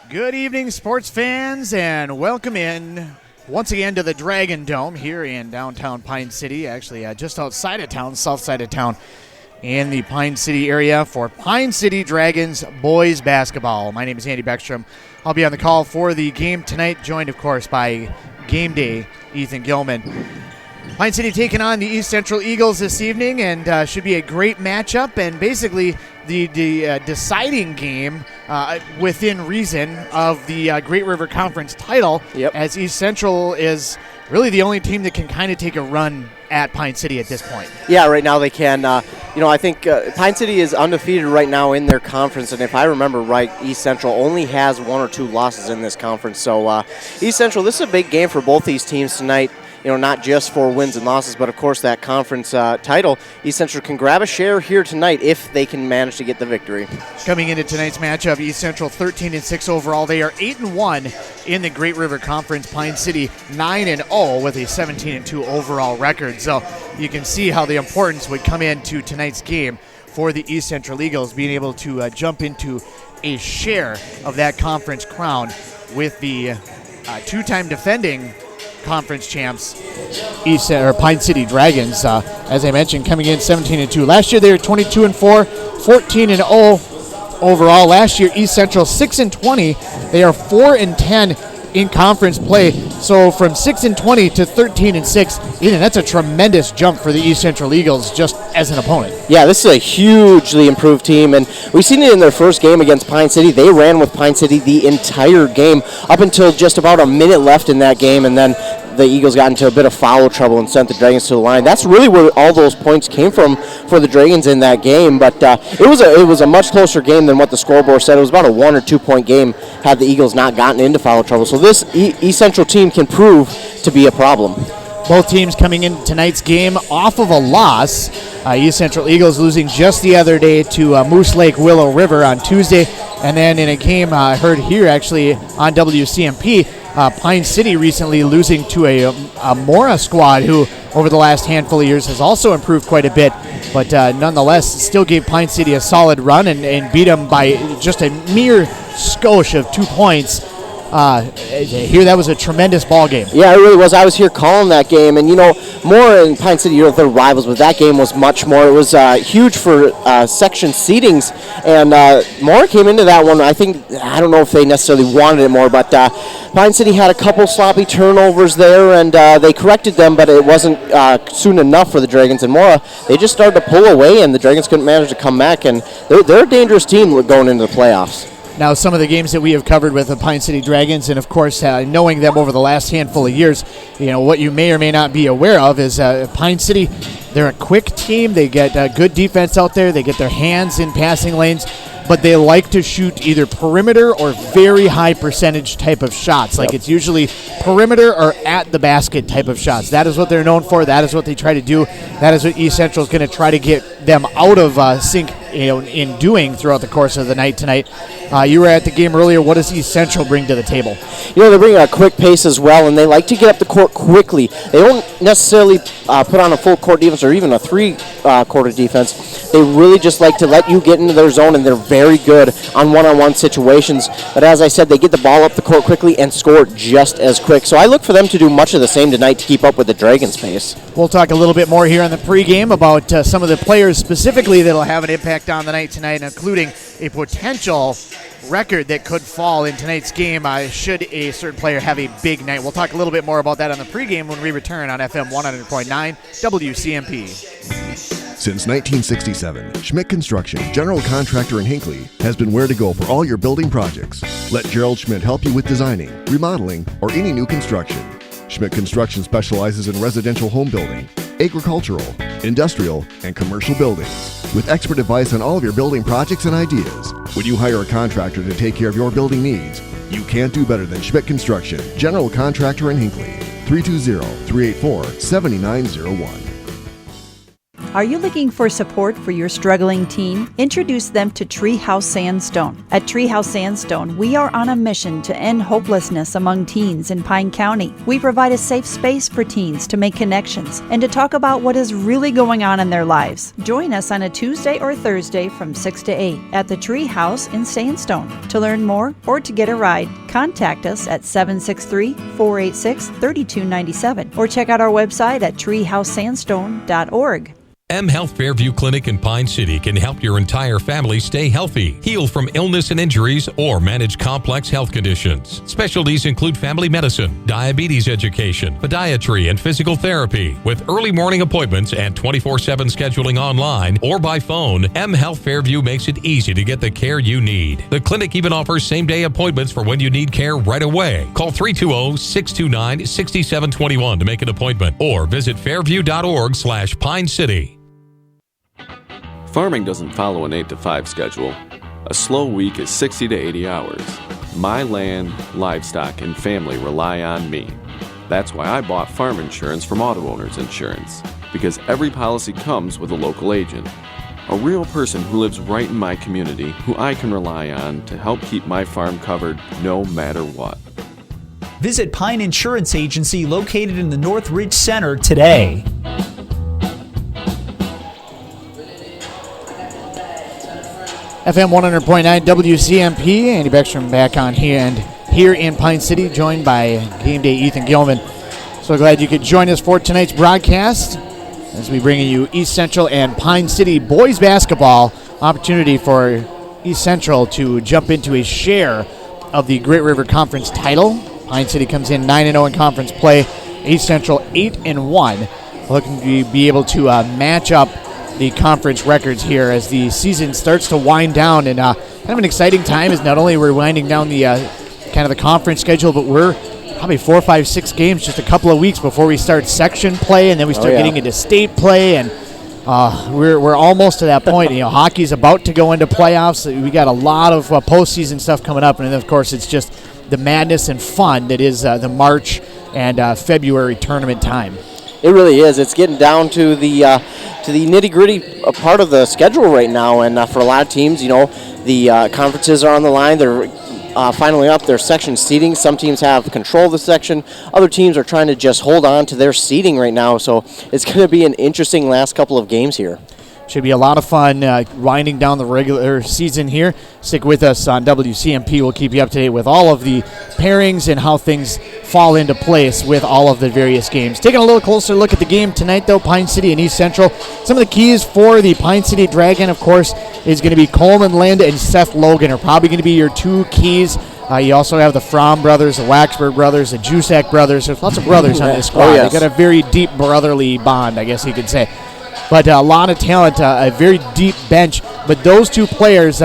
Good evening, sports fans, and welcome in once again to the Dragon Dome here in downtown Pine City, actually just outside of town, south side of town, in the Pine City area for Pine City Dragons boys basketball. My name is Andy Beckstrom. I'll be on the call for the game tonight, joined, of course, by Game Day Ethan Gilman. Pine City taking on the East Central Eagles this evening, and should be a great matchup, and basically the deciding game within reason of the Great River Conference title, as East Central is really the only team that can kind of take a run at Pine City at this point. Yeah, right now they can. I think Pine City is undefeated right now in their conference, and if I remember right, East Central only has one or two losses in this conference. So East Central, this is a big game for both these teams tonight. Not just for wins and losses, but of course that conference title. East Central can grab a share here tonight if they can manage to get the victory. Coming into tonight's matchup, East Central 13-6 overall. They are 8-1 in the Great River Conference. Pine City 9-0 with a 17-2 overall record. So you can see how the importance would come into tonight's game for the East Central Eagles, being able to jump into a share of that conference crown with the two-time defending conference champs, Pine City Dragons. As I mentioned, coming in 17-2. Last year they were 22-4, 14-0 overall. Last year East Central 6-20. They are 4-10 in conference play. So from 6-20 to 13-6, Ethan, that's a tremendous jump for the East Central Eagles just as an opponent. Yeah, this is a hugely improved team, and we've seen it in their first game against Pine City. They ran with Pine City the entire game up until just about a minute left in that game, and then the Eagles got into a bit of foul trouble and sent the Dragons to the line. That's really where all those points came from for the Dragons in that game. But it was a much closer game than what the scoreboard said. It was about a 1 or 2 point game had the Eagles not gotten into foul trouble. So this East Central team can prove to be a problem. Both teams coming in tonight's game off of a loss. East Central Eagles losing just the other day to Moose Lake Willow River on Tuesday. And then in a game I heard here actually on WCMP, Pine City recently losing to a Mora squad who over the last handful of years has also improved quite a bit, but nonetheless still gave Pine City a solid run and beat them by just a mere skosh of 2 points. Here that was a tremendous ball game. Yeah, it really was. I was here calling that game, and Mora and Pine City, they're rivals, but that game was much more. It was huge for section seedings, and Mora came into that one. I don't know if they necessarily wanted it more, but Pine City had a couple sloppy turnovers there, and they corrected them, but it wasn't soon enough for the Dragons. And Mora, they just started to pull away, and the Dragons couldn't manage to come back, and they're a dangerous team going into the playoffs. Now, some of the games that we have covered with the Pine City Dragons, and of course, knowing them over the last handful of years, what you may or may not be aware of is Pine City, they're a quick team. They get good defense out there. They get their hands in passing lanes, but they like to shoot either perimeter or very high percentage type of shots. Like it's usually perimeter or at the basket type of shots. That is what they're known for. That is what they try to do. That is what East Central is going to try to get them out of sync in doing throughout the course of the night tonight. You were at the game earlier. What does East Central bring to the table? They bring a quick pace as well, and they like to get up the court quickly. They don't necessarily put on a full court defense or even a three-quarter defense. They really just like to let you get into their zone, and they're very good on one-on-one situations. But as I said, they get the ball up the court quickly and score just as quick. So I look for them to do much of the same tonight to keep up with the Dragons' pace. We'll talk a little bit more here on the pregame about some of the players specifically that will have an impact on the night tonight, including a potential record that could fall in tonight's game should a certain player have a big night. We'll talk a little bit more about that on the pregame when we return on FM 100.9 WCMP. Since 1967, Schmidt Construction, general contractor in Hinckley, has been where to go for all your building projects. Let Gerald Schmidt help you with designing, remodeling, or any new construction. Schmidt Construction specializes in residential home building, agricultural, industrial, and commercial buildings. With expert advice on all of your building projects and ideas, when you hire a contractor to take care of your building needs, you can't do better than Schmidt Construction, general contractor in Hinckley. 320-384-7901. Are you looking for support for your struggling teen? Introduce them to Treehouse Sandstone. At Treehouse Sandstone, we are on a mission to end hopelessness among teens in Pine County. We provide a safe space for teens to make connections and to talk about what is really going on in their lives. Join us on a Tuesday or Thursday from 6 to 8 at the Treehouse in Sandstone. To learn more or to get a ride, contact us at 763-486-3297 or check out our website at treehousesandstone.org. M Health Fairview Clinic in Pine City can help your entire family stay healthy, heal from illness and injuries, or manage complex health conditions. Specialties include family medicine, diabetes education, podiatry, and physical therapy. With early morning appointments and 24/7 scheduling online or by phone, M Health Fairview makes it easy to get the care you need. The clinic even offers same-day appointments for when you need care right away. Call 320-629-6721 to make an appointment or visit fairview.org/Pine City. Farming doesn't follow an 8-to-5 schedule. A slow week is 60 to 80 hours. My land, livestock, and family rely on me. That's why I bought farm insurance from Auto Owners Insurance, because every policy comes with a local agent. A real person who lives right in my community, who I can rely on to help keep my farm covered no matter what. Visit Pine Insurance Agency located in the Northridge Center today. FM 100.9 WCMP. Andy Beckstrom back on hand here in Pine City, joined by Game Day Ethan Gilman. So glad you could join us for tonight's broadcast as we bring you East Central and Pine City boys basketball. Opportunity for East Central to jump into a share of the Great River Conference title. Pine City comes in 9-0 in conference play. East Central 8-1, looking to be able to match up the conference records here as the season starts to wind down, and kind of an exciting time as not only we're winding down the kind of the conference schedule, but we're probably 4, 5, 6 games just a couple of weeks before we start section play, and then we start getting into state play, and we're almost to that point. You know, hockey's about to go into playoffs. We got a lot of postseason stuff coming up, and then of course it's just the madness and fun that is the March and February tournament time. It really is. It's getting down to the nitty-gritty part of the schedule right now, and for a lot of teams, you know, the conferences are on the line. They're finally up their section seating. Some teams have control of the section. Other teams are trying to just hold on to their seating right now, so it's going to be an interesting last couple of games here. Should be a lot of fun winding down the regular season here. Stick with us on WCMP. We'll keep you up to date with all of the pairings and how things fall into place with all of the various games. Taking a little closer look at the game tonight, though, Pine City and East Central. Some of the keys for the Pine City Dragon, of course, is going to be Coleman Lind and Seth Logan are probably going to be your two keys. You also have the Fromm brothers, the Waxberg brothers, the Jusak brothers. There's lots of brothers on this squad. They got a very deep brotherly bond, I guess you could say. But a lot of talent, a very deep bench. But those two players,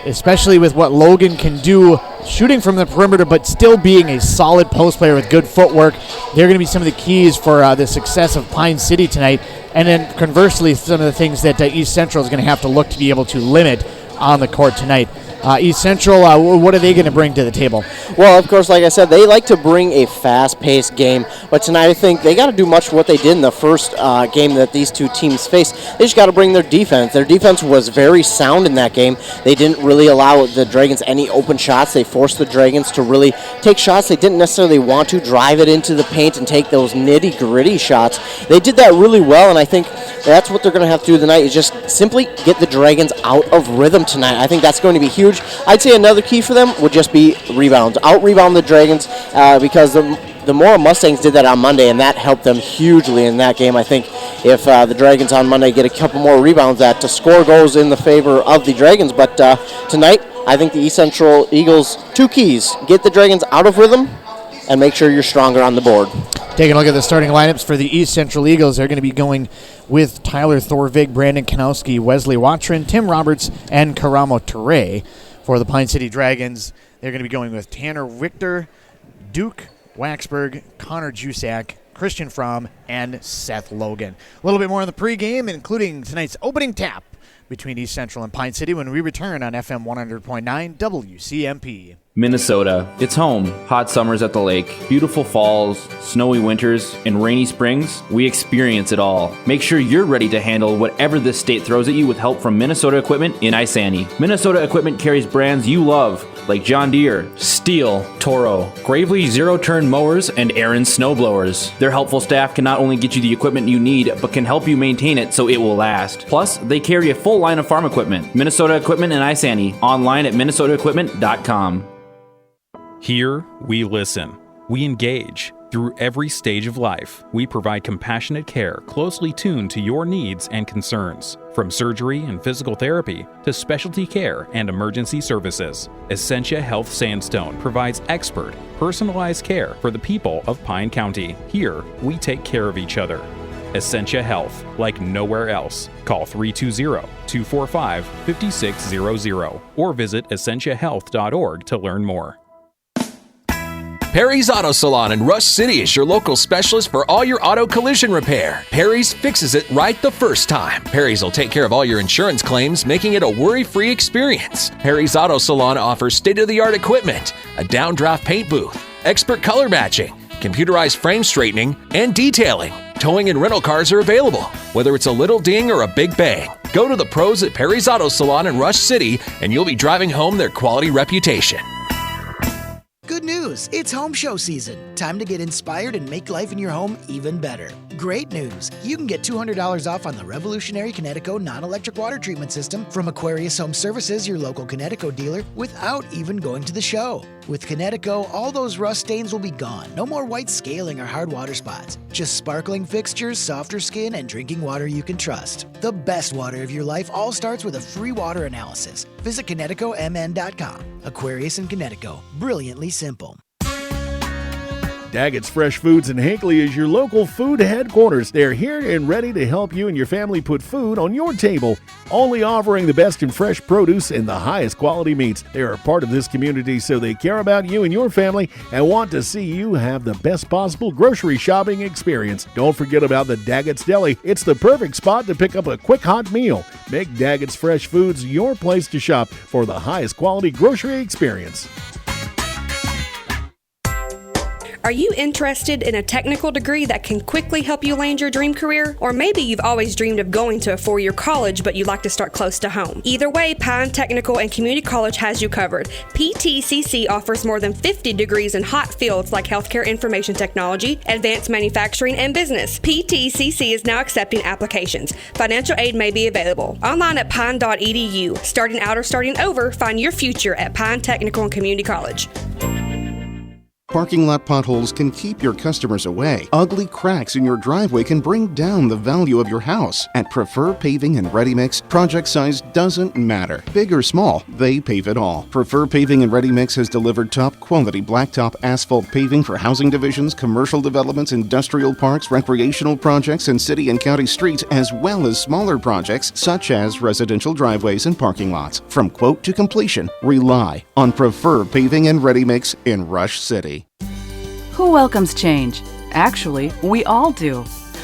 especially with what Logan can do shooting from the perimeter but still being a solid post player with good footwork, they're going to be some of the keys for the success of Pine City tonight. And then conversely, some of the things that East Central is going to have to look to be able to limit on the court tonight. East Central, what are they going to bring to the table? Well, of course, like I said, they like to bring a fast-paced game. But tonight I think they got to do much of what they did in the first game that these two teams faced. They just got to bring their defense. Their defense was very sound in that game. They didn't really allow the Dragons any open shots. They forced the Dragons to really take shots they didn't necessarily want to, drive it into the paint and take those nitty-gritty shots. They did that really well, and I think that's what they're going to have to do tonight is just simply get the Dragons out of rhythm tonight. I think that's going to be huge. I'd say another key for them would just be rebounds. Out-rebound the Dragons because the Mora Mustangs did that on Monday, and that helped them hugely in that game. I think if the Dragons on Monday get a couple more rebounds, that the score goes in the favor of the Dragons. But tonight, I think the East Central Eagles, two keys: get the Dragons out of rhythm and make sure you're stronger on the board. Taking a look at the starting lineups for the East Central Eagles, they're going to be going with Tyler Thorvig, Brandon Kanowski, Wesley Watrin, Tim Roberts, and Karamo Ture. For the Pine City Dragons, they're going to be going with Tanner Victor, Duke Waxberg, Connor Jusak, Christian Fromm, and Seth Logan. A little bit more on the pregame, including tonight's opening tap between East Central and Pine City when we return on FM 100.9 WCMP. Minnesota. It's home. Hot summers at the lake, beautiful falls, snowy winters, and rainy springs. We experience it all. Make sure you're ready to handle whatever this state throws at you with help from Minnesota Equipment in Isani. Minnesota Equipment carries brands you love, like John Deere, Steel, Toro, Gravely zero-turn mowers, and Aaron snowblowers. Their helpful staff can not only get you the equipment you need, but can help you maintain it so it will last. Plus, they carry a full line of farm equipment. Minnesota Equipment in Isani. Online at minnesotaequipment.com. Here, we listen. We engage. Through every stage of life, we provide compassionate care closely tuned to your needs and concerns. From surgery and physical therapy to specialty care and emergency services, Essentia Health Sandstone provides expert, personalized care for the people of Pine County. Here, we take care of each other. Essentia Health, like nowhere else. Call 320-245-5600 or visit essentiahealth.org to learn more. Perry's Auto Salon in Rush City is your local specialist for all your auto collision repair. Perry's fixes it right the first time. Perry's will take care of all your insurance claims, making it a worry-free experience. Perry's Auto Salon offers state-of-the-art equipment, a downdraft paint booth, expert color matching, computerized frame straightening, and detailing. Towing and rental cars are available, whether it's a little ding or a big bang. Go to the pros at Perry's Auto Salon in Rush City, and you'll be driving home their quality reputation. Good news! It's home show season. Time to get inspired and make life in your home even better. Great news! You can get $200 off on the revolutionary Kinetico non-electric water treatment system from Aquarius Home Services, your local Kinetico dealer, without even going to the show. With Kinetico, all those rust stains will be gone. No more white scaling or hard water spots. Just sparkling fixtures, softer skin, and drinking water you can trust. The best water of your life all starts with a free water analysis. Visit KineticoMN.com. Aquarius and Kinetico. Brilliantly simple. Daggett's Fresh Foods in Hinckley is your local food headquarters. They're here and ready to help you and your family put food on your table, only offering the best in fresh produce and the highest quality meats. They are a part of this community, so they care about you and your family and want to see you have the best possible grocery shopping experience. Don't forget about the Daggett's Deli. It's the perfect spot to pick up a quick hot meal. Make Daggett's Fresh Foods your place to shop for the highest quality grocery experience. Are you interested in a technical degree that can quickly help you land your dream career? Or maybe you've always dreamed of going to a four-year college, but you'd like to start close to home. Either way, Pine Technical and Community College has you covered. PTCC offers more than 50 degrees in hot fields like healthcare information technology, advanced manufacturing, and business. PTCC is now accepting applications. Financial aid may be available. Online at pine.edu. Starting out or starting over, find your future at Pine Technical and Community College. Parking lot potholes can keep your customers away. Ugly cracks in your driveway can bring down the value of your house. At Prefer Paving and Ready Mix, project size doesn't matter. Big or small, they pave it all. Prefer Paving and Ready Mix has delivered top quality blacktop asphalt paving for housing divisions, commercial developments, industrial parks, recreational projects, and city and county streets, as well as smaller projects such as residential driveways and parking lots. From quote to completion, rely on Prefer Paving and Ready Mix in Rush City. Who welcomes change? Actually, we all do.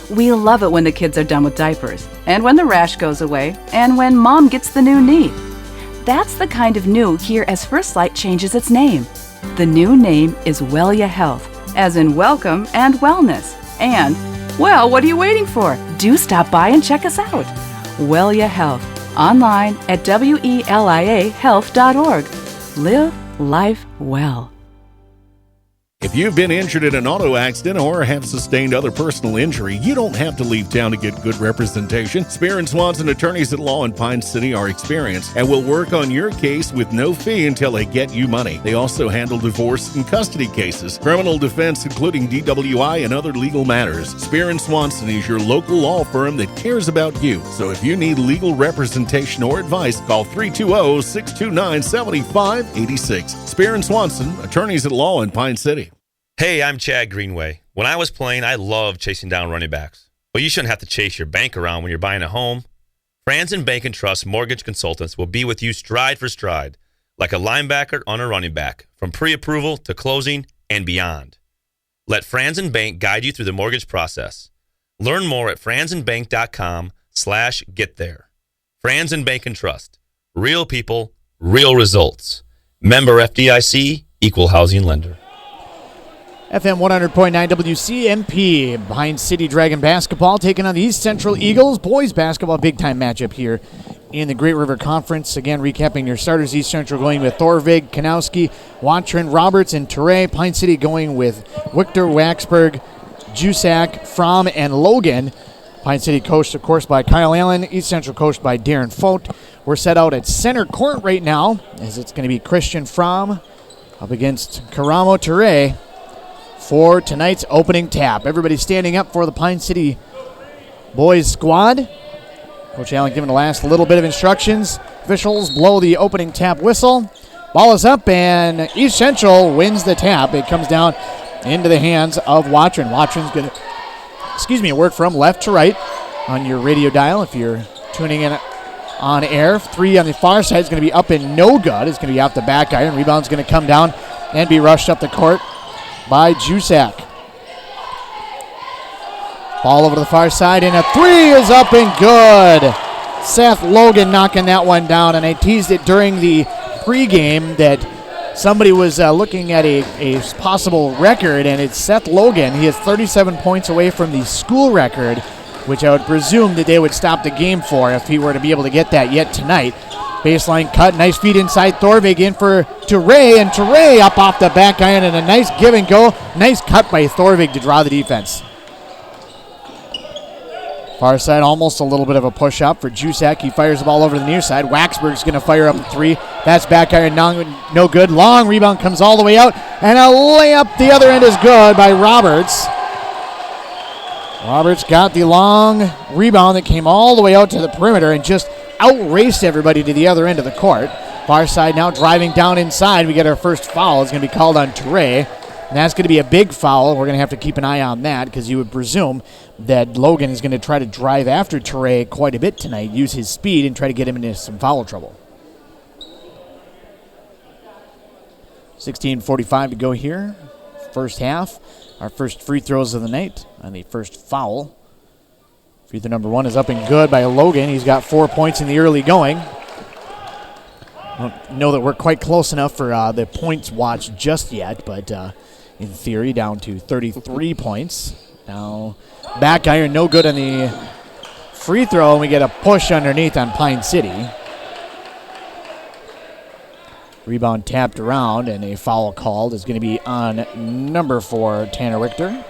We love it when the kids are done with diapers, and when the rash goes away, and when mom gets the new knee. That's the kind of new here as First Light changes its name. The new name is Wellia Health, as in welcome and wellness. And, well, what are you waiting for? Do stop by and check us out. Wellia Health, online at WELIAhealth.org. Live life well. If you've been injured in an auto accident or have sustained other personal injury, you don't have to leave town to get good representation. Spear & Swanson attorneys at law in Pine City are experienced and will work on your case with no fee until they get you money. They also handle divorce and custody cases, criminal defense, including DWI and other legal matters. Spear & Swanson is your local law firm that cares about you. So if you need legal representation or advice, call 320-629-7586. Spear & Swanson, attorneys at law in Pine City. Hey, I'm Chad Greenway. When I was playing, I loved chasing down running backs. Well, you shouldn't have to chase your bank around when you're buying a home. Franzen Bank & Trust Mortgage Consultants will be with you stride for stride, like a linebacker on a running back, from pre-approval to closing and beyond. Let Franzen Bank guide you through the mortgage process. Learn more at franzenbank.com/get there. Franzen Bank and Trust. Real people, real results. Member FDIC, Equal Housing Lender. FM 100.9 WCMP. Pine City Dragon basketball taking on the East Central Eagles. Boys basketball, big-time matchup here in the Great River Conference. Again, recapping your starters. East Central going with Thorvig, Kanowski, Watrin, Roberts, and Teray. Pine City going with Victor, Waxberg, Jusak, Fromm, and Logan. Pine City coached, of course, by Kyle Allen. East Central coached by Darren Fote. We're set out at center court right now, as it's going to be Christian Fromm up against Karamo Teray for tonight's opening tap. Everybody standing up for the Pine City boys squad. Coach Allen giving the last little bit of instructions. Officials blow the opening tap whistle. Ball is up, and East Central wins the tap. It comes down into the hands of Watrin. Watrin's going to, work from left to right on your radio dial if you're tuning in on air. 3 on the far side is going to be up and no good. It's going to be off the back iron. Rebound's going to come down and be rushed up the court by Jusak. Ball over to the far side, and a 3 is up and good. Seth Logan knocking that one down, and I teased it during the pregame that somebody was looking at a possible record, and it's Seth Logan. He is 37 points away from the school record, which I would presume that they would stop the game for if he were to be able to get that yet tonight. Baseline cut, nice feed inside. Thorvig in for Teray, and Teray up off the back iron, and a nice give and go. Nice cut by Thorvig to draw the defense. Far side, almost a little bit of a push up for Jusak. He fires the ball over to the near side. Waxberg's going to fire up a 3. That's back iron, no good. Long rebound comes all the way out, and a layup the other end is good by Roberts. Roberts got the long rebound that came all the way out to the perimeter and just outraced everybody to the other end of the court. Far side now driving down inside. We get our first foul. It's going to be called on Teray. And that's going to be a big foul. We're going to have to keep an eye on that because you would presume that Logan is going to try to drive after Teray quite a bit tonight, use his speed, and try to get him into some foul trouble. 16:45 to go here. First half. Our first free throws of the night on the first foul. Free throw number 1 is up and good by Logan. He's got 4 points in the early going. I don't know that we're quite close enough for the points watch just yet, but in theory, down to 33 points. Now, back iron, no good on the free throw, and we get a push underneath on Pine City. Rebound tapped around, and a foul called is going to be on number 4, Tanner Richter.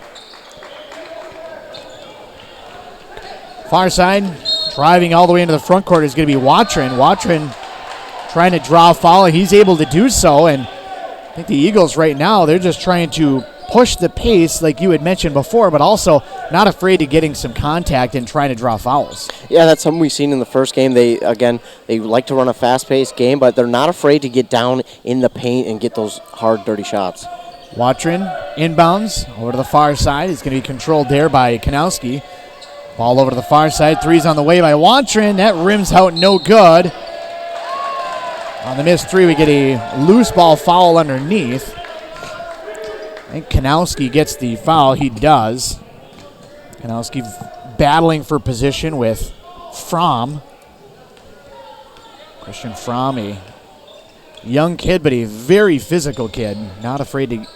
Far side, driving all the way into the front court is going to be Watrin. Watrin trying to draw a foul. He's able to do so, and I think the Eagles right now, they're just trying to push the pace like you had mentioned before, but also not afraid of getting some contact and trying to draw fouls. Yeah, that's something we've seen in the first game. They like to run a fast-paced game, but they're not afraid to get down in the paint and get those hard, dirty shots. Watrin inbounds over to the far side. It's going to be controlled there by Kanowski. Ball over to the far side. 3's on the way by Watrin. That rims out no good. On the missed 3, we get a loose ball foul underneath. I think Kanowski gets the foul. He does. Kanowski battling for position with Fromm. Christian Fromm, a young kid, but a very physical kid. Not afraid to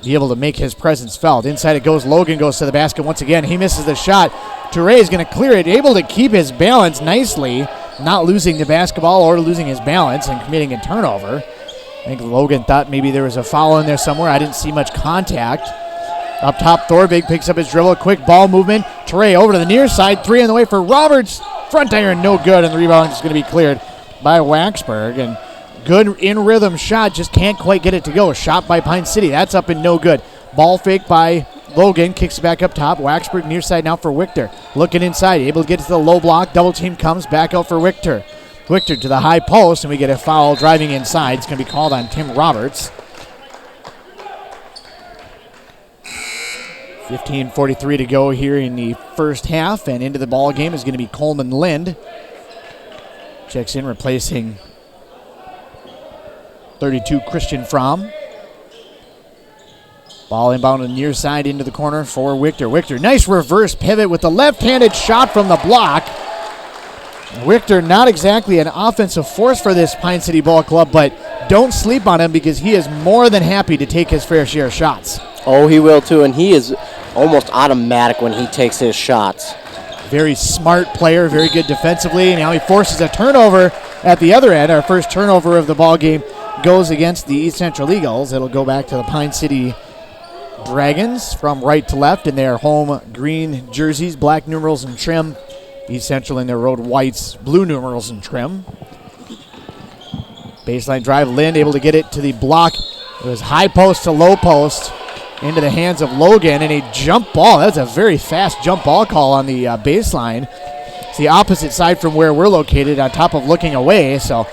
be able to make his presence felt. Inside it goes. Logan goes to the basket once again. He misses the shot. Teray is going to clear it. Able to keep his balance nicely. Not losing the basketball or losing his balance and committing a turnover. I think Logan thought maybe there was a foul in there somewhere. I didn't see much contact. Up top, Thorvig picks up his dribble. Quick ball movement. Teray over to the near side. 3 on the way for Roberts. Front iron, no good, and the rebound is going to be cleared by Waxberg. And good in-rhythm shot, just can't quite get it to go. Shot by Pine City. That's up and no good. Ball fake by Logan. Kicks it back up top. Waxberg near side now for Victor. Looking inside. Able to get to the low block. Double team comes back out for Victor. Victor to the high post, and we get a foul driving inside. It's going to be called on Tim Roberts. 15:43 to go here in the first half, and into the ball game is going to be Coleman Lind. Checks in, replacing 32 Christian Fromm. Ball inbound on the near side into the corner for Victor. Victor, nice reverse pivot with the left-handed shot from the block. Wichter, not exactly an offensive force for this Pine City Ball Club, but don't sleep on him because he is more than happy to take his fair share of shots. Oh, he will too, and he is almost automatic when he takes his shots. Very smart player, very good defensively. Now he forces a turnover at the other end. Our first turnover of the ball game goes against the East Central Eagles. It'll go back to the Pine City Dragons from right to left in their home green jerseys, black numerals and trim. East Central in their road whites, blue numerals and trim. Baseline drive, Lind able to get it to the block. It was high post to low post into the hands of Logan, and a jump ball. That's a very fast jump ball call on the baseline. It's the opposite side from where we're located, on top of looking away, so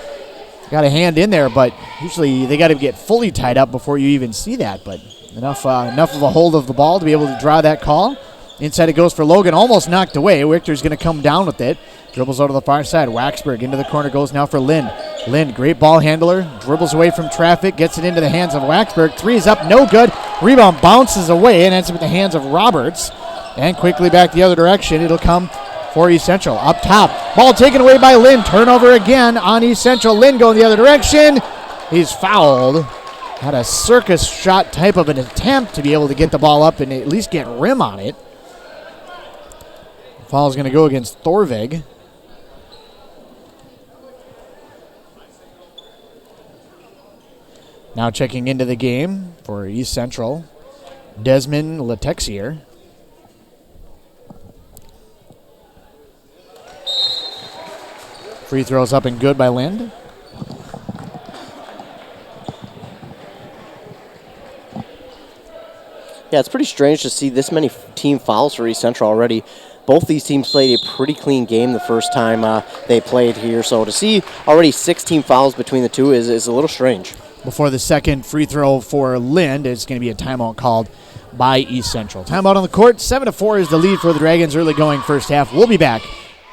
got a hand in there, but usually they got to get fully tied up before you even see that, but enough of a hold of the ball to be able to draw that call. Inside it goes for Logan, almost knocked away. Wichter's going to come down with it. Dribbles out to the far side. Waxberg into the corner, goes now for Lind. Lind, great ball handler, dribbles away from traffic, gets it into the hands of Waxberg. Three is up, no good. Rebound bounces away and ends up in the hands of Roberts. And quickly back the other direction. It'll come for East Central. Up top, ball taken away by Lind. Turnover again on East Central. Lind going the other direction. He's fouled. Had a circus shot type of an attempt to be able to get the ball up and at least get rim on it. Foul's going to go against Thorvig. Now checking into the game for East Central, Desmond Letexier. Free throws up and good by Lind. Yeah, it's pretty strange to see this many team fouls for East Central already. Both these teams played a pretty clean game the first time they played here, so to see already 6 team fouls between the two is a little strange. Before the second free throw for Lind, it's going to be a timeout called by East Central. Timeout on the court, 7-4 is the lead for the Dragons early going first half. We'll be back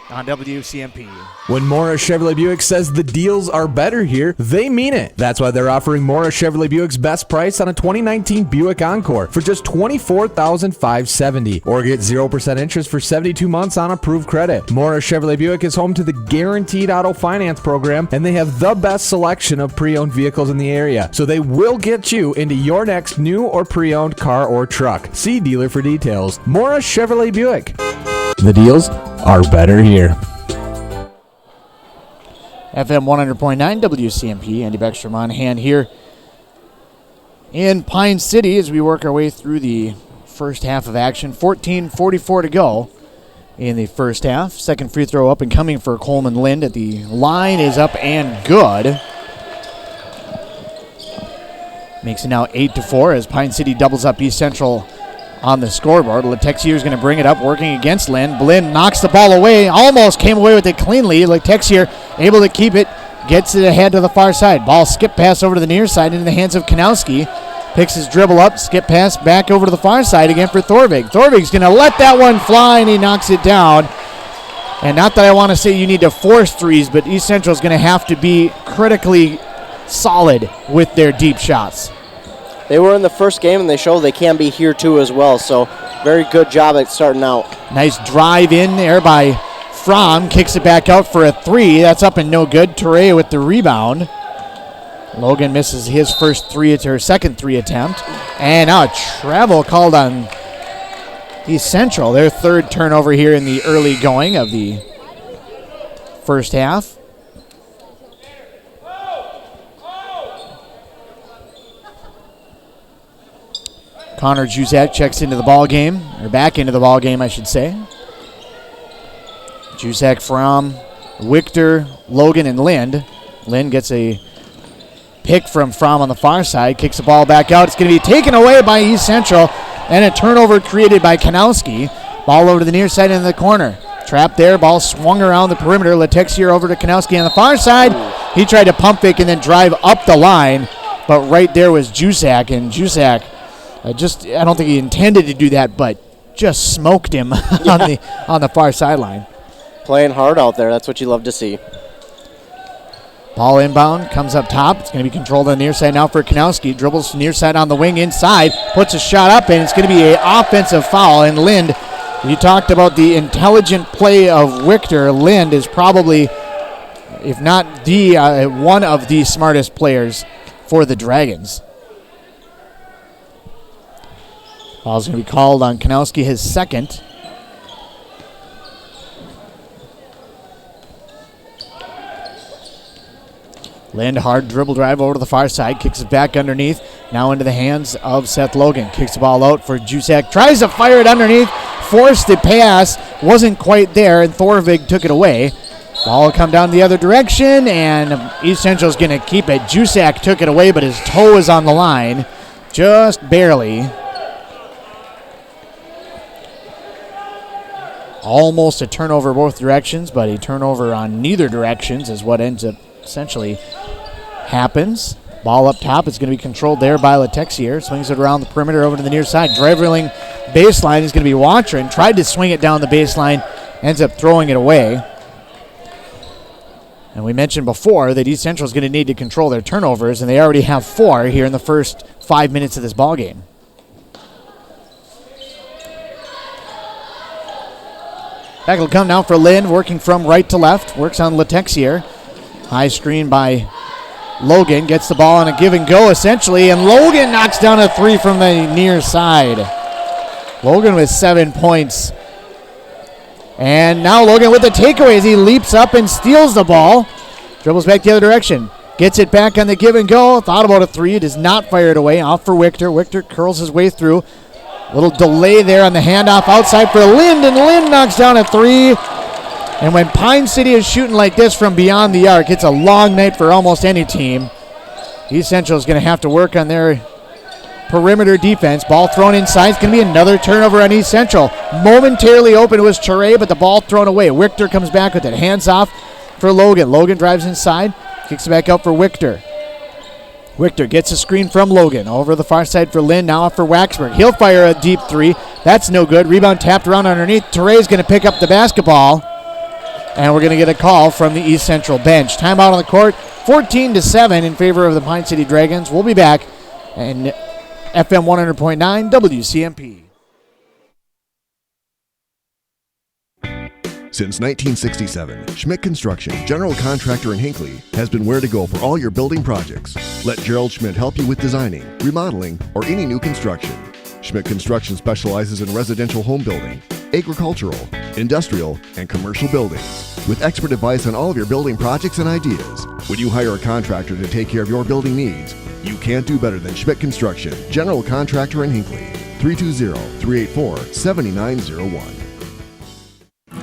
on WCMP. When Morris Chevrolet Buick says the deals are better here, they mean it. That's why they're offering Morris Chevrolet Buick's best price on a 2019 Buick Encore for just $24,570, or get 0% interest for 72 months on approved credit. Morris Chevrolet Buick is home to the Guaranteed Auto Finance program, and they have the best selection of pre-owned vehicles in the area, so they will get you into your next new or pre-owned car or truck. See dealer for details. Morris Chevrolet Buick. The deals are better here. FM 100.9 WCMP. Andy Beckstrom on hand here in Pine City as we work our way through the first half of action. 14:44 to go in the first half. Second free throw up and coming for Coleman Lind at the line is up and good. Makes it now 8-4 as Pine City doubles up East Central on the scoreboard. Letexier is going to bring it up, working against Lind. Lind knocks the ball away, almost came away with it cleanly. Letexier able to keep it, gets it ahead to the far side. Ball skip pass over to the near side into the hands of Kanowski. Picks his dribble up, skip pass back over to the far side again for Thorvig. Thorvig's going to let that one fly, and he knocks it down. And not that I want to say you need to force threes, but East Central is going to have to be critically solid with their deep shots. They were in the first game, and they show they can be here too as well. So very good job at starting out. Nice drive in there by Fromm. Kicks it back out for a three. That's up and no good. Touré with the rebound. Logan misses his second three attempt. And now a travel called on East Central. Their third turnover here in the early going of the first half. Connor Juzak checks into the ball game, or back into the ball game, I should say. Juzak, Fromm, Wichter, Logan, and Lind. Lind gets a pick from Fromm on the far side, kicks the ball back out. It's going to be taken away by East Central, and a turnover created by Kanowski. Ball over to the near side into the corner. Trap there, ball swung around the perimeter. Letexier over to Kanowski on the far side. He tried to pump fake and then drive up the line, but right there was Juzak, and Juzak I don't think he intended to do that, but just smoked him on the far sideline. Playing hard out there. That's what you love to see. Ball inbound, comes up top. It's going to be controlled on the near side now for Kanowski. Dribbles near side on the wing inside, puts a shot up, and it's going to be an offensive foul, and Lind You talked about the intelligent play of Wichter. Lind is probably, if not the one of the smartest players for the Dragons. Foul's going to be called on Kanowski, his second. Lind, hard dribble drive over to the far side, kicks it back underneath, now into the hands of Seth Logan. Kicks the ball out for Jusak, tries to fire it underneath, forced the pass, wasn't quite there, and Thorvig took it away. Ball will come down the other direction, and East Central's going to keep it. Jusak took it away, but his toe is on the line, just barely. Almost a turnover both directions, but a turnover on neither directions is what ends up essentially happens. Ball up top. It's going to be controlled there by Letexier. Swings it around the perimeter over to the near side. Dribbling baseline is going to be Watrin. Tried to swing it down the baseline. Ends up throwing it away. And we mentioned before that East Central is going to need to control their turnovers, and they already have 4 here in the first 5 minutes of this ball game. Back will come now for Lind, working from right to left. Works on Letexier. High screen by Logan. Gets the ball on a give and go, essentially, and Logan knocks down a 3 from the near side. Logan with 7 points. And now Logan with the takeaways. He leaps up and steals the ball. Dribbles back the other direction. Gets it back on the give and go. Thought about a 3. Does not fire it away. Off for Wichter. Wichter curls his way through. Little delay there on the handoff outside for Lind, and Lind knocks down a 3. And when Pine City is shooting like this from beyond the arc, it's a long night for almost any team. East Central is going to have to work on their perimeter defense. Ball thrown inside. It's going to be another turnover on East Central. Momentarily open was Ture, but the ball thrown away. Wichter comes back with it. Hands off for Logan. Logan drives inside. Kicks it back out for Wichter. Wichter gets a screen from Logan. Over the far side for Lind. Now off for Waxberg. He'll fire a deep 3. That's no good. Rebound tapped around underneath. Ture's going to pick up the basketball. And we're going to get a call from the East Central bench. Timeout on the court. 14-7 in favor of the Pine City Dragons. We'll be back in FM 100.9 WCMP. Since 1967, Schmidt Construction, general contractor in Hinckley, has been where to go for all your building projects. Let Gerald Schmidt help you with designing, remodeling, or any new construction. Schmidt Construction specializes in residential home building, agricultural, industrial, and commercial buildings. With expert advice on all of your building projects and ideas, when you hire a contractor to take care of your building needs, you can't do better than Schmidt Construction, general contractor in Hinckley. 320-384-7901.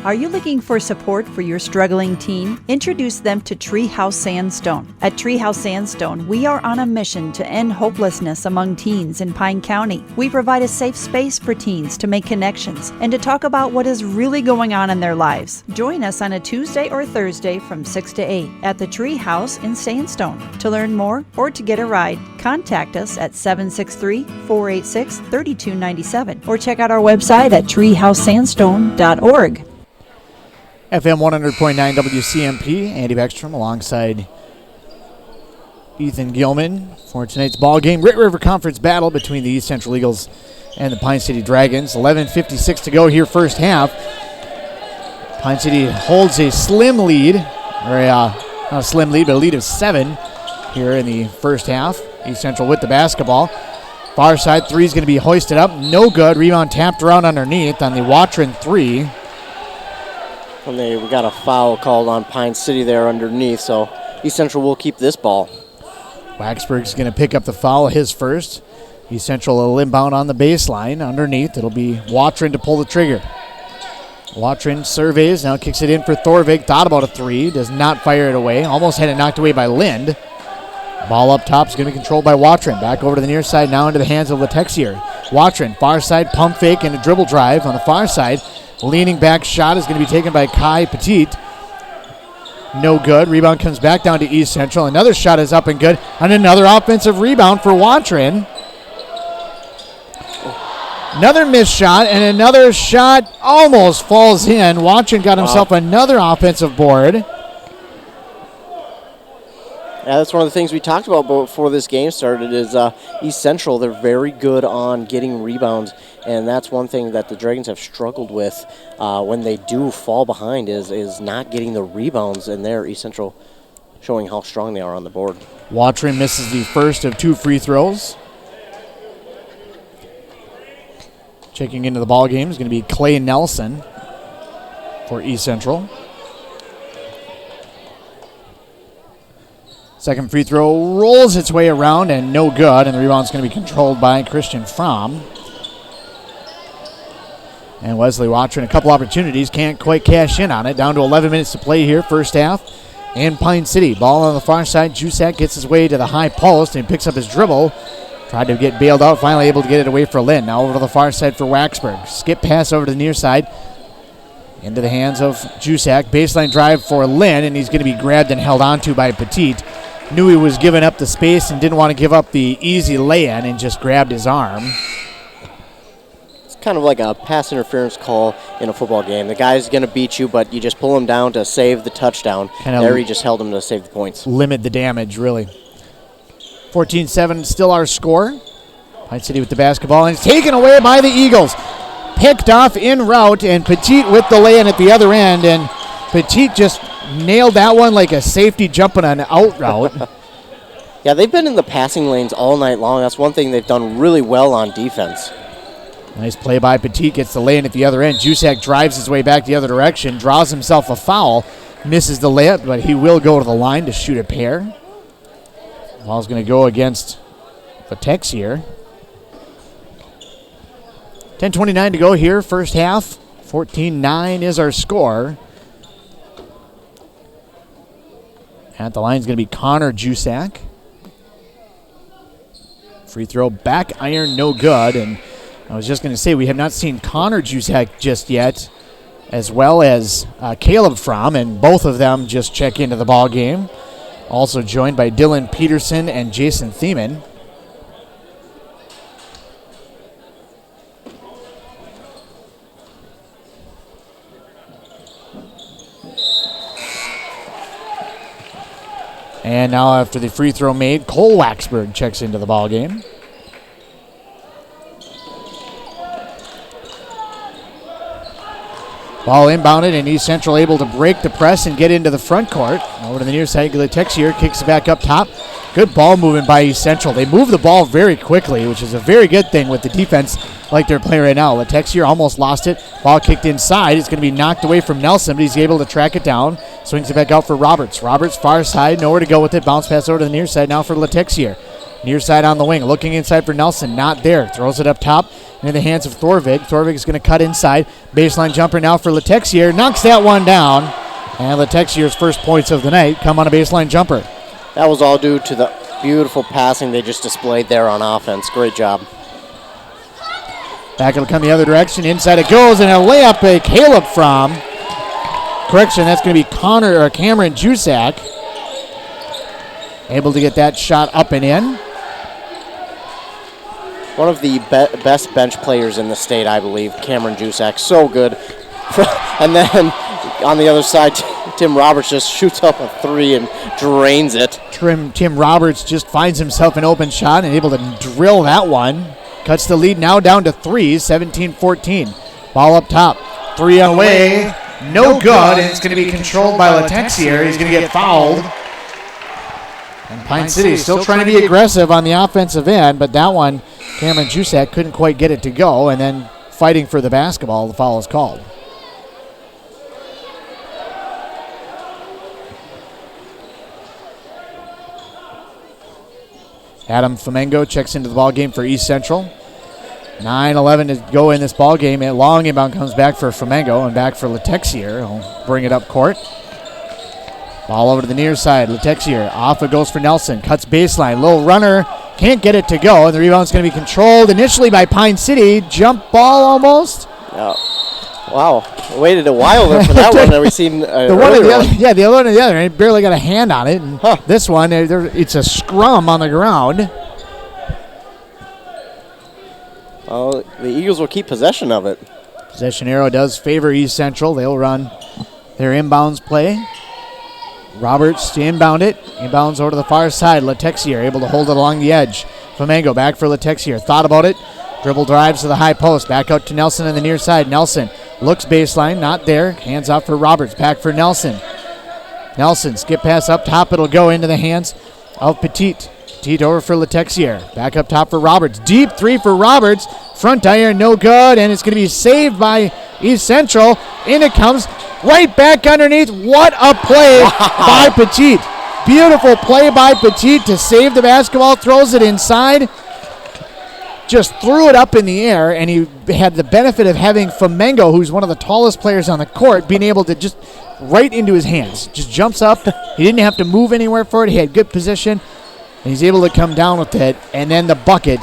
Are you looking for support for your struggling teen? Introduce them to Treehouse Sandstone. At Treehouse Sandstone, we are on a mission to end hopelessness among teens in Pine County. We provide a safe space for teens to make connections and to talk about what is really going on in their lives. Join us on a Tuesday or Thursday from 6 to 8 at the Treehouse in Sandstone. To learn more or to get a ride, contact us at 763-486-3297 or check out our website at treehousesandstone.org. FM 100.9 WCMP, Andy Beckstrom alongside Ethan Gilman for tonight's ball game. Great River Conference battle between the East Central Eagles and the Pine City Dragons. 11:56 to go here first half. Pine City holds a slim lead, or not a slim lead, but a lead of 7 here in the first half. East Central with the basketball. Far side 3 is going to be hoisted up. No good. Rebound tapped around underneath on the Watrin 3. And we got a foul called on Pine City there underneath, so East Central will keep this ball. Waxberg's going to pick up the foul, his first. East Central will inbound on the baseline underneath. It'll be Watrin to pull the trigger. Watrin surveys, now kicks it in for Thorvig. Thought about a 3, does not fire it away. Almost had it knocked away by Lind. Ball up top is going to be controlled by Watrin. Back over to the near side, now into the hands of Letexier. Watrin, far side pump fake and a dribble drive on the far side. Leaning back shot is going to be taken by Kai Petit. No good. Rebound comes back down to East Central. Another shot is up and good. And another offensive rebound for Watrin. Another missed shot, and another shot almost falls in. Watrin got himself another offensive board. Yeah, that's one of the things we talked about before this game started is East Central, they're very good on getting rebounds, and that's one thing that the Dragons have struggled with when they do fall behind is not getting the rebounds, and there East Central showing how strong they are on the board. Watring misses the first of 2 free throws. Checking into the ball game is going to be Clay Nelson for East Central. Second free throw rolls its way around and no good, and the rebound's going to be controlled by Christian Fromm. And Wesley Watron, a couple opportunities, can't quite cash in on it. Down to 11 minutes to play here, first half. And Pine City, ball on the far side. Jusak gets his way to the high post and picks up his dribble. Tried to get bailed out, finally able to get it away for Lynn. Now over to the far side for Waxberg. Skip pass over to the near side. Into the hands of Jusak. Baseline drive for Lynn, and he's going to be grabbed and held onto by Petit. Knew he was giving up the space and didn't want to give up the easy lay-in and just grabbed his arm. It's kind of like a pass interference call in a football game. The guy's going to beat you, but you just pull him down to save the touchdown. There he just held him to save the points. Limit the damage, really. 14-7 still our score. Pine City with the basketball, and it's taken away by the Eagles. Picked off en route, and Petit with the lay-in at the other end, and Petit just nailed that one like a safety jumping on an out route. Yeah, they've been in the passing lanes all night long. That's one thing they've done really well on defense. Nice play by Petit, gets the lay-in at the other end. Jusak drives his way back the other direction, draws himself a foul, misses the layup, but he will go to the line to shoot a pair. Ball's going to go against the Tex here. 10:29 to go here, first half. 14-9 is our score. At the line is going to be Connor Jusak. Free throw back iron, no good. And I was just going to say, we have not seen Connor Jusak just yet, as well as Caleb Fromm, and both of them just check into the ball game. Also joined by Dylan Peterson and Jason Thiemann. And now after the free throw made, Cole Waxberg checks into the ball game. Ball inbounded, and East Central able to break the press and get into the front court. Over to the near side, Texier kicks it back up top. Good ball movement by East Central. They move the ball very quickly, which is a very good thing with the defense like they're playing right now. Texier almost lost it. Ball kicked inside. It's going to be knocked away from Nelson, but he's able to track it down. Swings it back out for Roberts. Roberts far side, nowhere to go with it. Bounce pass over to the near side now for Texier. Near side on the wing, looking inside for Nelson, not there. Throws it up top into the hands of Thorvig. Thorvig is going to cut inside. Baseline jumper now for Texier. Knocks that one down. And Texier's first points of the night come on a baseline jumper. That was all due to the beautiful passing they just displayed there on offense. Great job. Back it'll come the other direction. Inside it goes, and a layup by Caleb Fromm. Correction, that's going to be Cameron Jusak. Able to get that shot up and in. One of the best bench players in the state, I believe, Cameron Jusak. So good. And then on the other side, Tim Roberts just shoots up a three and drains it. Tim Roberts just finds himself an open shot and able to drill that one. Cuts the lead now down to 3, 17-14. Ball up top. 3 away. No good, and it's going to be controlled by Texier. He's going to get fouled. And Pine City still trying to be aggressive on the offensive end, but that one, Cameron Jusak couldn't quite get it to go, and then fighting for the basketball, the foul is called. Adam Flamengo checks into the ball game for East Central. 9-11 to go in this ball game. Long inbound comes back for Flamengo and back for Texier. He'll bring it up court. Ball over to the near side. Texier off it goes for Nelson. Cuts baseline. Little runner. Can't get it to go. And the rebound's going to be controlled initially by Pine City. Jump ball almost. Wow. Waited a while there for that one that we've seen the one on the other, yeah, the other one on the other end barely got a hand on it. And this one, it's a scrum on the ground. Well, the Eagles will keep possession of it. Possession arrow does favor East Central. They'll run their inbounds play. Roberts to inbound it. Inbounds over to the far side. Letexier able to hold it along the edge. Flamengo back for Letexier. Thought about it. Dribble drives to the high post. Back out to Nelson on the near side. Nelson looks baseline. Not there. Hands off for Roberts. Back for Nelson. Nelson, skip pass up top. It'll go into the hands of Petit. Petit over for Letexier. Back up top for Roberts. Deep three for Roberts. Front iron, no good. And it's going to be saved by East Central. In it comes. Right back underneath. What a play by Petit. Beautiful play by Petit to save the basketball. Throws it inside. Just threw it up in the air, and he had the benefit of having Flamengo, who's one of the tallest players on the court, being able to just right into his hands. Just jumps up. He didn't have to move anywhere for it. He had good position, and he's able to come down with it. And then the bucket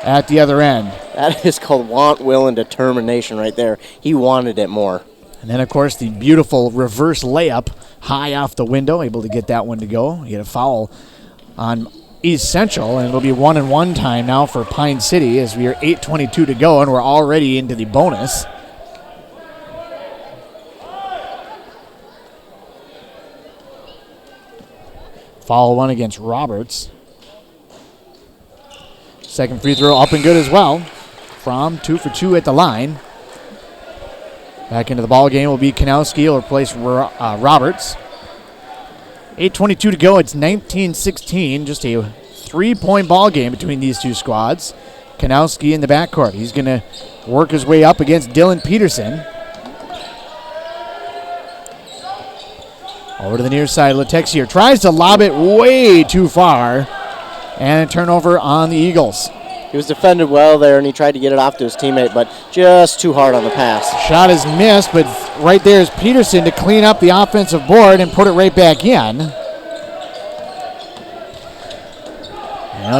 at the other end. That is called want, will, and determination right there. He wanted it more. And then, of course, the beautiful reverse layup high off the window, able to get that one to go. He had a foul on East Central, and it'll be 1-and-1 time now for Pine City as we are 8:22 to go, and we're already into the bonus. Foul one against Roberts. Second free throw up and good as well. From 2 for 2 at the line. Back into the ball game will be Kanowski. Will replace Roberts. 8:22 to go. It's 19-16. Just a 3-point ball game between these two squads. Kanowski in the backcourt. He's going to work his way up against Dylan Peterson. Over to the near side. Letexier tries to lob it way too far. And a turnover on the Eagles. He was defended well there, and he tried to get it off to his teammate, but just too hard on the pass. Shot is missed, but right there is Peterson to clean up the offensive board and put it right back in.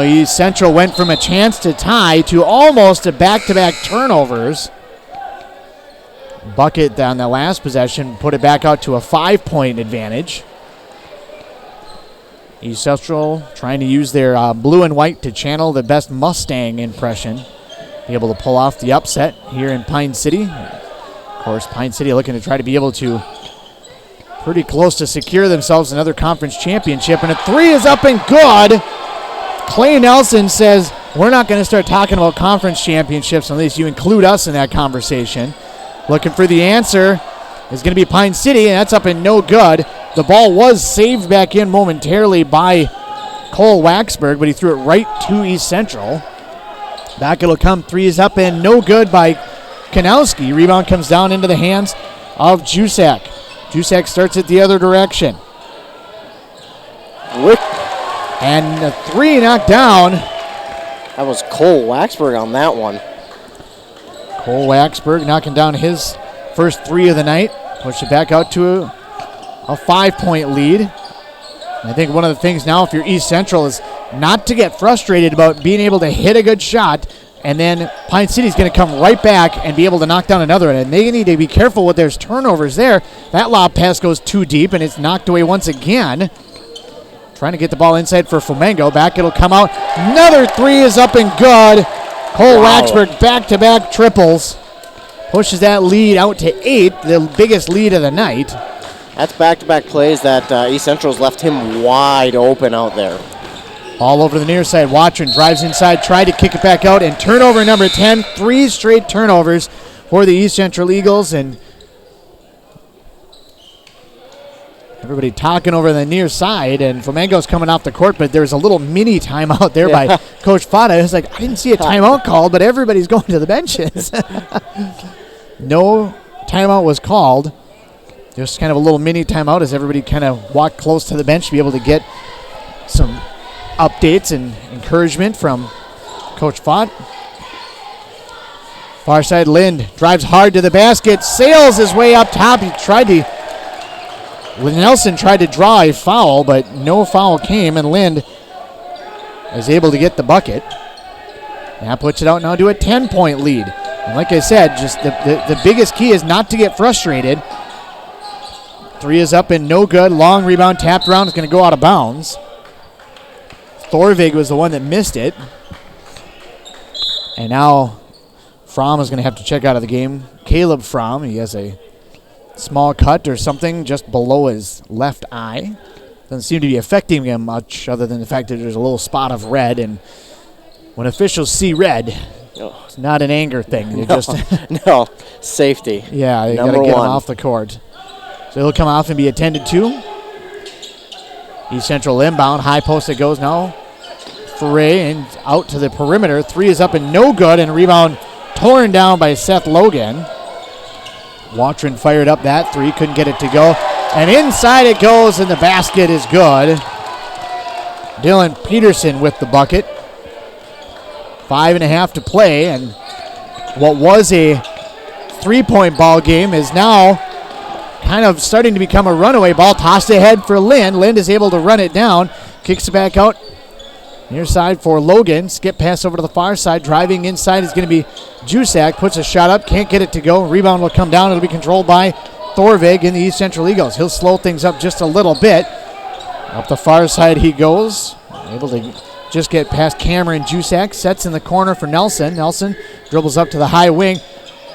East Central went from a chance to tie to almost a back-to-back turnovers. Bucket on the last possession put it back out to a 5-point advantage. East Central trying to use their blue and white to channel the best Mustang impression. Be able to pull off the upset here in Pine City. Of course, Pine City looking to try to be able to pretty close to secure themselves another conference championship. And a three is up and good. Clay Nelson says, we're not going to start talking about conference championships unless you include us in that conversation. Looking for the answer is going to be Pine City, and that's up and no good. The ball was saved back in momentarily by Cole Waxberg, but he threw it right to East Central. Back it'll come. Three is up and no good by Kanowski. Rebound comes down into the hands of Jusak. Jusak starts it the other direction. And the three knocked down. That was Cole Waxberg on that one. Cole Waxberg knocking down his first three of the night. Push it back out to a 5-point lead. I think one of the things now, if you're East Central, is not to get frustrated about being able to hit a good shot, and then Pine City's going to come right back and be able to knock down another one. And they need to be careful with their turnovers there. That lob pass goes too deep, and it's knocked away once again. Trying to get the ball inside for Flamengo. Back it'll come out. Another three is up and good. Cole Waxberg back-to-back triples. Pushes that lead out to 8, the biggest lead of the night. That's back-to-back plays that East Central's left him wide open out there. All over the near side. Watron drives inside, tried to kick it back out, and turnover number 10. 3 straight turnovers for the East Central Eagles, and everybody talking over the near side, and Flamengo's coming off the court, but there's a little mini timeout there by Coach Fada. It was like, I didn't see a timeout called, but everybody's going to the benches. No timeout was called. Just kind of a little mini timeout as everybody kind of walked close to the bench to be able to get some updates and encouragement from Coach Fott. Far side, Lind drives hard to the basket, sails his way up top. Nelson tried to draw a foul, but no foul came, and Lind is able to get the bucket. That puts it out now to a 10-point lead. And like I said, just the biggest key is not to get frustrated. Three is up and no good. Long rebound tapped around. Is going to go out of bounds. Thorvig was the one that missed it. And now Fromm is going to have to check out of the game. Caleb Fromm, he has a small cut or something just below his left eye. Doesn't seem to be affecting him much other than the fact that there's a little spot of red. And when officials see red, it's not an anger thing. No, safety. Yeah, they got to get him off the court. So he'll come off and be attended to. East Central inbound. High post it goes now. Foray and out to the perimeter. Three is up and no good. And rebound torn down by Seth Logan. Watrin fired up that three. Couldn't get it to go. And inside it goes, and the basket is good. Dylan Peterson with the bucket. 5.5 to play, and what was a 3-point ball game is now kind of starting to become a runaway ball. Tossed ahead for Lind. Lind is able to run it down. Kicks it back out. Near side for Logan. Skip pass over to the far side. Driving inside is going to be Jusak. Puts a shot up. Can't get it to go. Rebound will come down. It'll be controlled by Thorvig in the East Central Eagles. He'll slow things up just a little bit. Up the far side he goes. Able to just get past Cameron Jusak. Sets in the corner for Nelson. Nelson dribbles up to the high wing.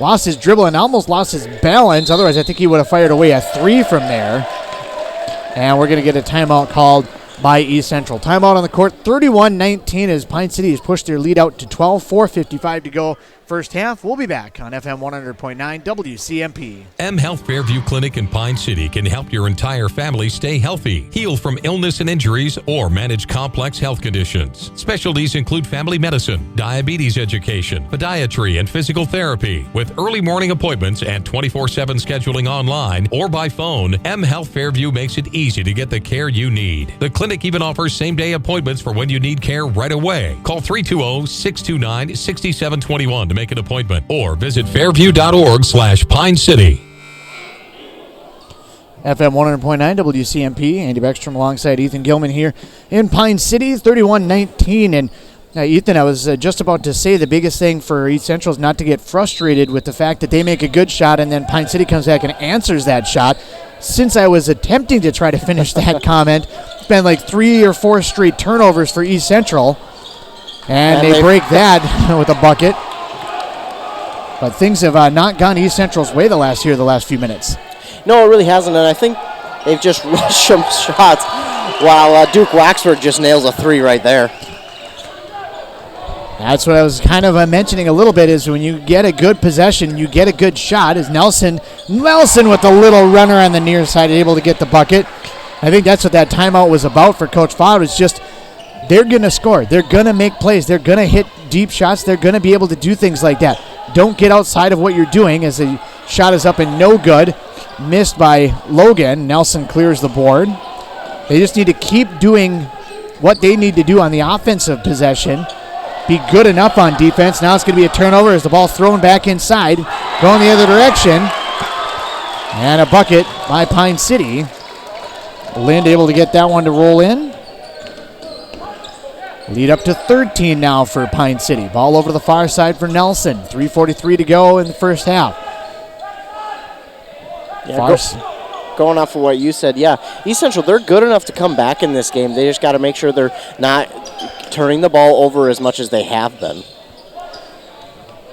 Lost his dribble and almost lost his balance. Otherwise, I think he would have fired away a three from there. And we're going to get a timeout called by East Central. Timeout on the court, 31-19 as Pine City has pushed their lead out to 12. 4:55 to go first half. We'll be back on FM 100.9 WCMP. M Health Fairview Clinic in Pine City can help your entire family stay healthy, heal from illness and injuries, or manage complex health conditions. Specialties include family medicine, diabetes education, podiatry, and physical therapy. With early morning appointments and 24/7 scheduling online or by phone, M Health Fairview makes it easy to get the care you need. The clinic even offers same-day appointments for when you need care right away. Call 320-629-6721 to make an appointment or visit fairview.org/Pine City. FM 100.9 WCMP. Andy Beckstrom alongside Ethan Gilman here in Pine City, 31-19. And Ethan, I was just about to say the biggest thing for East Central is not to get frustrated with the fact that they make a good shot and then Pine City comes back and answers that shot. Since I was attempting to try to finish that comment, it's been like 3 or 4 straight turnovers for East Central. And they break that with a bucket. But things have not gone East Central's way the last few minutes. No, it really hasn't, and I think they've just rushed some shots while Duke Waxford just nails a three right there. That's what I was kind of mentioning a little bit is when you get a good possession, you get a good shot. Is Nelson with the little runner on the near side able to get the bucket. I think that's what that timeout was about for Coach Fowler. It's just they're going to score. They're going to make plays. They're going to hit deep shots. They're going to be able to do things like that. Don't get outside of what you're doing as the shot is up and no good. Missed by Logan. Nelson clears the board. They just need to keep doing what they need to do on the offensive possession. Be good enough on defense. Now it's going to be a turnover as the ball's thrown back inside. Going the other direction. And a bucket by Pine City. Lind able to get that one to roll in. Lead up to 13 now for Pine City. Ball over to the far side for Nelson. 3:43 to go in the first half. Yeah, going off of what you said, East Central, they're good enough to come back in this game. They just got to make sure they're not turning the ball over as much as they have been.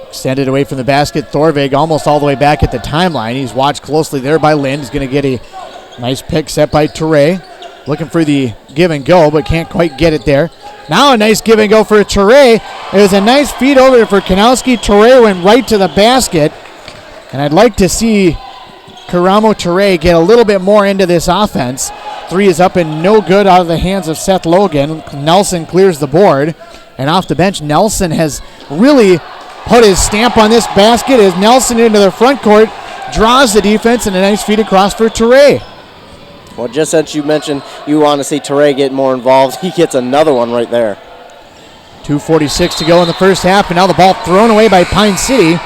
Extended away from the basket. Thorvig almost all the way back at the timeline. He's watched closely there by Lind. He's going to get a nice pick set by Toure. Looking for the give and go, but can't quite get it there. Now a nice give and go for Toure. It was a nice feed over for Kanowski. Toure went right to the basket. And I'd like to see Karamo Toure get a little bit more into this offense. Three is up and no good out of the hands of Seth Logan. Nelson clears the board. And off the bench, Nelson has really put his stamp on this basket as Nelson into the front court, draws the defense, and a nice feed across for Toure. Well, just since you mentioned you want to see Toure get more involved, he gets another one right there. 2:46 to go in the first half, and now the ball thrown away by Pine City.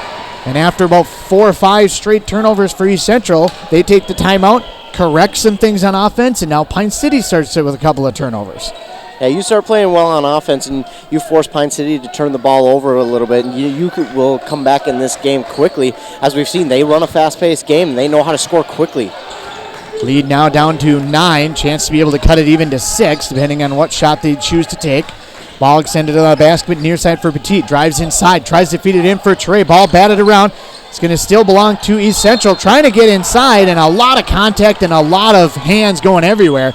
And after about 4 or 5 straight turnovers for East Central, they take the timeout, correct some things on offense, and now Pine City starts it with a couple of turnovers. Yeah, you start playing well on offense, and you force Pine City to turn the ball over a little bit, and you will come back in this game quickly. As we've seen, they run a fast-paced game, and they know how to score quickly. Lead now down to 9. Chance to be able to cut it even to 6, depending on what shot they choose to take. Ball extended to the basket, near side for Petit. Drives inside, tries to feed it in for Toure. Ball batted around. It's going to still belong to East Central. Trying to get inside, and a lot of contact and a lot of hands going everywhere.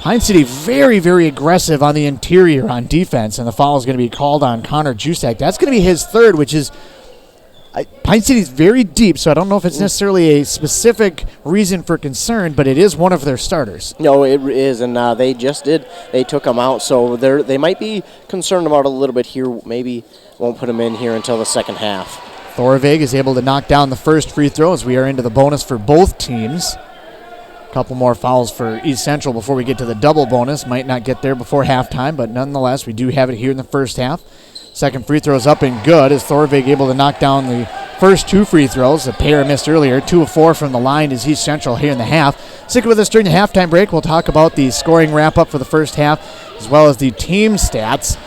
Pine City very, very aggressive on the interior on defense, and the foul is going to be called on Connor Jusak. That's going to be his third, which is Pine City's very deep, so I don't know if it's necessarily a specific reason for concern, but it is one of their starters. No, it is, and they just did. They took him out, so they might be concerned about it a little bit here. Maybe won't put him in here until the second half. Thorvig is able to knock down the first free throw as we are into the bonus for both teams. A couple more fouls for East Central before we get to the double bonus. Might not get there before halftime, but nonetheless, we do have it here in the first half. Second free throw is up and good as Thorvig able to knock down the first two free throws. The pair missed earlier. 2 of 4 from the line is East Central here in the half. Stick with us during the halftime break. We'll talk about the scoring wrap-up for the first half as well as the team stats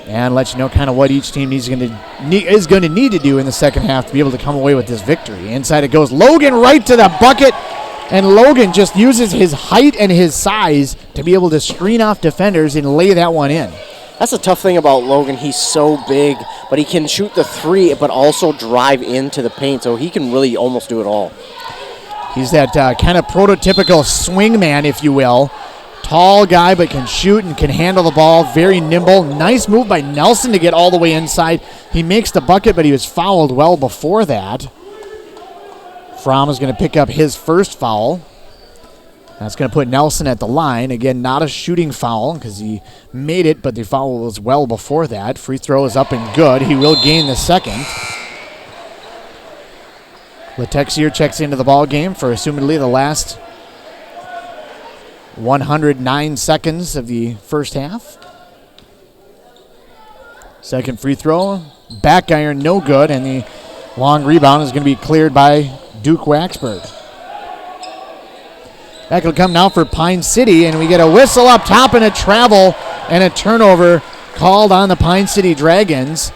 and let you know kind of what each team is going to need to do in the second half to be able to come away with this victory. Inside it goes. Logan right to the bucket, and Logan just uses his height and his size to be able to screen off defenders and lay that one in. That's the tough thing about Logan. He's so big, but he can shoot the three, but also drive into the paint, so he can really almost do it all. He's that kind of prototypical swing man, if you will. Tall guy, but can shoot and can handle the ball. Very nimble. Nice move by Nelson to get all the way inside. He makes the bucket, but he was fouled well before that. Fromm is going to pick up his first foul. That's going to put Nelson at the line. Again, not a shooting foul because he made it, but the foul was well before that. Free throw is up and good. He will gain the second. Letexier checks into the ball game for assumedly the last 109 seconds of the first half. Second free throw, back iron, no good, and the long rebound is going to be cleared by Duke Waxberg. Back will come now for Pine City, and we get a whistle up top and a travel and a turnover called on the Pine City Dragons.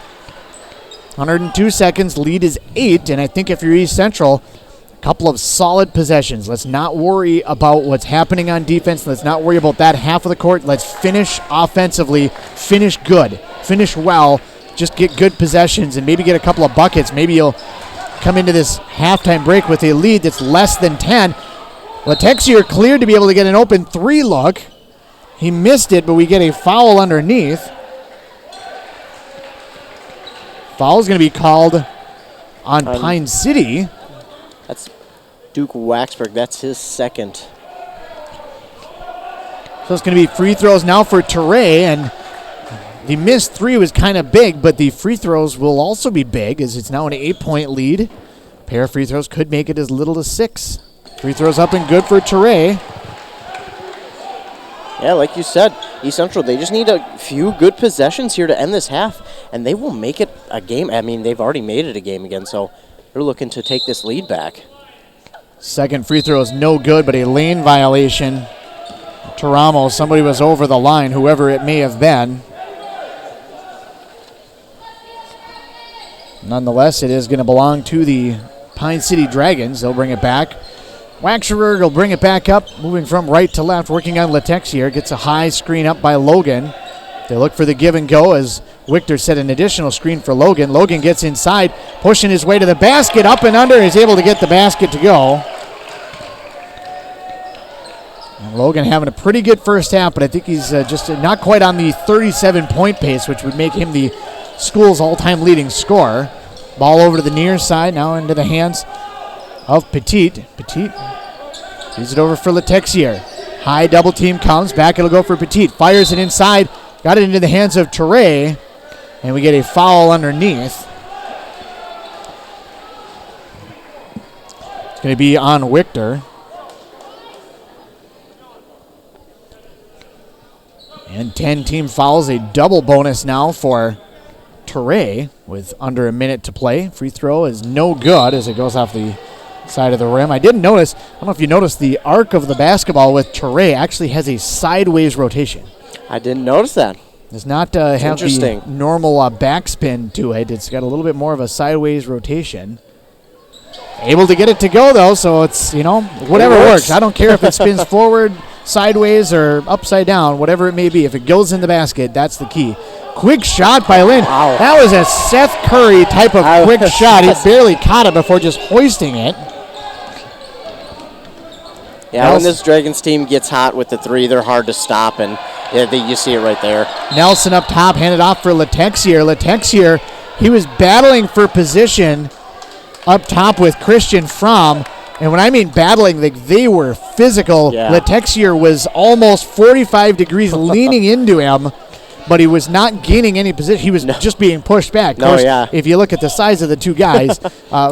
102 seconds, lead is 8, and I think if you're East Central, a couple of solid possessions. Let's not worry about what's happening on defense. Let's not worry about that half of the court. Let's finish offensively, finish good, finish well, just get good possessions and maybe get a couple of buckets. Maybe you'll come into this halftime break with a lead that's less than 10. Letexier cleared to be able to get an open three look. He missed it, but we get a foul underneath. Foul is going to be called on Pine City. That's Duke Waxberg. That's his second. So it's going to be free throws now for Teray, and the missed three was kind of big, but the free throws will also be big as it's now an 8-point lead. A pair of free throws could make it as little as 6. Free throws up and good for Teray. Yeah, like you said, East Central, they just need a few good possessions here to end this half, and they will make it a game. I mean, they've already made it a game again, so they're looking to take this lead back. Second free throw is no good, but a lane violation. Taramo, somebody was over the line, whoever it may have been. Nonetheless, it is going to belong to the Pine City Dragons. They'll bring it back. Waxberg will bring it back up, moving from right to left, working on Letexier. Gets a high screen up by Logan. They look for the give and go as Wichter set an additional screen for Logan. Logan gets inside, pushing his way to the basket, up and under, is able to get the basket to go. And Logan having a pretty good first half, but I think he's just not quite on the 37-point pace, which would make him the school's all-time leading scorer. Ball over to the near side, now into the hands of Petit. Petit sees it over for Letexier. High double team comes, back it'll go for Petit. Fires it inside, got it into the hands of Teray, and we get a foul underneath. It's going to be on Wichter. And 10 team fouls, a double bonus now for Teray with under a minute to play. Free throw is no good as it goes off the side of the rim. I didn't notice, I don't know if you noticed, the arc of the basketball with Teray actually has a sideways rotation. I didn't notice that. Does not have the normal backspin to it. It's got a little bit more of a sideways rotation. Able to get it to go, though, so it's, whatever works. I don't care if it spins forward, sideways, or upside down, whatever it may be. If it goes in the basket, that's the key. Quick shot by Lynn. Wow. That was a Seth Curry type of quick shot. He barely caught it before just hoisting it. Yeah, when this Dragons team gets hot with the three, they're hard to stop, and you see it right there. Nelson up top, handed off for Letexier. Letexier, he was battling for position up top with Christian Fromm. And when I mean battling, they were physical. Yeah. Letexier was almost 45 degrees leaning into him, but he was not gaining any position. He was just being pushed back. Of course, if you look at the size of the two guys,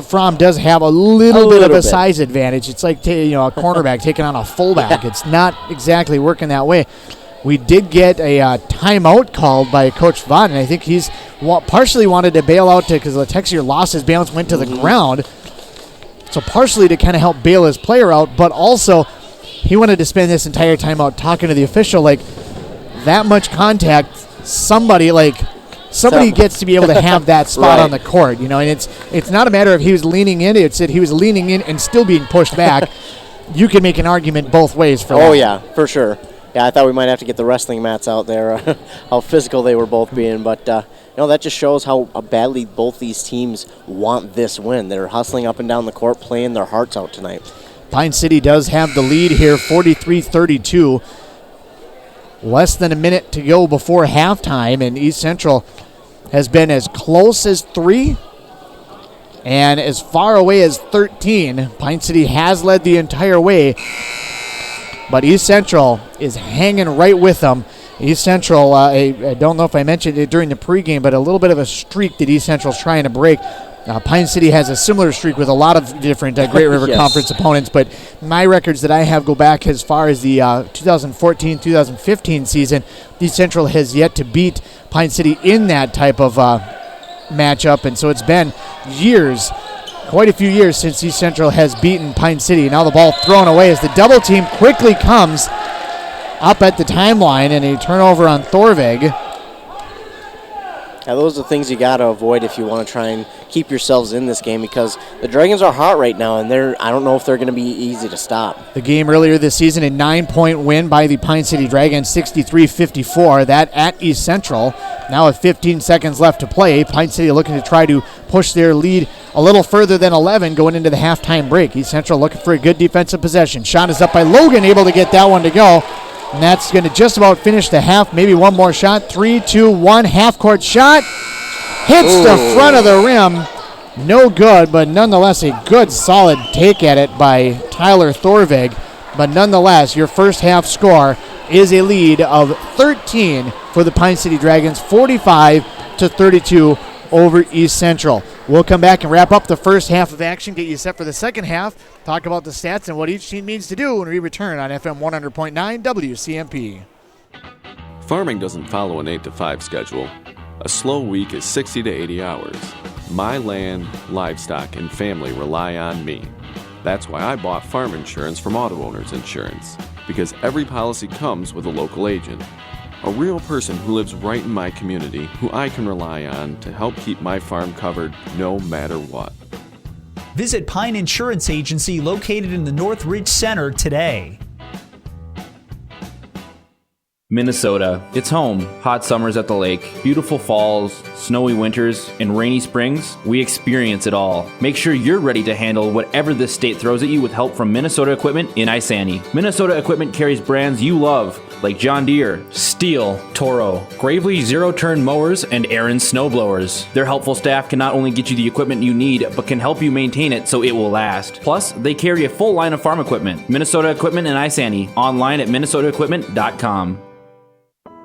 Fromm does have a little bit of a size advantage. It's like a cornerback taking on a fullback. It's not exactly working that way. We did get a timeout called by Coach Vaughn, and I think he's partially wanted to bail out because Letexier lost his balance, went to the ground. So partially to kind of help bail his player out, but also he wanted to spend this entire timeout talking to the official, like, that much contact, somebody gets to be able to have that spot on the court, and it's not a matter of he was leaning in, it's that he was leaning in and still being pushed back. You can make an argument both ways for that. Oh, yeah, for sure. Yeah, I thought we might have to get the wrestling mats out there, how physical they were both being, but that just shows how badly both these teams want this win. They're hustling up and down the court, playing their hearts out tonight. Pine City does have the lead here, 43-32. Less than a minute to go before halftime, and East Central has been as close as 3 and as far away as 13. Pine City has led the entire way, but East Central is hanging right with them. East Central, I don't know if I mentioned it during the pregame, but a little bit of a streak that East Central's trying to break. Pine City has a similar streak with a lot of different Great River Conference opponents, but my records that I have go back as far as the 2014-2015 season. East Central has yet to beat Pine City in that type of matchup, and so it's been quite a few years since East Central has beaten Pine City. Now the ball thrown away as the double team quickly comes up at the timeline, and a turnover on Thorvig. Yeah, those are the things you got to avoid if you want to try and keep yourselves in this game, because the Dragons are hot right now, and I don't know if they're going to be easy to stop. The game earlier this season, a 9-point win by the Pine City Dragons, 63-54. That at East Central. Now with 15 seconds left to play, Pine City looking to try to push their lead a little further than 11 going into the halftime break. East Central looking for a good defensive possession. Shot is up by Logan, able to get that one to go. And that's going to just about finish the half. Maybe one more shot. 3, 2, 1. Half-court shot. Hits the front of the rim. No good, but nonetheless a good, solid take at it by Tyler Thorvig. But nonetheless, your first half score is a lead of 13 for the Pine City Dragons, 45-32 over East Central. We'll come back and wrap up the first half of action, get you set for the second half, talk about the stats and what each team needs to do when we return on FM 100.9 WCMP. Farming doesn't follow an 8-to-5 schedule. A slow week is 60 to 80 hours. My land, livestock, and family rely on me. That's why I bought farm insurance from Auto Owners Insurance, because every policy comes with a local agent. A real person who lives right in my community, who I can rely on to help keep my farm covered no matter what. Visit Pine Insurance Agency located in the Northridge Center today. Minnesota. It's home. Hot summers at the lake, beautiful falls, snowy winters, and rainy springs. We experience it all. Make sure you're ready to handle whatever this state throws at you with help from Minnesota Equipment in Isani. Minnesota Equipment carries brands you love, like John Deere, Steel, Toro, Gravely zero-turn mowers, and Aaron snowblowers. Their helpful staff can not only get you the equipment you need, but can help you maintain it so it will last. Plus, they carry a full line of farm equipment. Minnesota Equipment in Isani. Online at minnesotaequipment.com.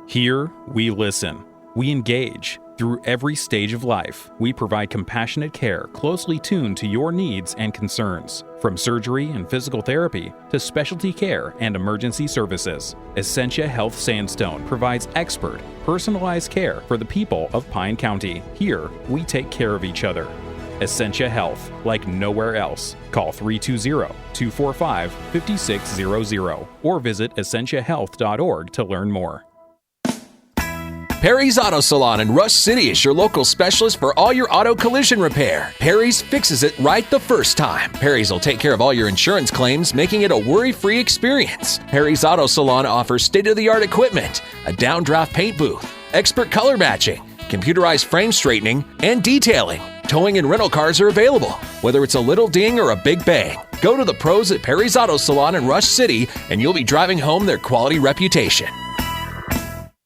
Here, we listen. We engage. Through every stage of life, we provide compassionate care closely tuned to your needs and concerns. From surgery and physical therapy to specialty care and emergency services, Essentia Health Sandstone provides expert, personalized care for the people of Pine County. Here, we take care of each other. Essentia Health, like nowhere else. Call 320-245-5600 or visit essentiahealth.org to learn more. Perry's Auto Salon in Rush City is your local specialist for all your auto collision repair. Perry's fixes it right the first time. Perry's will take care of all your insurance claims, making it a worry-free experience. Perry's Auto Salon offers state-of-the-art equipment, a downdraft paint booth, expert color matching, computerized frame straightening, and detailing. Towing and rental cars are available, whether it's a little ding or a big bang. Go to the pros at Perry's Auto Salon in Rush City, and you'll be driving home their quality reputation.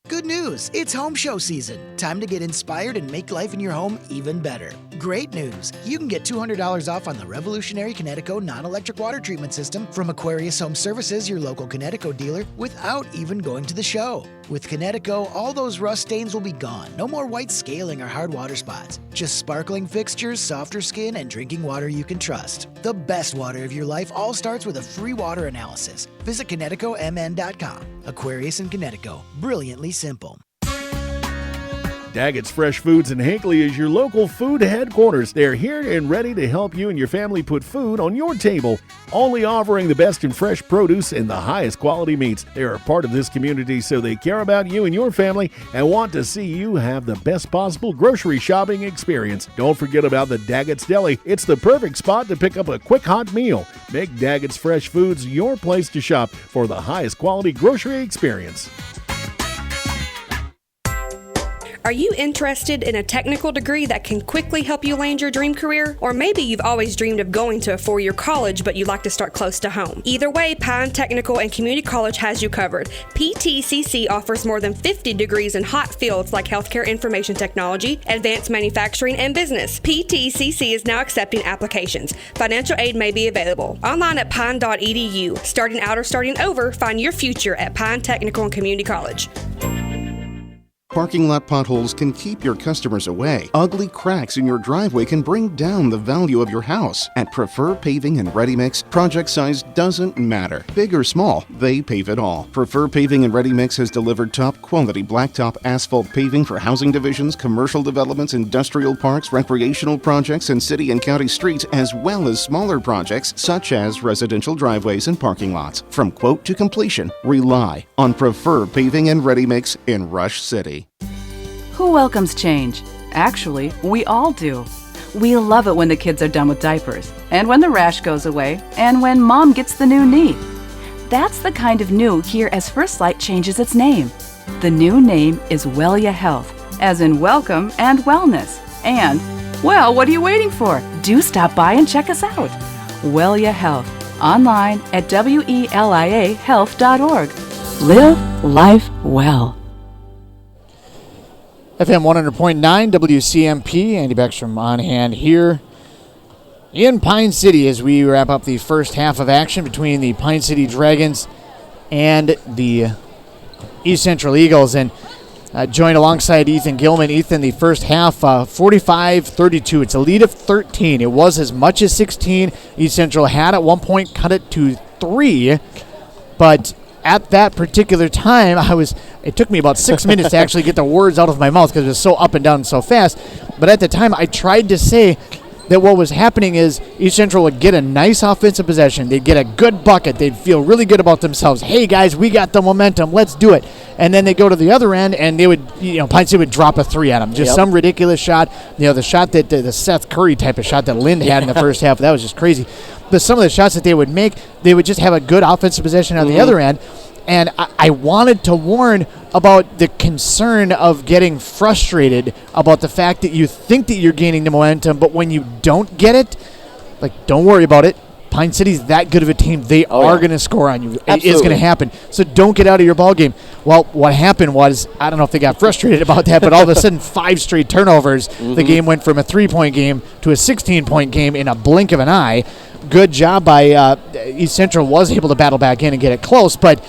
Good news, it's home show season. Time to get inspired and make life in your home even better. Great news, you can get $200 off on the revolutionary Kinetico non-electric water treatment system from Aquarius Home Services, your local Kinetico dealer, without even going to the show. With Kinetico, all those rust stains will be gone. No more white scaling or hard water spots. Just sparkling fixtures, softer skin, and drinking water you can trust. The best water of your life all starts with a free water analysis. Visit KineticoMN.com. Aquarius and Kinetico. Brilliantly simple. Daggett's Fresh Foods in Hinckley is your local food headquarters. They're here and ready to help you and your family put food on your table, only offering the best in fresh produce and the highest quality meats. They are a part of this community, so they care about you and your family and want to see you have the best possible grocery shopping experience. Don't forget about the Daggett's Deli. It's the perfect spot to pick up a quick hot meal. Make Daggett's Fresh Foods your place to shop for the highest quality grocery experience. Are you interested in a technical degree that can quickly help you land your dream career? Or maybe you've always dreamed of going to a four-year college, but you'd like to start close to home. Either way, Pine Technical and Community College has you covered. PTCC offers more than 50 degrees in hot fields like healthcare information technology, advanced manufacturing, and business. PTCC is now accepting applications. Financial aid may be available. Online at pine.edu. Starting out or starting over, find your future at Pine Technical and Community College. Parking lot potholes can keep your customers away. Ugly cracks in your driveway can bring down the value of your house. At Prefer Paving and Ready Mix, project size doesn't matter. Big or small, they pave it all. Prefer Paving and Ready Mix has delivered top quality blacktop asphalt paving for housing divisions, commercial developments, industrial parks, recreational projects, and city and county streets, as well as smaller projects such as residential driveways and parking lots. From quote to completion, rely on Prefer Paving and Ready Mix in Rush City. Who welcomes change? Actually, we all do. We love it when the kids are done with diapers, and when the rash goes away, and when mom gets the new knee. That's the kind of new here as First Light changes its name. The new name is Wellia Health, as in welcome and wellness. And, well, what are you waiting for? Do stop by and check us out. Wellia Health, online at WELIAhealth.org. Live life well. FM 100.9 WCMP. Andy Beckstrom on hand here in Pine City as we wrap up the first half of action between the Pine City Dragons and the East Central Eagles. And joined alongside Ethan Gilman. Ethan, the first half, 45-32. It's a lead of 13. It was as much as 16. East Central had at one point cut it to 3, but at that particular time, it took me about 6 minutes to actually get the words out of my mouth because it was so up and down so fast. But at the time, I tried to say that what was happening is East Central would get a nice offensive possession. They'd get a good bucket. They'd feel really good about themselves. Hey, guys, we got the momentum. Let's do it. And then they go to the other end, and they would, Pine City would drop a 3 at them. Just some ridiculous shot. The shot that the Seth Curry type of shot that Lind had in the first half, that was just crazy. But some of the shots that they would make, they would just have a good offensive possession on the other end. And I wanted to warn about the concern of getting frustrated about the fact that you think that you're gaining the momentum, but when you don't get it, don't worry about it. Pine City's that good of a team. They are going to score on you. Absolutely. It's going to happen. So don't get out of your ball game. Well, what happened was, I don't know if they got frustrated about that, but all of a sudden 5 straight turnovers. The game went from a 3-point game to a 16-point game in a blink of an eye. Good job by East Central, was able to battle back in and get it close, but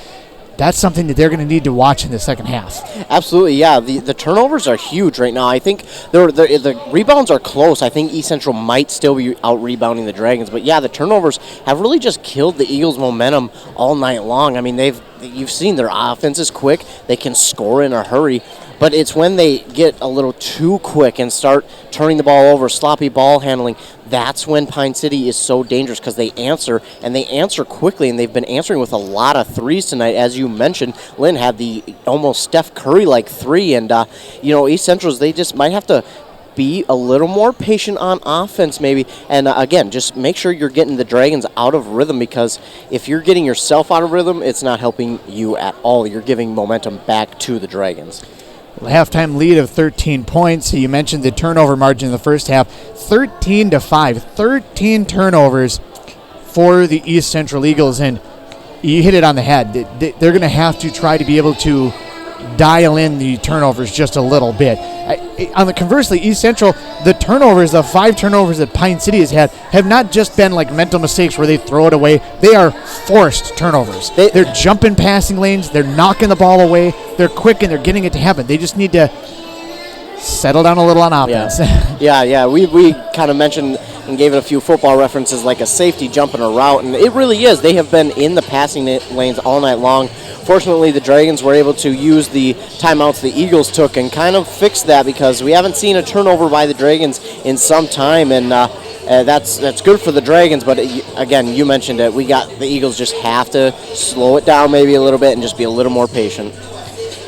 that's something that they're going to need to watch in the second half. Absolutely, yeah. The turnovers are huge right now. I think the rebounds are close. I think East Central might still be out-rebounding the Dragons. But, yeah, the turnovers have really just killed the Eagles' momentum all night long. I mean, you've seen their offense is quick. They can score in a hurry. But it's when they get a little too quick and start turning the ball over, sloppy ball handling, that's when Pine City is so dangerous because they answer, and they answer quickly, and they've been answering with a lot of threes tonight. As you mentioned, Lynn had the almost Steph Curry-like 3, and, East Central's, they just might have to be a little more patient on offense maybe. And, again, just make sure you're getting the Dragons out of rhythm, because if you're getting yourself out of rhythm, it's not helping you at all. You're giving momentum back to the Dragons. Halftime lead of 13 points. You mentioned the turnover margin in the first half, 13-5. 13 turnovers for the East Central Eagles, and you hit it on the head. They're going to have to try to be able to dial in the turnovers just a little bit. Conversely, East Central, the 5 turnovers that Pine City has had have not just been like mental mistakes where they throw it away. They are forced turnovers. They're jumping passing lanes. They're knocking the ball away. They're quick, and they're getting it to happen. They just need to settle down a little on offense. Yeah. We kind of mentioned and gave it a few football references like a safety jumping a route, and it really is. They have been in the passing lanes all night long. Fortunately, the Dragons were able to use the timeouts the Eagles took and kind of fix that, because we haven't seen a turnover by the Dragons in some time, and that's good for the Dragons. But again, you mentioned it. The Eagles just have to slow it down maybe a little bit and just be a little more patient.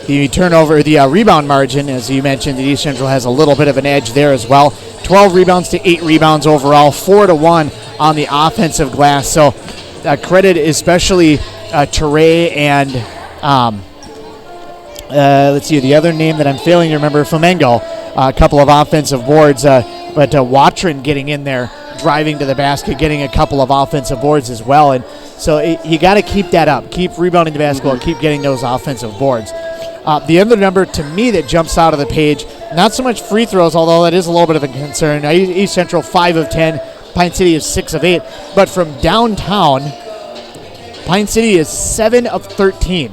The rebound margin, as you mentioned, the East Central has a little bit of an edge there as well. 12 rebounds to 8 rebounds overall, 4-1 on the offensive glass. So credit especially Teray and let's see, the other name that I'm failing to remember, Flamengo, a couple of offensive boards, but Watron getting in there, driving to the basket, getting a couple of offensive boards as well. And so you got to keep that up, keep rebounding the basketball, keep getting those offensive boards. The other number to me that jumps out of the page, not so much free throws, although that is a little bit of a concern. East Central 5 of 10, Pine City is 6 of 8. But from downtown, Pine City is 7 of 13.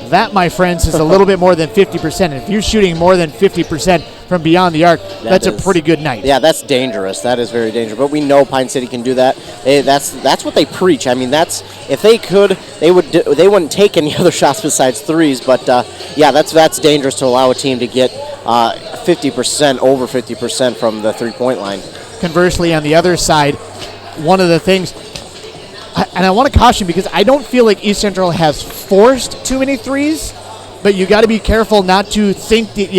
That, my friends, is a little bit more than 50%. And if you're shooting more than 50% from beyond the arc, that's a pretty good night. Yeah, that's dangerous. That is very dangerous. But we know Pine City can do that. That's what they preach. I mean, if they could, they wouldn't take any other shots besides threes. But that's dangerous to allow a team to get 50%, over 50% from the 3-point line. Conversely, on the other side, one of the things, and I want to caution because I don't feel like East Central has forced too many threes, but you got to be careful not to think that,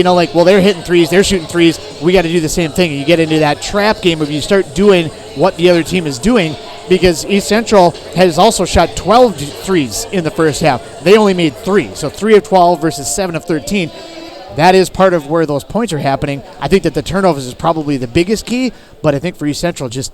they're hitting threes, they're shooting threes, we got to do the same thing. And you get into that trap game where you start doing what the other team is doing, because East Central has also shot 12 threes in the first half. They only made 3, so 3 of 12 versus 7 of 13. That is part of where those points are happening. I think that the turnovers is probably the biggest key, but I think for East Central, just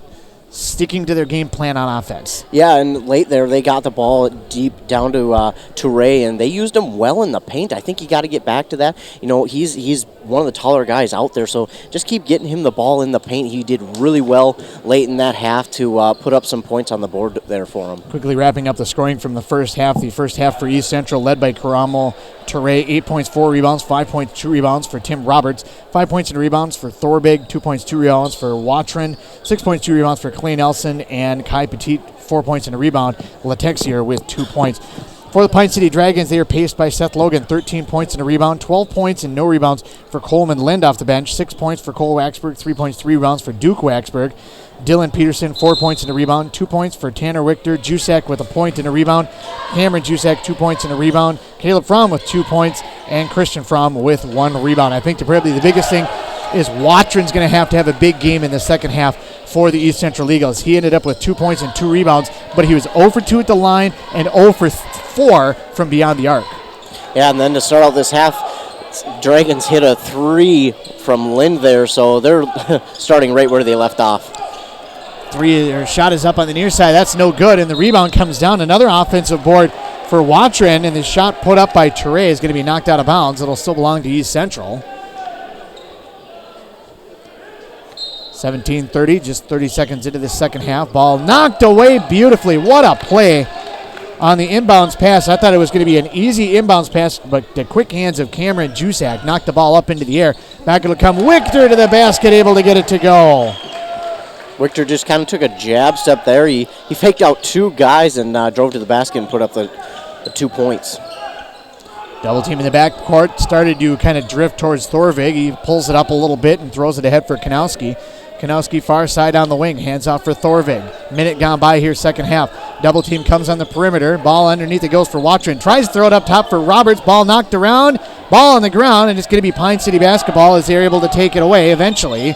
sticking to their game plan on offense. Yeah, and late there, they got the ball deep down to Ray, and they used him well in the paint. I think you got to get back to that. He's one of the taller guys out there, so just keep getting him the ball in the paint. He did really well late in that half to put up some points on the board there for him. Quickly wrapping up the scoring from the first half. The first half for East Central led by Karamo Teray, 8 points, 4 rebounds, 5 points, 2 rebounds for Tim Roberts, 5 points and rebounds for Thorbig, 2 points, 2 rebounds for Watron, 6 points, 2 rebounds for Clay Nelson, and Kai Petit, 4 points and a rebound. Latexier with 2 points. For the Pine City Dragons, they are paced by Seth Logan, 13 points and a rebound, 12 points and no rebounds for Coleman Lind off the bench, 6 points for Cole Waxberg, 3 points, 3 rebounds for Duke Waxberg. Dylan Peterson, 4 points and a rebound, 2 points for Tanner Wichter. Jusak with a point and a rebound. Cameron Jusak, 2 points and a rebound. Caleb Fromm with 2 points, and Christian Fromm with 1 rebound. I think probably the biggest thing is Watron's going to have a big game in the second half for the East Central Eagles. He ended up with 2 points and 2 rebounds, but he was 0 for 2 at the line and 0 for 4 from beyond the arc. Yeah, and then to start out this half, Dragons hit a 3 from Lind there, so they're starting right where they left off. Their shot is up on the near side. That's no good, and the rebound comes down. Another offensive board for Watron, and the shot put up by Teray is going to be knocked out of bounds. It'll still belong to East Central. 17-30, just 30 seconds into the second half. Ball knocked away beautifully. What a play on the inbounds pass. I thought it was going to be an easy inbounds pass, but the quick hands of Cameron Jusak knocked the ball up into the air. Back it'll come. Wichter to the basket, able to get it to go. Wichter just kind of took a jab step there. He faked out 2 guys and drove to the basket and put up the 2 points. Double team in the backcourt, started to kind of drift towards Thorvig. He pulls it up a little bit and throws it ahead for Kanowski. Kanowski far side on the wing, hands off for Thorvig. Minute gone by here, second half. Double team comes on the perimeter. Ball underneath, it goes for Watron. Tries to throw it up top for Roberts. Ball knocked around. Ball on the ground, and it's going to be Pine City basketball as they're able to take it away eventually.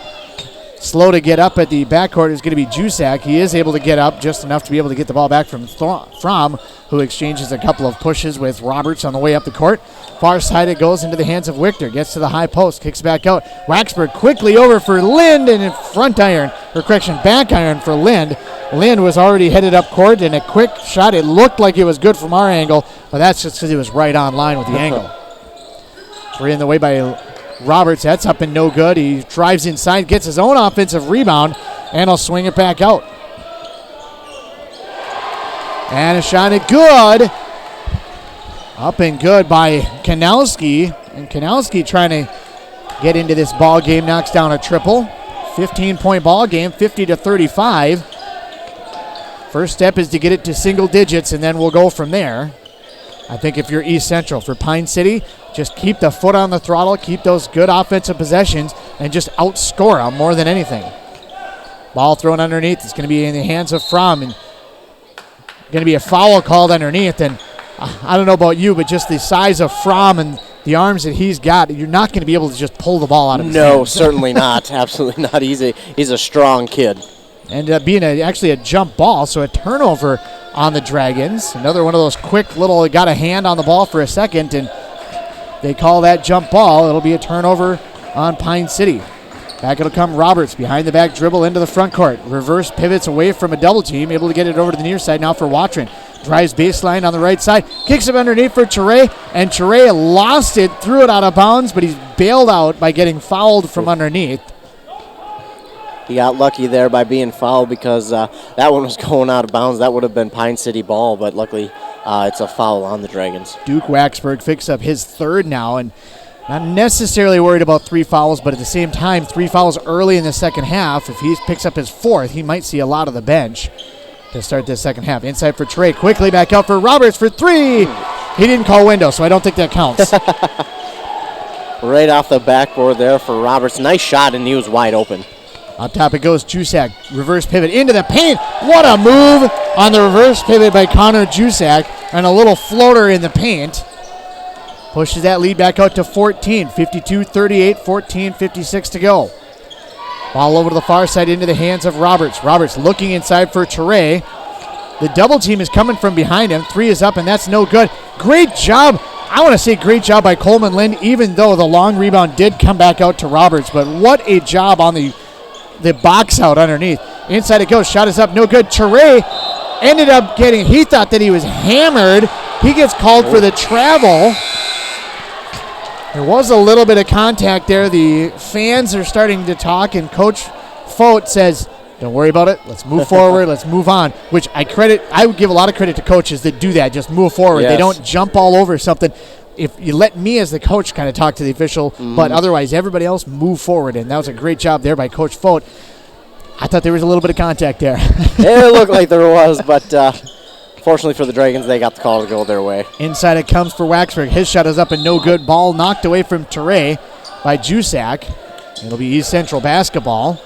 Slow to get up at the backcourt is going to be Jusak. He is able to get up just enough to be able to get the ball back from Fromm, who exchanges a couple of pushes with Roberts on the way up the court. Far side it goes into the hands of Wichter. Gets to the high post, kicks back out. Waxberg quickly over for Lind, and in front iron back iron for Lind. Lind was already headed up court, and a quick shot. It looked like it was good from our angle, but that's just because he was right on line with the angle. Three in the way by Roberts. That's up and no good. He drives inside, gets his own offensive rebound, and he'll swing it back out. And a shot at good. Up and good by Kanowski. And Kanowski trying to get into this ball game, knocks down a triple. 15-point ball game, 50-35. First step is to get it to single digits, and then we'll go from there. I think if you're East Central, for Pine City, just keep the foot on the throttle, keep those good offensive possessions, and just outscore them more than anything. Ball thrown underneath. It's going to be in the hands of Fromm, and going to be a foul called underneath. And I don't know about you, but just the size of Fromm and the arms that he's got, you're not going to be able to just pull the ball out of his hands. No, certainly not. Absolutely not. He's a strong kid. And being actually a jump ball, so a turnover on the Dragons. Another one of those quick little, got a hand on the ball for a second, and they call that jump ball. It'll be a turnover on Pine City. Back it'll come Roberts, behind the back dribble into the front court. Reverse pivots away from a double team, able to get it over to the near side now for Watron. Drives baseline on the right side, kicks it underneath for Ture, and Ture lost it, threw it out of bounds, but he's bailed out by getting fouled from underneath. He got lucky there by being fouled because that one was going out of bounds. That would have been Pine City ball, but luckily it's a foul on the Dragons. Duke Waxberg picks up his third now, and not necessarily worried about 3 fouls, but at the same time, 3 fouls early in the second half. If he picks up his fourth, he might see a lot of the bench to start this second half. Inside for Trey, quickly back out for Roberts for 3. He didn't call window, so I don't think that counts. Right off the backboard there for Roberts. Nice shot, and he was wide open. Up top it goes, Jusak, reverse pivot into the paint. What a move on the reverse pivot by Connor Jusak, and a little floater in the paint. Pushes that lead back out to 14, 52-38, 14-56 to go. Ball over to the far side into the hands of Roberts. Roberts looking inside for Ture. The double team is coming from behind him. 3 is up, and that's no good. Great job. I want to say great job by Coleman Lind, even though the long rebound did come back out to Roberts. But what a job on the box out underneath. Inside it goes. Shot is up. No good. Ture ended up getting, he thought that he was hammered. He gets called for the travel. There was a little bit of contact there. The fans are starting to talk, and Coach Fote says, don't worry about it. Let's move forward. Let's move on, which I would give a lot of credit to coaches that do that. Just move forward. Yes. They don't jump all over something. If you let me as the coach kind of talk to the official, but otherwise everybody else move forward, and that was a great job there by Coach Fote. I thought there was a little bit of contact there. It looked like there was, but fortunately for the Dragons, they got the call to go their way. Inside it comes for Waxberg. His shot is up and no good. Ball knocked away from Ture by Jusak. It'll be East Central basketball.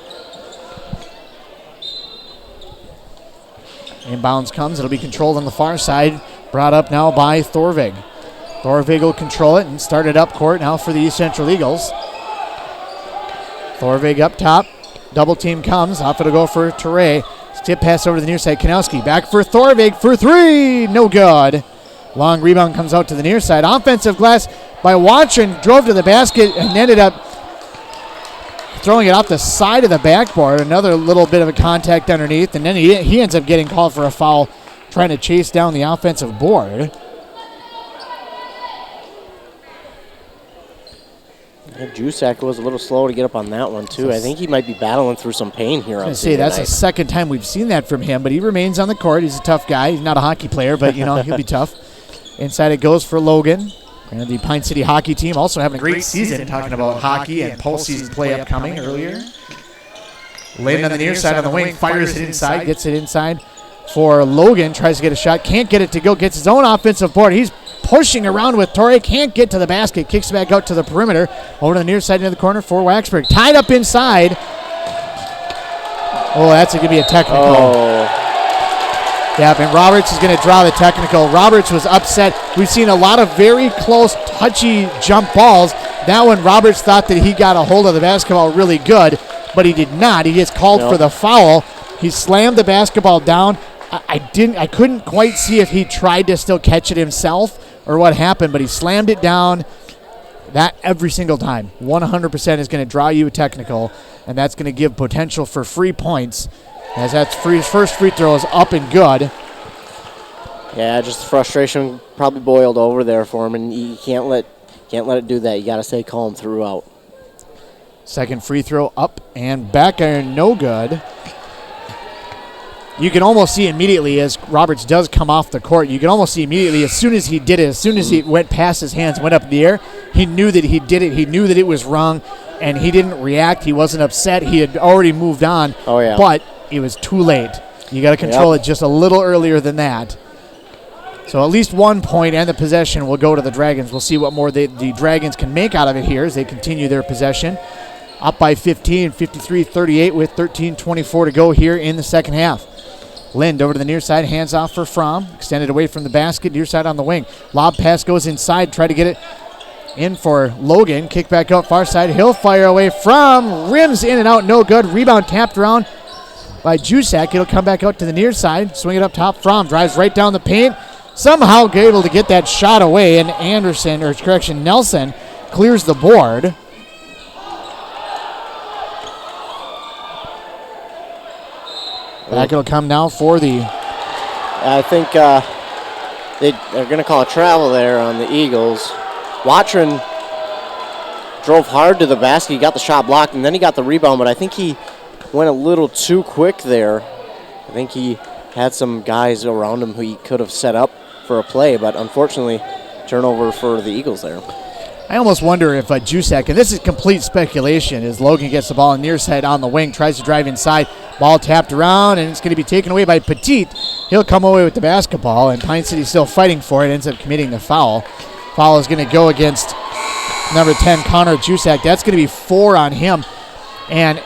Inbounds comes. It'll be controlled on the far side. Brought up now by Thorvig. Thorvig will control it and start it up court now for the East Central Eagles. Thorvig up top. Double team comes. Off it'll go for Ture. Tip pass over to the near side. Kanowski back for Thorvig for 3. No good. Long rebound comes out to the near side. Offensive glass by Watson. Drove to the basket and ended up throwing it off the side of the backboard. Another little bit of a contact underneath. And then he ends up getting called for a foul trying to chase down the offensive board. Jusak was a little slow to get up on that one, too. I think he might be battling through some pain here. I was going to say, that's the second time we've seen that from him, but he remains on the court. He's a tough guy. He's not a hockey player, but, he'll be tough. Inside it goes for Logan. And the Pine City hockey team also having a great season, talking about hockey and postseason play upcoming earlier. Laying on the near side on the wing, fires it inside, gets it inside for Logan, tries to get a shot, can't get it to go, gets his own offensive board. He's pushing around with Torrey, can't get to the basket, kicks back out to the perimeter, over to the near side into the corner for Waxberg. Tied up inside. Oh, that's going to be a technical. Yeah, and Roberts is going to draw the technical. Roberts was upset. We've seen a lot of very close, touchy jump balls. That one, Roberts thought that he got a hold of the basketball really good, but he did not. He gets called for the foul. He slammed the basketball down. I couldn't quite see if he tried to still catch it himself or what happened, but he slammed it down. That every single time. 100% is going to draw you a technical, and that's going to give potential for free points, as that first free throw is up and good. Yeah, just the frustration probably boiled over there for him, and you can't let it do that. You got to stay calm throughout. Second free throw up and back iron, no good. You can almost see immediately as Roberts does come off the court, you can almost see immediately as soon as he did it, as soon as he went past his hands, went up in the air, he knew that he did it. He knew that it was wrong, and he didn't react. He wasn't upset. He had already moved on, but it was too late. You got to control it just a little earlier than that. So at least 1 point and the possession will go to the Dragons. We'll see what more the Dragons can make out of it here as they continue their possession. Up by 15, 53-38 with 13:24 to go here in the second half. Lind over to the near side, hands off for Fromm. Extended away from the basket, near side on the wing. Lob pass goes inside, try to get it in for Logan. Kick back out far side, he'll fire away from, rims in and out, no good. Rebound tapped around by Jusak. It'll come back out to the near side, swing it up top. Fromm drives right down the paint. Somehow able to get that shot away, and Nelson clears the board. Back it'll come now for the... I think they're going to call a travel there on the Eagles. Watron drove hard to the basket. He got the shot blocked, and then he got the rebound, but I think he went a little too quick there. I think he had some guys around him who he could have set up for a play, but unfortunately, turnover for the Eagles there. I almost wonder if Jusak, and this is complete speculation, as Logan gets the ball on near side on the wing, tries to drive inside, ball tapped around, and it's going to be taken away by Petit. He'll come away with the basketball, and Pine City still fighting for it, ends up committing the foul. Foul is going to go against number 10, Connor Jusak. That's going to be 4 on him. And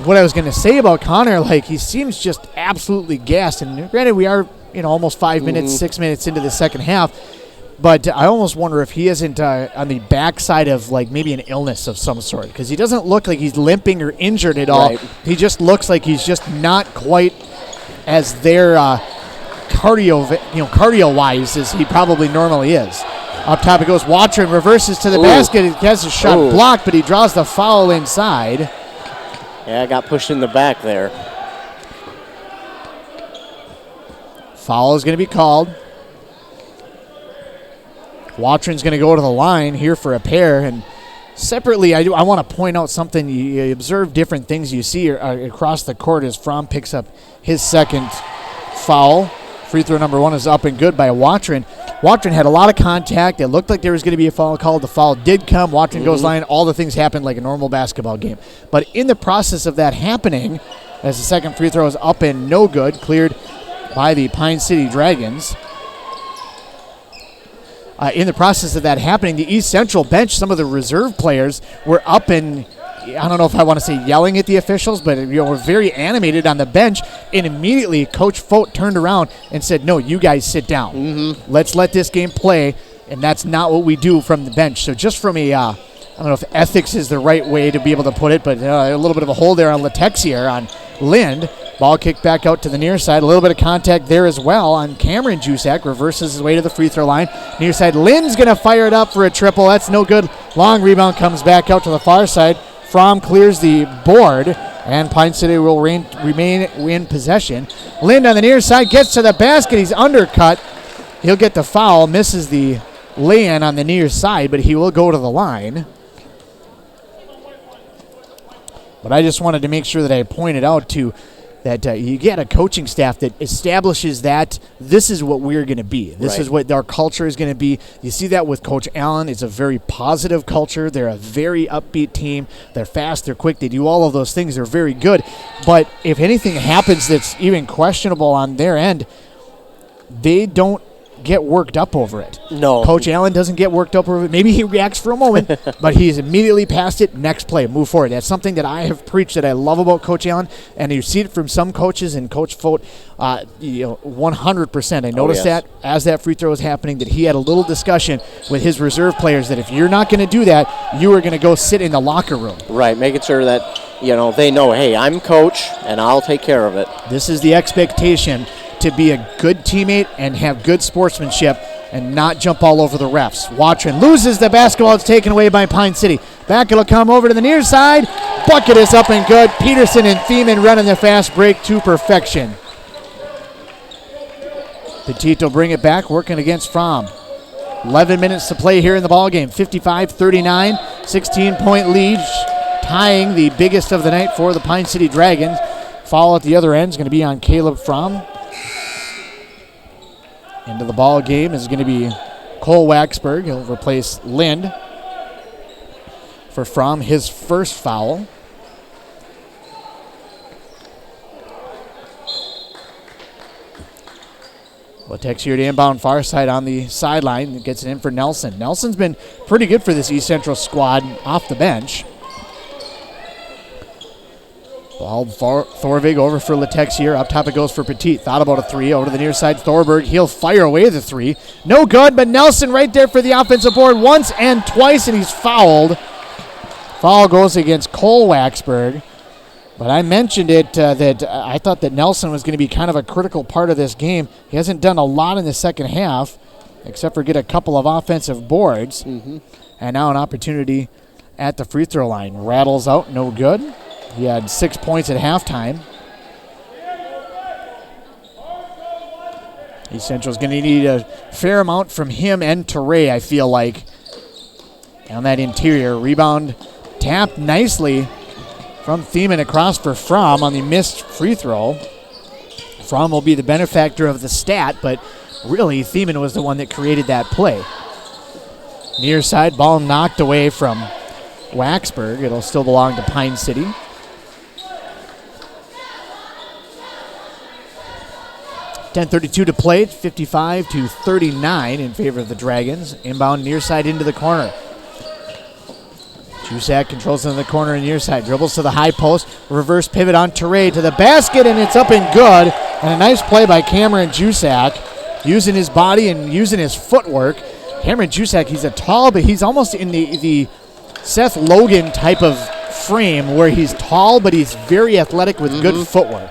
what I was going to say about Connor, like, he seems just absolutely gassed. And granted, we are, almost 5 minutes, 6 minutes into the second half. But I almost wonder if he isn't on the backside of, like, maybe an illness of some sort. Because he doesn't look like he's limping or injured at all. Right. He just looks like he's just not quite as there cardio-wise as he probably normally is. Up top it goes. Watron reverses to the basket. He has a shot blocked, but he draws the foul inside. Yeah, got pushed in the back there. Foul is going to be called. Watron's going to go to the line here for a pair. And separately, I want to point out something. You observe different things you see across the court as Fromm picks up his second foul. Free throw number 1 is up and good by Watron. Watron had a lot of contact. It looked like there was going to be a foul called. The foul did come. Watron goes line. All the things happened like a normal basketball game. But in the process of that happening, as the second free throw is up and no good, cleared by the Pine City Dragons. In the process of that happening, the East Central bench, some of the reserve players were up and, I don't know if I want to say yelling at the officials, but were very animated on the bench. And immediately Coach Fote turned around and said, "No, you guys sit down. Let's let this game play." And that's not what we do from the bench. So just from a, I don't know if ethics is the right way to be able to put it, but a little bit of a hold there on Latexier on Lind. Ball kicked back out to the near side. A little bit of contact there as well on Cameron Jusak. Reverses his way to the free throw line. Near side, Lind's going to fire it up for a triple. That's no good. Long rebound comes back out to the far side. Fromm clears the board, and Pine City will remain in possession. Lind on the near side gets to the basket. He's undercut. He'll get the foul. Misses the lay-in on the near side, but he will go to the line. But I just wanted to make sure that I pointed out to that you get a coaching staff that establishes that this is what we're going to be. This is what our culture is going to be. You see that with Coach Allen. It's a very positive culture. They're a very upbeat team. They're fast. They're quick. They do all of those things. They're very good. But if anything happens that's even questionable on their end, they don't get worked up over it. No. Coach Allen doesn't get worked up over it. Maybe he reacts for a moment, but he's immediately past it. Next play, move forward. That's something that I have preached that I love about Coach Allen, and you see it from some coaches and Coach Fote, 100%. I noticed that as that free throw was happening, that he had a little discussion with his reserve players that if you're not going to do that, you are going to go sit in the locker room. Right, making sure that they know, hey, I'm coach, and I'll take care of it. This is the expectation, to be a good teammate and have good sportsmanship and not jump all over the refs. Watchman loses the basketball. It's taken away by Pine City. Back it'll come over to the near side. Bucket is up and good. Peterson and Thiemann running the fast break to perfection. Petit will bring it back, working against Fromm. 11 minutes to play here in the ballgame. 55-39, 16-point lead, tying the biggest of the night for the Pine City Dragons. Foul at the other end is going to be on Caleb Fromm. Into the ball game is going to be Cole Waxberg. He'll replace Lind for Fromm, his first foul. Letexier to inbound far side on the sideline. Gets it in for Nelson. Nelson's been pretty good for this East Central squad off the bench. Ball Thorvig over for Letexier. Up top it goes for Petit. Thought about a three. Over to the near side, Thorberg. He'll fire away the three. No good, but Nelson right there for the offensive board once and twice, and he's fouled. Foul goes against Cole Waxberg. But I mentioned it that I thought that Nelson was going to be kind of a critical part of this game. He hasn't done a lot in the second half, except for get a couple of offensive boards. And now an opportunity at the free throw line. Rattles out, no good. He had 6 points at halftime. East Central's going to need a fair amount from him and Teray, I feel like. On that interior, rebound tapped nicely from Thiemann across for Fromm on the missed free throw. Fromm will be the benefactor of the stat, but really Thiemann was the one that created that play. Near side, ball knocked away from Waxberg. It'll still belong to Pine City. .10:32 to play, 55-39 in favor of the Dragons. Inbound near side into the corner. Jusak controls in the corner and near side. Dribbles to the high post. Reverse pivot on Teray to the basket, and it's up and good. And a nice play by Cameron Jusak, using his body and using his footwork. Cameron Jusak, he's a tall, but he's almost in the Seth Logan type of frame where he's tall, but he's very athletic with good footwork.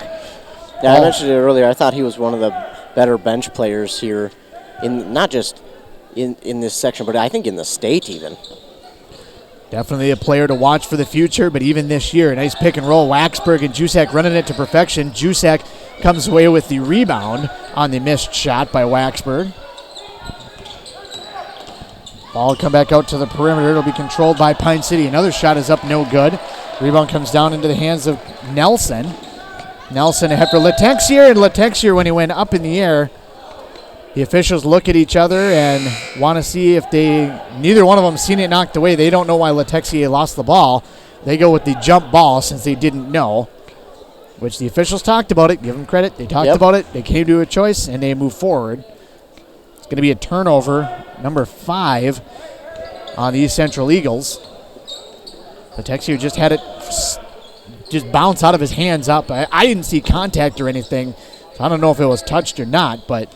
Yeah, I mentioned it earlier. I thought he was one of the better bench players here, in not just in this section, but I think in the state even. Definitely a player to watch for the future, but even this year, a nice pick and roll. Waxberg and Jusak running it to perfection. Jusak comes away with the rebound on the missed shot by Waxberg. Ball will come back out to the perimeter. It'll be controlled by Pine City. Another shot is up, no good. Rebound comes down into the hands of Nelson. Nelson ahead for Letexier, and Letexier, when he went up in the air, the officials look at each other and want to see if neither one of them seen it knocked away. They don't know why Letexier lost the ball. They go with the jump ball since they didn't know, which the officials talked about it. Give them credit. They talked about it. They came to a choice, and they moved forward. It's going to be a turnover, number 5 on the East Central Eagles. Letexier just had it just bounce out of his hands up. I didn't see contact or anything, so I don't know if it was touched or not, but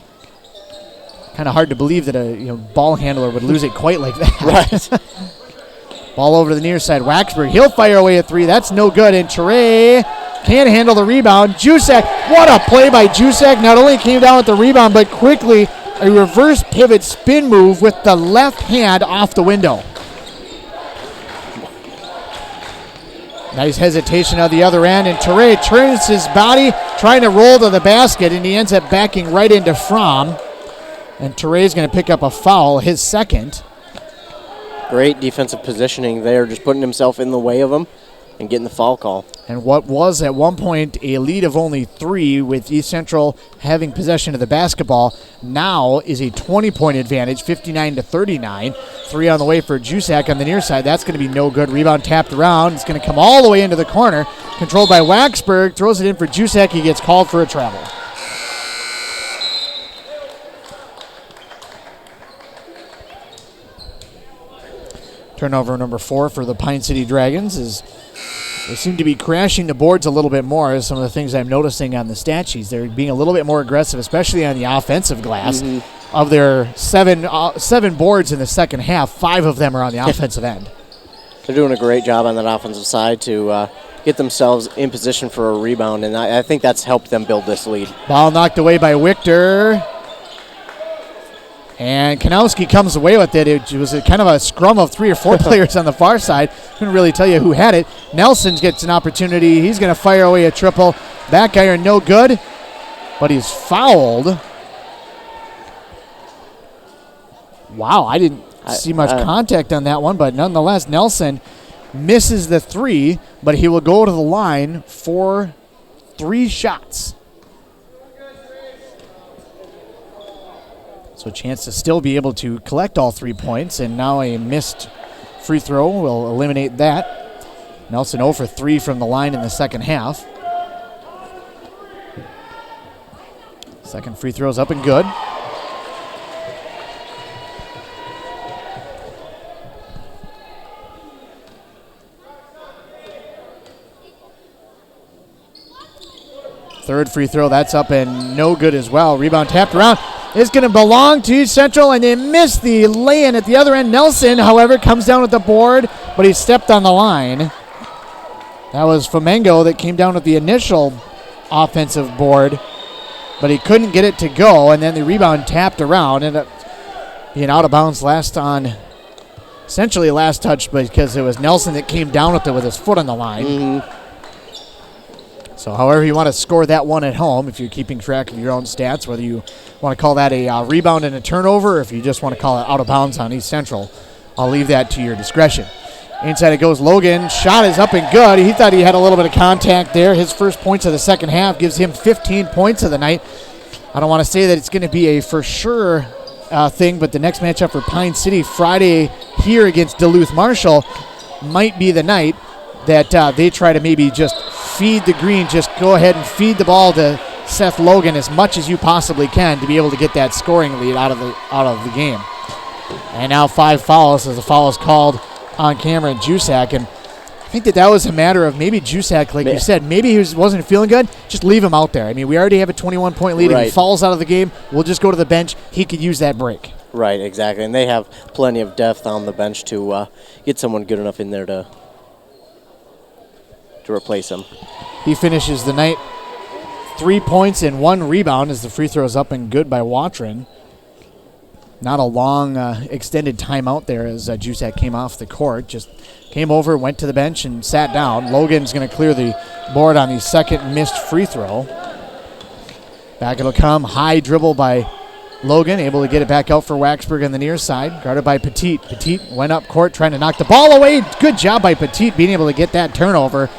kind of hard to believe that a ball handler would lose it quite like that. Right. Ball over to the near side. Waxberg, he'll fire away a three. That's no good. And Teray can't handle the rebound. Jusak, what a play by Jusak. Not only came down with the rebound, but quickly a reverse pivot spin move with the left hand off the window. Nice hesitation on the other end, and Teray turns his body, trying to roll to the basket, and he ends up backing right into Fromm. And Teray's going to pick up a foul, his second. Great defensive positioning there, just putting himself in the way of him and getting the foul call. And what was at one point a lead of only 3 with East Central having possession of the basketball now is a 20-point advantage, 59-39. 3 on the way for Jusak on the near side. That's going to be no good. Rebound tapped around. It's going to come all the way into the corner. Controlled by Waxberg. Throws it in for Jusak. He gets called for a travel. Turnover number 4 for the Pine City Dragons is they seem to be crashing the boards a little bit more, as some of the things I'm noticing on the stat sheets. They're being a little bit more aggressive, especially on the offensive glass. Of their 7 boards in the second half, 5 of them are on the offensive end. They're doing a great job on that offensive side to get themselves in position for a rebound, and I think that's helped them build this lead. Ball knocked away by Wichter. And Kanowski comes away with it. It was kind of a scrum of 3 or 4 players on the far side. Couldn't really tell you who had it. Nelson gets an opportunity. He's going to fire away a triple. Back iron, no good, but he's fouled. Wow, I didn't see much contact on that one, but nonetheless, Nelson misses the 3, but he will go to the line for 3 shots. So a chance to still be able to collect all 3 points, and now a missed free throw will eliminate that. Nelson 0 for 3 from the line in the second half. Second free throw's up and good. Third free throw, that's up and no good as well. Rebound tapped around. It's going to belong to East Central, and they missed the lay-in at the other end. Nelson, however, comes down with the board, but he stepped on the line. That was Fomengo that came down with the initial offensive board, but he couldn't get it to go, and then the rebound tapped around. Ended up being out of bounds essentially last touch, because it was Nelson that came down with it with his foot on the line. Mm-hmm. So however you want to score that one at home, if you're keeping track of your own stats, whether you want to call that a rebound and a turnover, or if you just want to call it out of bounds on East Central, I'll leave that to your discretion. Inside it goes Logan. Shot is up and good. He thought he had a little bit of contact there. His first points of the second half gives him 15 points of the night. I don't want to say that it's going to be a for sure thing, but the next matchup for Pine City Friday here against Duluth Marshall might be the night that they try to maybe just feed the green, just go ahead and feed the ball to Seth Logan as much as you possibly can to be able to get that scoring lead out of the game. And now 5 fouls as the foul is called on Cameron Jusak, and I think that was a matter of maybe Jusak, like you said, maybe he wasn't feeling good. Just leave him out there. I mean, we already have a 21-point lead. Right. If he falls out of the game, we'll just go to the bench. He could use that break. Right, exactly, and they have plenty of depth on the bench to get someone good enough in there to replace him. He finishes the night 3 points and 1 rebound as the free throw is up and good by Watrin. Not a long extended timeout there as Jusak came off the court. Just came over, went to the bench, and sat down. Logan's going to clear the board on the second missed free throw. Back it'll come. High dribble by Logan, able to get it back out for Waxberg on the near side. Guarded by Petit. Petit went up court trying to knock the ball away. Good job by Petit being able to get that turnover.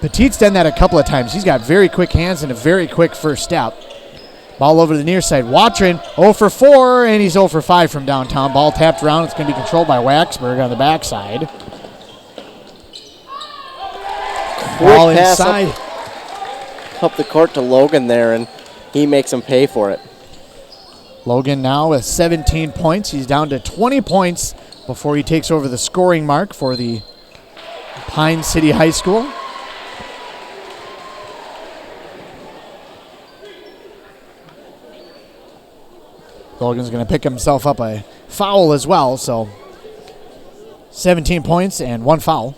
Petit's done that a couple of times. He's got very quick hands and a very quick first step. Ball over to the near side. Watrin 0 for 4, and he's 0 for 5 from downtown. Ball tapped around. It's going to be controlled by Waxberg on the backside. Ball inside. Up the court to Logan there, and he makes him pay for it. Logan now with 17 points. He's down to 20 points before he takes over the scoring mark for the Pine City High School. Logan's going to pick himself up a foul as well, so 17 points and 1 foul.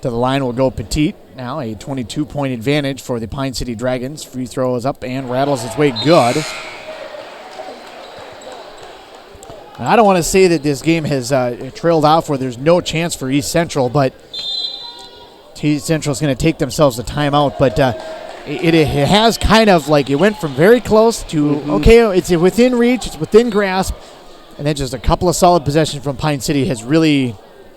To the line will go Petit. Now a 22-point advantage for the Pine City Dragons. Free throw is up and rattles its way good. And I don't want to say that this game has trailed off where there's no chance for East Central, but East Central's going to take themselves a timeout, but it has kind of like it went from very close to, okay, it's within reach, it's within grasp, and then just a couple of solid possessions from Pine City has really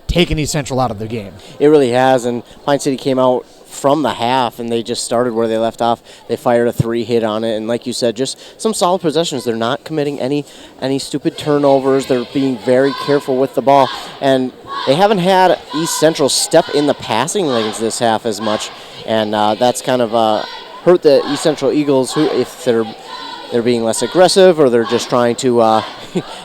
taken East Central out of the game. It really has, and Pine City came out from the half, and they just started where they left off. They fired a 3 hit on it, and like you said, just some solid possessions. They're not committing any stupid turnovers. They're being very careful with the ball, and they haven't had East Central step in the passing lanes this half as much, and that's kind of hurt the East Central Eagles, who, if they're being less aggressive or they're just trying to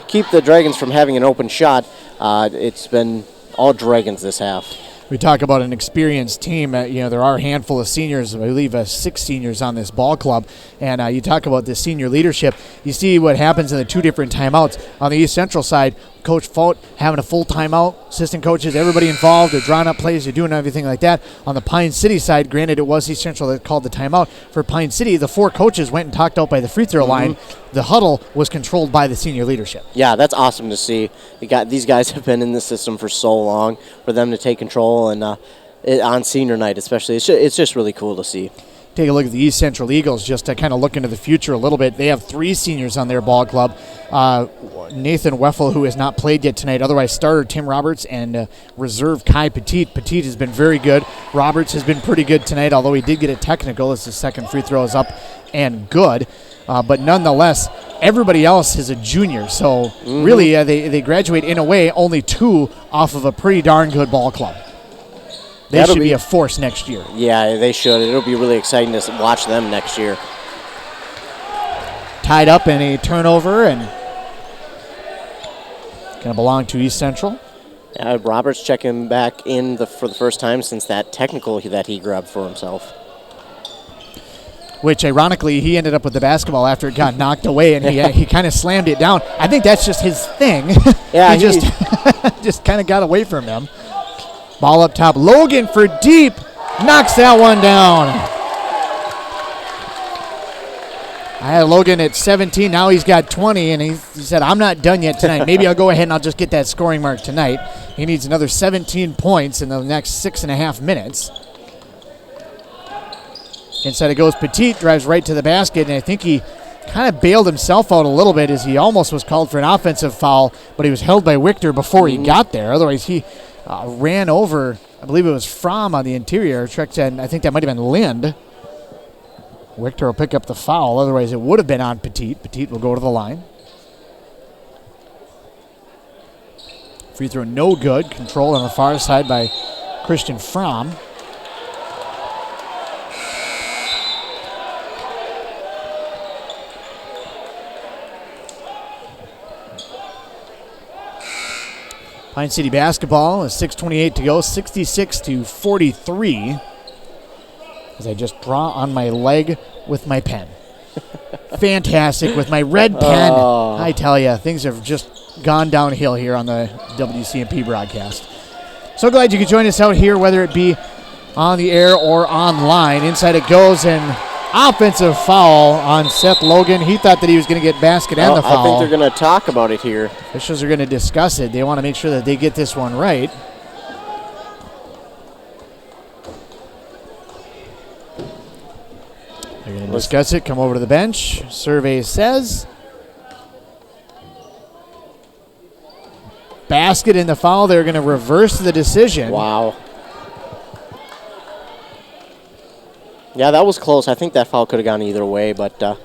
keep the Dragons from having an open shot. It's been all Dragons this half. We talk about an experienced team. There are a handful of seniors, I believe 6 seniors on this ball club. And you talk about the senior leadership. You see what happens in the 2 different timeouts. On the East Central side, Coach Fout having a full timeout. Assistant coaches, everybody involved. They're drawing up plays. They're doing everything like that. On the Pine City side, granted, it was East Central that called the timeout. For Pine City, the 4 coaches went and talked out by the free throw line. The huddle was controlled by the senior leadership. Yeah, that's awesome to see. These guys have been in the system for so long. For them to take control and on senior night especially, it's just really cool to see. Take a look at the East Central Eagles just to kind of look into the future a little bit. They have 3 seniors on their ball club. Nathan Weffel, who has not played yet tonight. Otherwise, starter Tim Roberts and reserve Kai Petit. Petit has been very good. Roberts has been pretty good tonight, although he did get a technical as his second free throw is up and good. But nonetheless, everybody else is a junior. So really, they graduate in a way only 2 off of a pretty darn good ball club. They should be a force next year. Yeah, they should. It'll be really exciting to watch them next year. Tied up in a turnover and going to belong to East Central. Yeah, Roberts checking back in for the first time since that technical that he grabbed for himself. Which, ironically, he ended up with the basketball after it got knocked away, and he kind of slammed it down. I think that's just his thing. Yeah, he just kind of got away from him. Ball up top. Logan for deep. Knocks that one down. I had Logan at 17. Now he's got 20, and he said, I'm not done yet tonight. Maybe I'll go ahead and I'll just get that scoring mark tonight. He needs another 17 points in the next 6.5 minutes. Inside it goes. Petit drives right to the basket, and I think he kind of bailed himself out a little bit as he almost was called for an offensive foul, but he was held by Wichter before he got there. Otherwise, he ran over, I believe it was Fromm on the interior. And I think that might have been Lind. Wichter will pick up the foul. Otherwise, it would have been on Petit. Petit will go to the line. Free throw no good. Control on the far side by Christian Fromm. Pine City basketball is 6:28 to go, 66-43. As I just draw on my leg with my pen. Fantastic with my red pen. Oh. I tell you, things have just gone downhill here on the WCMP broadcast. So glad you could join us out here, whether it be on the air or online. Inside it goes, and offensive foul on Seth Logan. He thought that he was going to get basket and the foul. I think they're going to talk about it here. Officials are going to discuss it. They want to make sure that they get this one right. They're going to discuss it, come over to the bench. Survey says basket in the foul. They're going to reverse the decision. Wow. Yeah, that was close. I think that foul could have gone either way, but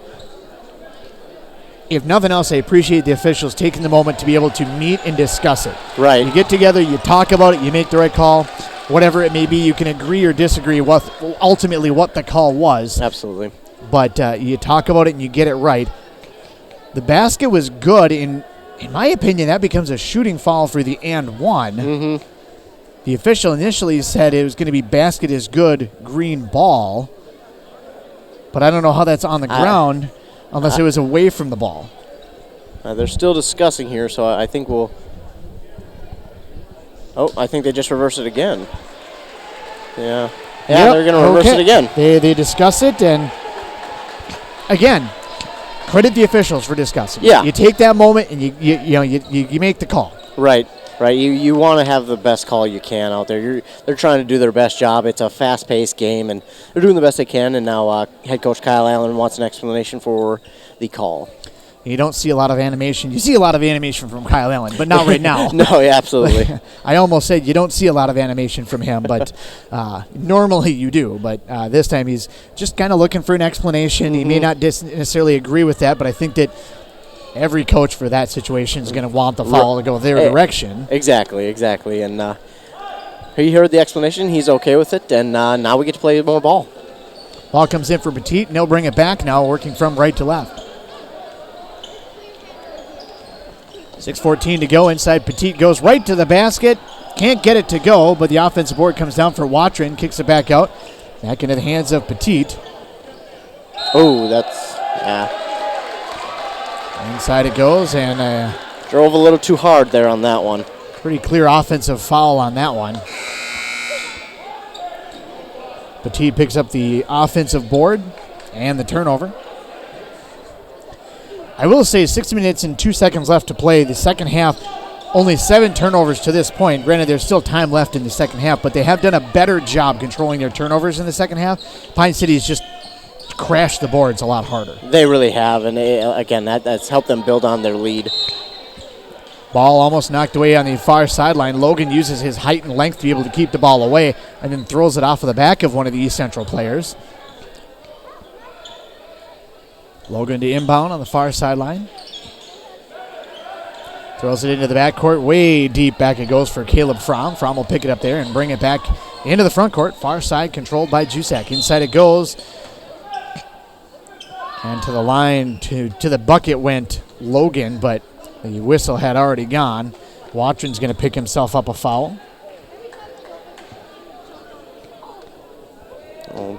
if nothing else, I appreciate the officials taking the moment to be able to meet and discuss it. Right. You get together, you talk about it, you make the right call. Whatever it may be, you can agree or disagree with ultimately what the call was. Absolutely. But you talk about it and you get it right. The basket was good. In my opinion, that becomes a shooting foul for the and one. Mm-hmm. The official initially said it was going to be basket is good, green ball. But I don't know how that's on the ground unless it was away from the ball. They're still discussing here, so I think we'll... Oh, I think they just reversed it again. Yeah. Yeah, they're going to reverse it again. They discuss it, and again, credit the officials for discussing it. Yeah. You take that moment and you make the call. Right. You want to have the best call you can out there. They're trying to do their best job. It's a fast-paced game, and they're doing the best they can. And now head coach Kyle Allen wants an explanation for the call. You don't see a lot of animation. You see a lot of animation from Kyle Allen, but not right now. No, yeah, absolutely. I almost said you don't see a lot of animation from him, but normally you do. But this time he's just kind of looking for an explanation. Mm-hmm. He may not necessarily agree with that, but I think that every coach for that situation is going to want the foul to go their direction. Exactly. And he heard the explanation. He's okay with it, and now we get to play more ball. Ball comes in for Petit, and they'll bring it back now, working from right to left. 6:14 to go. Inside, Petit goes right to the basket. Can't get it to go, but the offensive board comes down for Watrin, kicks it back out. Back into the hands of Petit. Oh, that's... Yeah. Inside it goes, and Drove a little too hard there on that one. Pretty clear offensive foul on that one. Petit picks up the offensive board and the turnover. I will say 6 minutes and 2 seconds left to play. The second half, only 7 turnovers to this point. Granted, there's still time left in the second half, but they have done a better job controlling their turnovers in the second half. Pine City's just crashed the boards a lot harder. They really have, and again, that's helped them build on their lead. Ball almost knocked away on the far sideline. Logan uses his height and length to be able to keep the ball away and then throws it off of the back of one of the East Central players. Logan to inbound on the far sideline. Throws it into the backcourt. Way deep back it goes for Caleb Fromm. Fromm will pick it up there and bring it back into the front court. Far side controlled by Jusak. Inside it goes. And to the line, to the bucket went Logan, but the whistle had already gone. Watron's going to pick himself up a foul.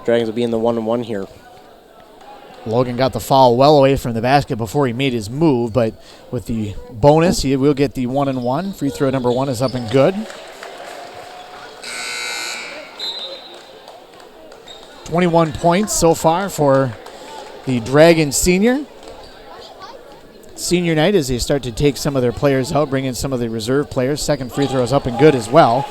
Dragons will be in the 1-1 here. Logan got the foul well away from the basket before he made his move, but with the bonus, he will get the 1-1. Free throw number 1 is up and good. 21 points so far for the Dragons senior. Senior night as they start to take some of their players out, bring in some of the reserve players. Second free throw is up and good as well.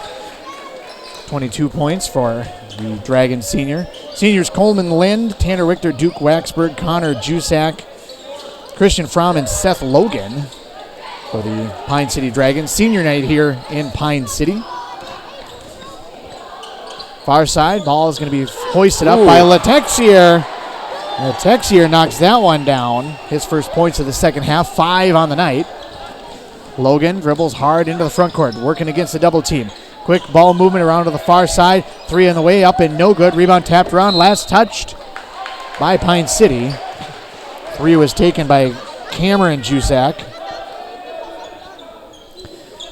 22 points for the Dragons senior. Seniors Coleman Lind, Tanner Richter, Duke Waxberg, Connor Jusak, Christian Fromm, and Seth Logan for the Pine City Dragons. Senior night here in Pine City. Far side, ball is going to be hoisted up by Letexier. Letexier knocks that one down. His first points of the second half, 5 on the night. Logan dribbles hard into the front court, working against the double team. Quick ball movement around to the far side. 3 on the way, up and no good. Rebound tapped around, last touched by Pine City. 3 was taken by Cameron Jusak.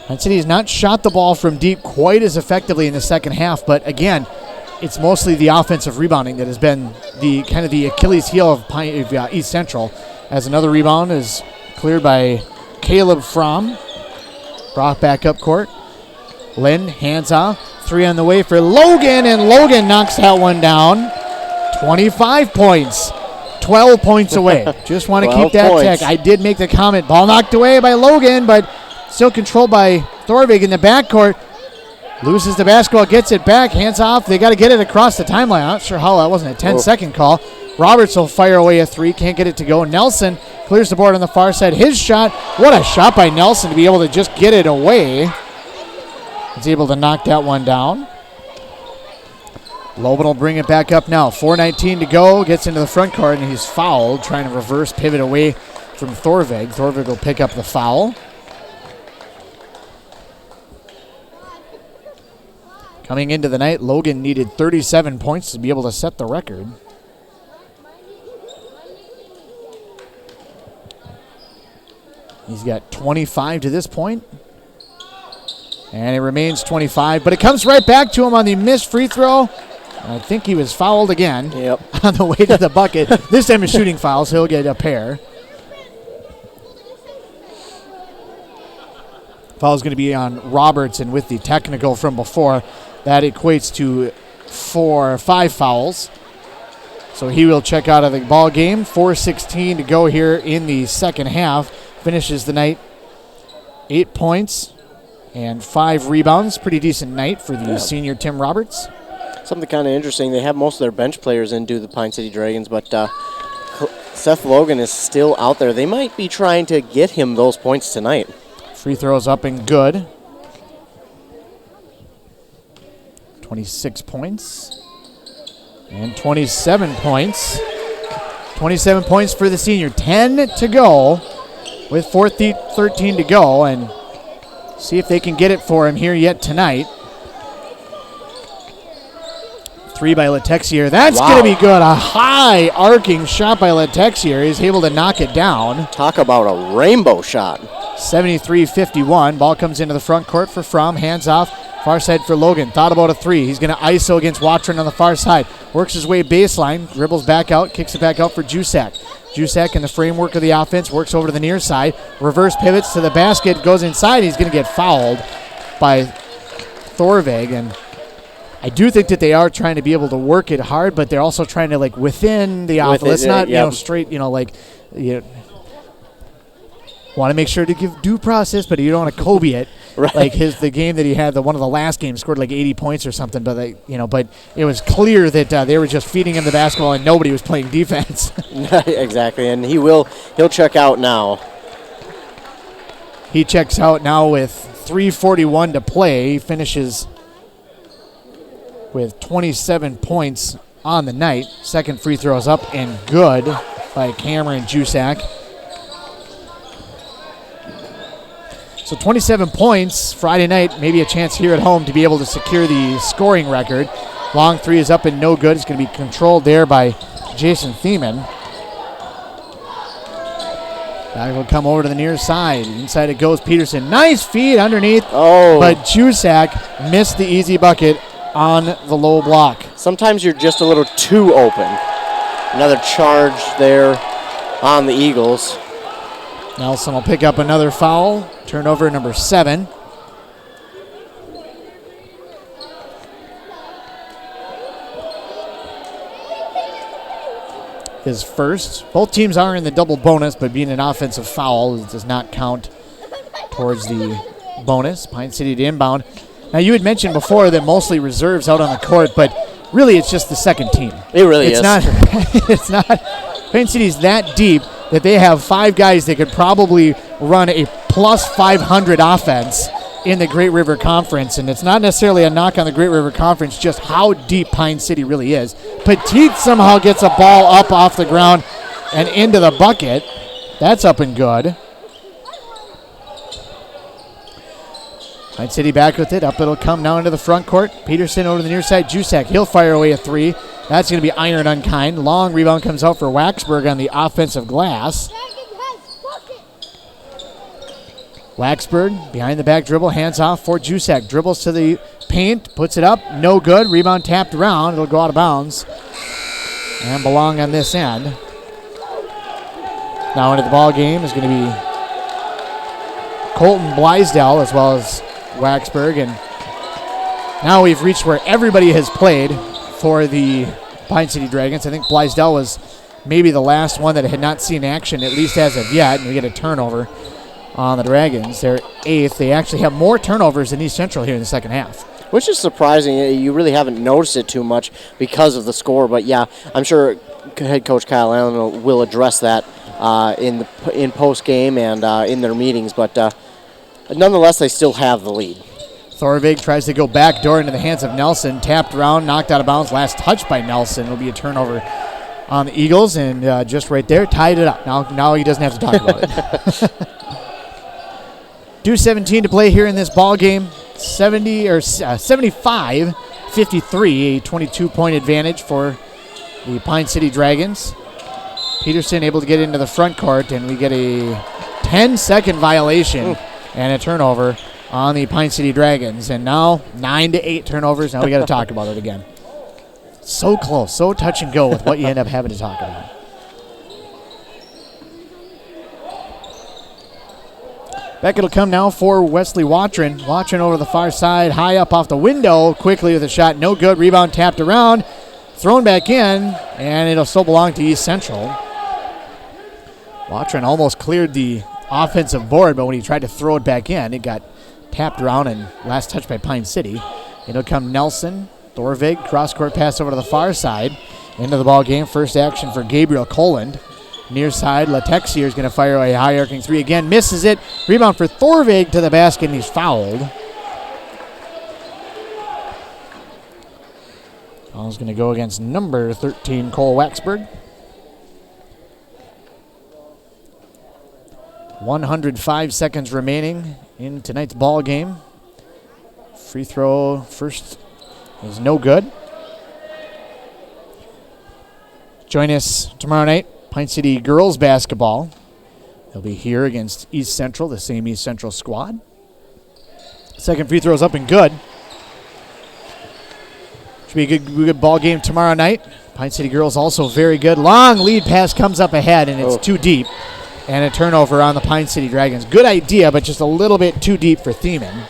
Pine City has not shot the ball from deep quite as effectively in the second half, but again, it's mostly the offensive rebounding that has been the kind of the Achilles heel of East Central. As another rebound is cleared by Caleb Fromm. Brought back up court. Lynn, hands off. 3 on the way for Logan, and Logan knocks that one down. 25 points. 12 points away. Just want to keep that tech. I did make the comment. Ball knocked away by Logan, but still controlled by Thorvig in the backcourt. Loses the basketball, gets it back, hands off. They got to get it across the timeline. I'm not sure how that wasn't a 10-second call. Roberts will fire away a 3, can't get it to go. Nelson clears the board on the far side. His shot, what a shot by Nelson to be able to just get it away. He's able to knock that one down. Loban will bring it back up now. 4:19 to go, gets into the front court, and he's fouled, trying to reverse pivot away from Thorvig. Thorvig will pick up the foul. Coming into the night, Logan needed 37 points to be able to set the record. He's got 25 to this point. And it remains 25, but it comes right back to him on the missed free throw. I think he was fouled again on the way to the bucket. This time a shooting foul, so he'll get a pair. Foul's going to be on Roberts, and with the technical from before, that equates to 5 fouls. So he will check out of the ball game. 4:16 to go here in the second half. Finishes the night 8 points and 5 rebounds. Pretty decent night for the senior Tim Roberts. Something kind of interesting. They have most of their bench players in do the Pine City Dragons, but Seth Logan is still out there. They might be trying to get him those points tonight. Free throws up and good. 26 points. And 27 points. 27 points for the senior. 10 to go with 4:13 to go. And see if they can get it for him here yet tonight. 3 by Letexier. That's going to be good. A high arcing shot by Letexier. He's able to knock it down. Talk about a rainbow shot. 73-51. Ball comes into the front court for Fromm. Hands off. Far side for Logan. Thought about a 3. He's going to ISO against Watron on the far side. Works his way baseline. Dribbles back out. Kicks it back out for Jusak. Jusak in the framework of the offense, works over to the near side, reverse pivots to the basket, goes inside. He's going to get fouled by Thorvig, and I do think that they are trying to be able to work it hard, but they're also trying to, like, within the offense. It's not, straight, want to make sure to give due process, but you don't want to Kobe it. Right. Like the game that he had, one of the last games, scored like 80 points or something. But but it was clear that they were just feeding him the basketball and nobody was playing defense. Exactly, and he'll check out now. He checks out now with 3:41 to play. He finishes with 27 points on the night. Second free throw is up and good by Cameron Jusak. So 27 points Friday night, maybe a chance here at home to be able to secure the scoring record. Long three is up and no good. It's going to be controlled there by Jason Thiemann. That will come over to the near side. Inside it goes Peterson. Nice feed underneath. Oh. But Jusak missed the easy bucket on the low block. Sometimes you're just a little too open. Another charge there on the Eagles. Nelson will pick up another foul. Turnover number 7. His first. Both teams are in the double bonus, but being an offensive foul does not count towards the bonus. Pine City to inbound. Now, you had mentioned before that mostly reserves out on the court, but really it's just the second team. It really is. It's not. Pine City's that deep that they have 5 guys that could probably run a plus 500 offense in the Great River Conference, and it's not necessarily a knock on the Great River Conference, just how deep Pine City really is. Petit somehow gets a ball up off the ground and into the bucket. That's up and good. Pine City back with it. Up it'll come now into the front court. Peterson over to the near side. Jusak, he'll fire away a 3. That's going to be iron unkind. Long rebound comes out for Waxberg on the offensive glass. Waxberg behind the back dribble, hands off for Jusak. Dribbles to the paint, puts it up, no good. Rebound tapped around. It'll go out of bounds and belong on this end. Now into the ball game is going to be Colton Blaisdell as well as Waxberg. And now we've reached where everybody has played for the Pine City Dragons. I think Blaisdell was maybe the last one that had not seen action, at least as of yet, and we get a turnover on the Dragons. They're 8th. They actually have more turnovers than East Central here in the second half. Which is surprising. You really haven't noticed it too much because of the score, but yeah, I'm sure head coach Kyle Allen will address that in post-game and in their meetings, but nonetheless, they still have the lead. Thorvig tries to go back door into the hands of Nelson. Tapped around, knocked out of bounds. Last touch by Nelson. It'll be a turnover on the Eagles, and just right there, tied it up. Now he doesn't have to talk about it. 2:17 to play here in this ball game. 75-53, a 22-point advantage for the Pine City Dragons. Peterson able to get into the front court, and we get a 10-second violation and a turnover on the Pine City Dragons. And now 9-8 turnovers. Now we got to talk about it again. So close, so touch and go with what you end up having to talk about. Beckett will come now for Wesley Watron. Watron over the far side, high up off the window, quickly with a shot, no good. Rebound tapped around, thrown back in, and it'll still belong to East Central. Watron almost cleared the offensive board, but when he tried to throw it back in, it got tapped around and last touch by Pine City. It'll come Nelson, Thorvig, cross-court pass over to the far side. Into the ball game, first action for Gabriel Coland. Near side, Latexier is going to fire a high arcing 3 again. Misses it. Rebound for Thorvig to the basket, and he's fouled. Foul's going to go against number 13, Cole Waxberg. 105 seconds remaining in tonight's ball game. Free throw first is no good. Join us tomorrow night. Pine City girls basketball. They'll be here against East Central, the same East Central squad. Second free throw is up and good. Should be a good ball game tomorrow night. Pine City girls also very good. Long lead pass comes up ahead, and it's too deep. And a turnover on the Pine City Dragons. Good idea, but just a little bit too deep for Thiemann.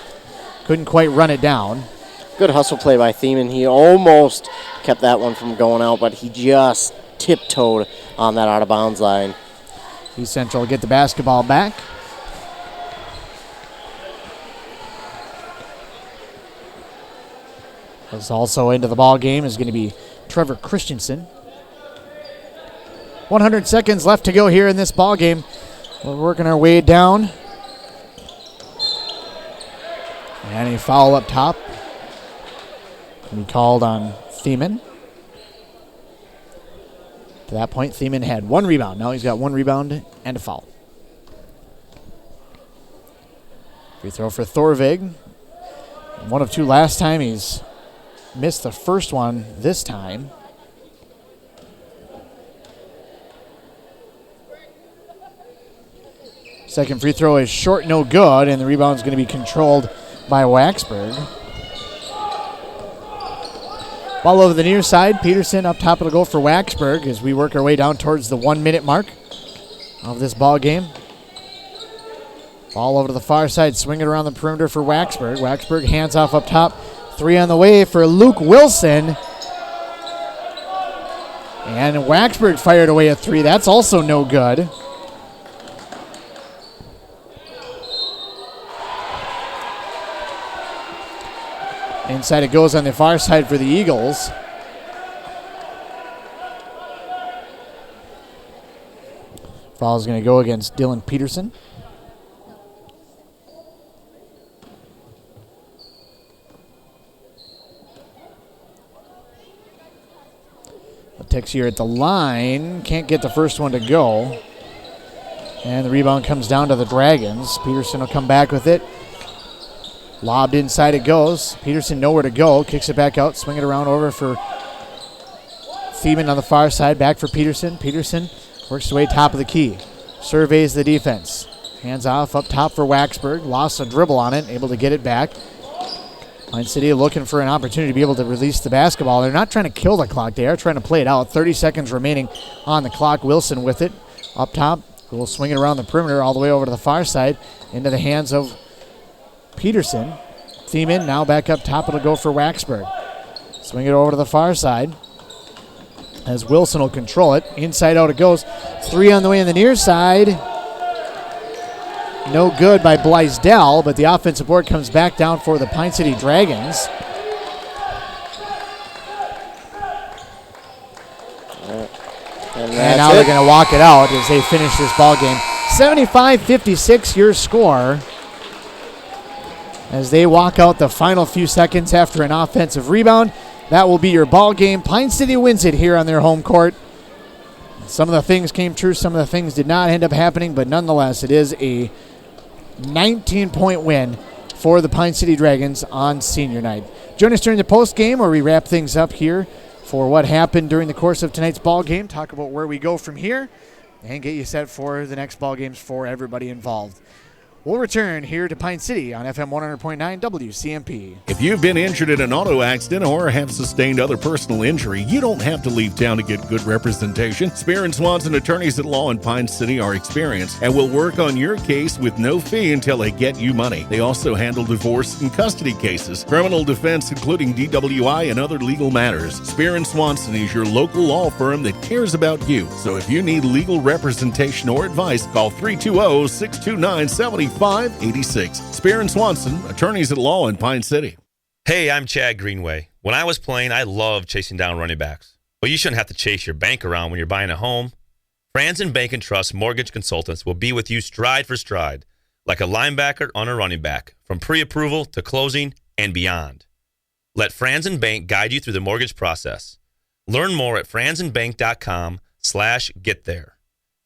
Couldn't quite run it down. Good hustle play by Thiemann. He almost kept that one from going out, but he just tiptoed on that out-of-bounds line. East Central will get the basketball back. As also into the ball game is going to be Trevor Christensen. 100 seconds left to go here in this ball game. We're working our way down. And a foul up top. Can be called on Thiemann. To that point, Thiemann had 1 rebound. Now he's got 1 rebound and a foul. Free throw for Thorvig. 1 of 2 last time. He's missed the first one this time. Second free throw is short, no good, and the rebound is going to be controlled by Waxberg. Ball over the near side. Peterson up top. It'll go for Waxberg as we work our way down towards the 1 minute mark of this ball game. Ball over to the far side. Swing it around the perimeter for Waxberg. Waxberg hands off up top. 3 on the way for Luke Wilson. And Waxberg fired away a 3. That's also no good. Inside it goes on the far side for the Eagles. Foul is going to go against Dylan Peterson. Ticks here at the line. Can't get the first one to go. And the rebound comes down to the Dragons. Peterson will come back with it. Lobbed inside it goes. Peterson nowhere to go. Kicks it back out. Swing it around over for Thiemann on the far side. Back for Peterson. Peterson works his way top of the key. Surveys the defense. Hands off up top for Waxberg. Lost a dribble on it. Able to get it back. Pine City looking for an opportunity to be able to release the basketball. They're not trying to kill the clock. They are trying to play it out. 30 seconds remaining on the clock. Wilson with it. Up top. We'll swing it around the perimeter all the way over to the far side. Into the hands of Peterson. Thiemann now back up top. It'll go for Waxberg. Swing it over to the far side. As Wilson will control it. Inside out it goes. 3 on the way on the near side. No good by Blaisdell, but the offensive board comes back down for the Pine City Dragons. And now they're going to walk it out as they finish this ball game. 75-56 your score. As they walk out the final few seconds after an offensive rebound. That will be your ball game. Pine City wins it here on their home court. Some of the things came true, some of the things did not end up happening, but nonetheless, it is a 19-point win for the Pine City Dragons on senior night. Join us during the post game where we wrap things up here for what happened during the course of tonight's ball game, talk about where we go from here, and get you set for the next ball games for everybody involved. We'll return here to Pine City on FM 100.9 WCMP. If you've been injured in an auto accident or have sustained other personal injury, you don't have to leave town to get good representation. Spear and Swanson attorneys at law in Pine City are experienced and will work on your case with no fee until they get you money. They also handle divorce and custody cases, criminal defense, including DWI and other legal matters. Spear and Swanson is your local law firm that cares about you. So if you need legal representation or advice, call 320-629-7586. Spear and Swanson, attorneys at law in Pine City. Hey, I'm Chad Greenway. When I was playing, I loved chasing down running backs. But you shouldn't have to chase your bank around when you're buying a home. Franzen Bank and Trust Mortgage Consultants will be with you stride for stride, like a linebacker on a running back, from pre-approval to closing and beyond. Let Franzen Bank guide you through the mortgage process. Learn more at franzenbank.com/getthere.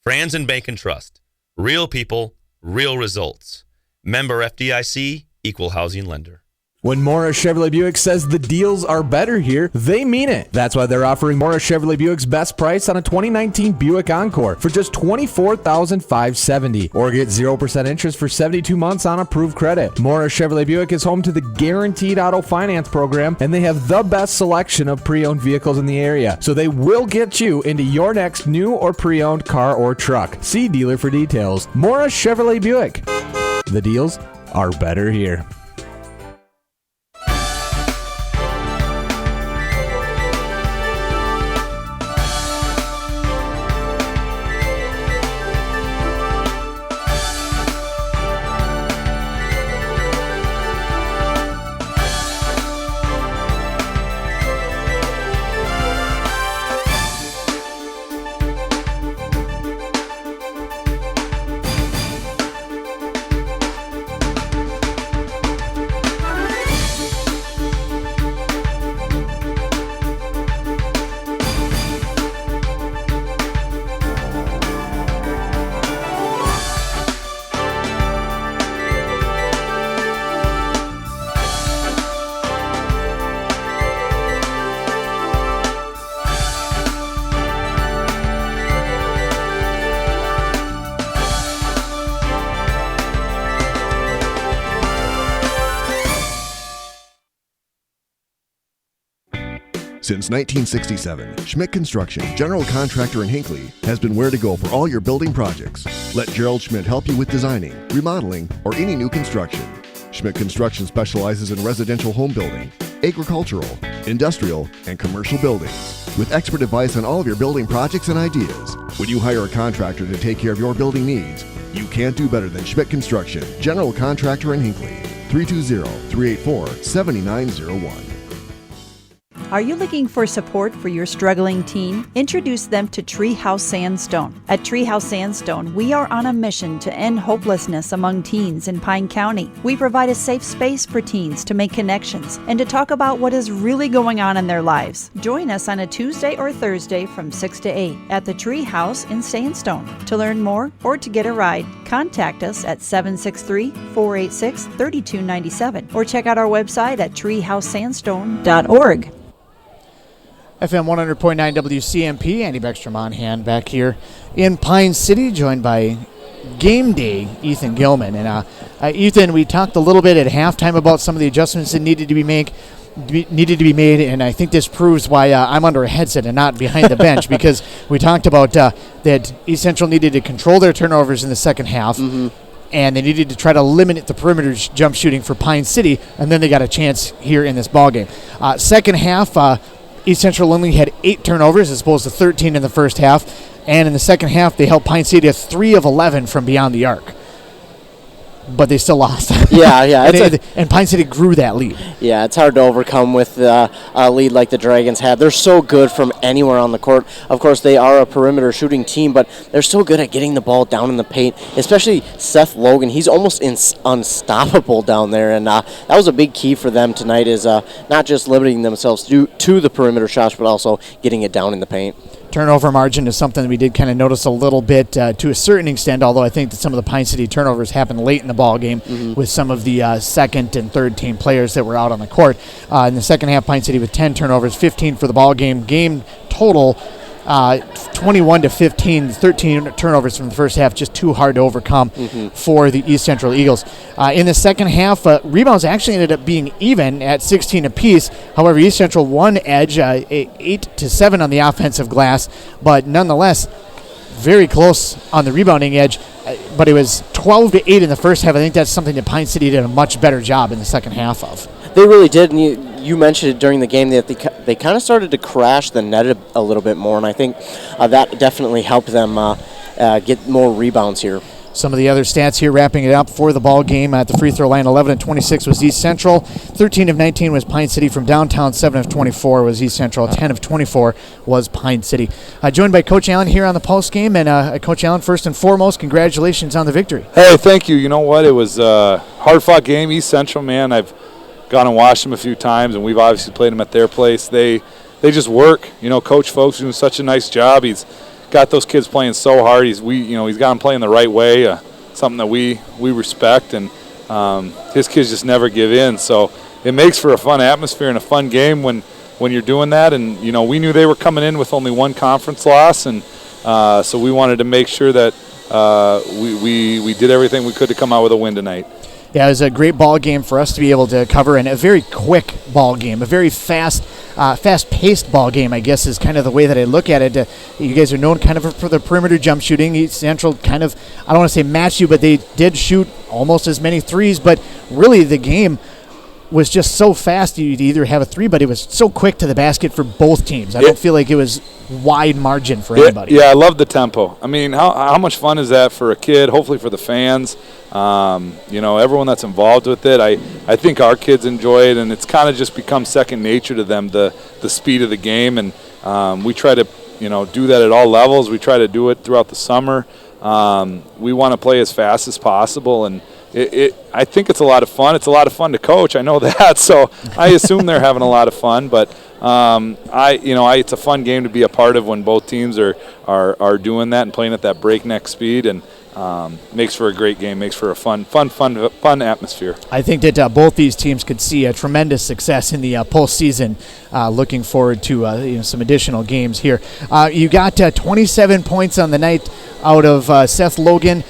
Franzen Bank and Trust. Real people, real results. Member FDIC, Equal Housing Lender. When Morris Chevrolet Buick says the deals are better here, they mean it. That's why they're offering Morris Chevrolet Buick's best price on a 2019 Buick Encore for just $24,570, or get 0% interest for 72 months on approved credit. Morris Chevrolet Buick is home to the Guaranteed Auto Finance program, and they have the best selection of pre-owned vehicles in the area, so they will get you into your next new or pre-owned car or truck. See dealer for details. Morris Chevrolet Buick. The deals are better here. Since 1967, Schmidt Construction, general contractor in Hinckley, has been where to go for all your building projects. Let Gerald Schmidt help you with designing, remodeling, or any new construction. Schmidt Construction specializes in residential home building, agricultural, industrial, and commercial buildings. With expert advice on all of your building projects and ideas, when you hire a contractor to take care of your building needs, you can't do better than Schmidt Construction, general contractor in Hinckley. 320-384-7901. Are you looking for support for your struggling teen? Introduce them to Treehouse Sandstone. At Treehouse Sandstone, we are on a mission to end hopelessness among teens in Pine County. We provide a safe space for teens to make connections and to talk about what is really going on in their lives. Join us on a Tuesday or Thursday from 6 to 8 at the Treehouse in Sandstone. To learn more or to get a ride, contact us at 763-486-3297 or check out our website at treehousesandstone.org. FM 100.9 WCMP, Andy Beckstrom on hand back here in Pine City, joined by Game Day Ethan Gilman. And Ethan, we talked a little bit at halftime about some of the adjustments that needed to be made, and I think this proves why I'm under a headset and not behind the bench, because we talked about that East Central needed to control their turnovers in the second half. Mm-hmm. And they needed to try to limit the perimeter jump shooting for Pine City, and then they got a chance here in this ballgame. Second half, East Central only had 8 turnovers as opposed to 13 in the first half. And in the second half, they held Pine City to 3 of 11 from beyond the arc. But they still lost. Yeah. And Pine City grew that lead. Yeah, it's hard to overcome with a lead like the Dragons had. They're so good from anywhere on the court. Of course, they are a perimeter shooting team, but they're so good at getting the ball down in the paint, especially Seth Logan. He's almost unstoppable down there, and that was a big key for them tonight, is not just limiting themselves to the perimeter shots, but also getting it down in the paint. Turnover margin is something that we did kind of notice a little bit to a certain extent, although I think that some of the Pine City turnovers happened late in the ball game with some of the second and third team players that were out on the court. In the second half, Pine City with 10 turnovers, 15 for the ball game. Game total 21-15, 13 turnovers from the first half, just too hard to overcome for the East Central Eagles. In the second half, rebounds actually ended up being even at 16 apiece. However, East Central won edge 8-7 on the offensive glass, but nonetheless, very close on the rebounding edge. But it was 12-8 in the first half. I think that's something that Pine City did a much better job in the second half of. They really did, and you mentioned it during the game that they kind of started to crash the net a little bit more, and I think that definitely helped them get more rebounds here. Some of the other stats here, wrapping it up for the ball game at the free throw line: 11 of 26 was East Central, 13 of 19 was Pine City from downtown, 7 of 24 was East Central, 10 of 24 was Pine City. Joined by Coach Allen here on the post game, and Coach Allen, first and foremost, congratulations on the victory. Hey, thank you. You know what? It was a hard-fought game. East Central, man, I've gone and watched them a few times, and we've obviously played them at their place. They just work. You know, Coach Folks doing such a nice job. He's got those kids playing so hard. He's got them playing the right way. Something that we respect, and his kids just never give in. So it makes for a fun atmosphere and a fun game when you're doing that. And we knew they were coming in with only one conference loss, and so we wanted to make sure that we did everything we could to come out with a win tonight. Yeah, it was a great ball game for us to be able to cover, and a very quick ball game, a very fast-paced ball game, I guess is kind of the way that I look at it. You guys are known kind of for the perimeter jump shooting. East Central kind of, I don't want to say matched you, but they did shoot almost as many threes, but really the game was just so fast you'd either have a three, but it was so quick to the basket for both teams. I don't feel like it was wide margin for anybody. Yeah, I love the tempo. I mean, how much fun is that for a kid, hopefully for the fans, everyone that's involved with it. I think our kids enjoy it, and it's kind of just become second nature to them, the speed of the game, and we try to do that at all levels. We try to do it throughout the summer. We want to play as fast as possible, and I think it's a lot of fun. It's a lot of fun to coach. I know that, so I assume they're having a lot of fun. But it's a fun game to be a part of when both teams are doing that and playing at that breakneck speed, and makes for a great game. Makes for a fun atmosphere. I think that both these teams could see a tremendous success in the postseason. Looking forward to some additional games here. You got 27 points on the night out of Seth Logan.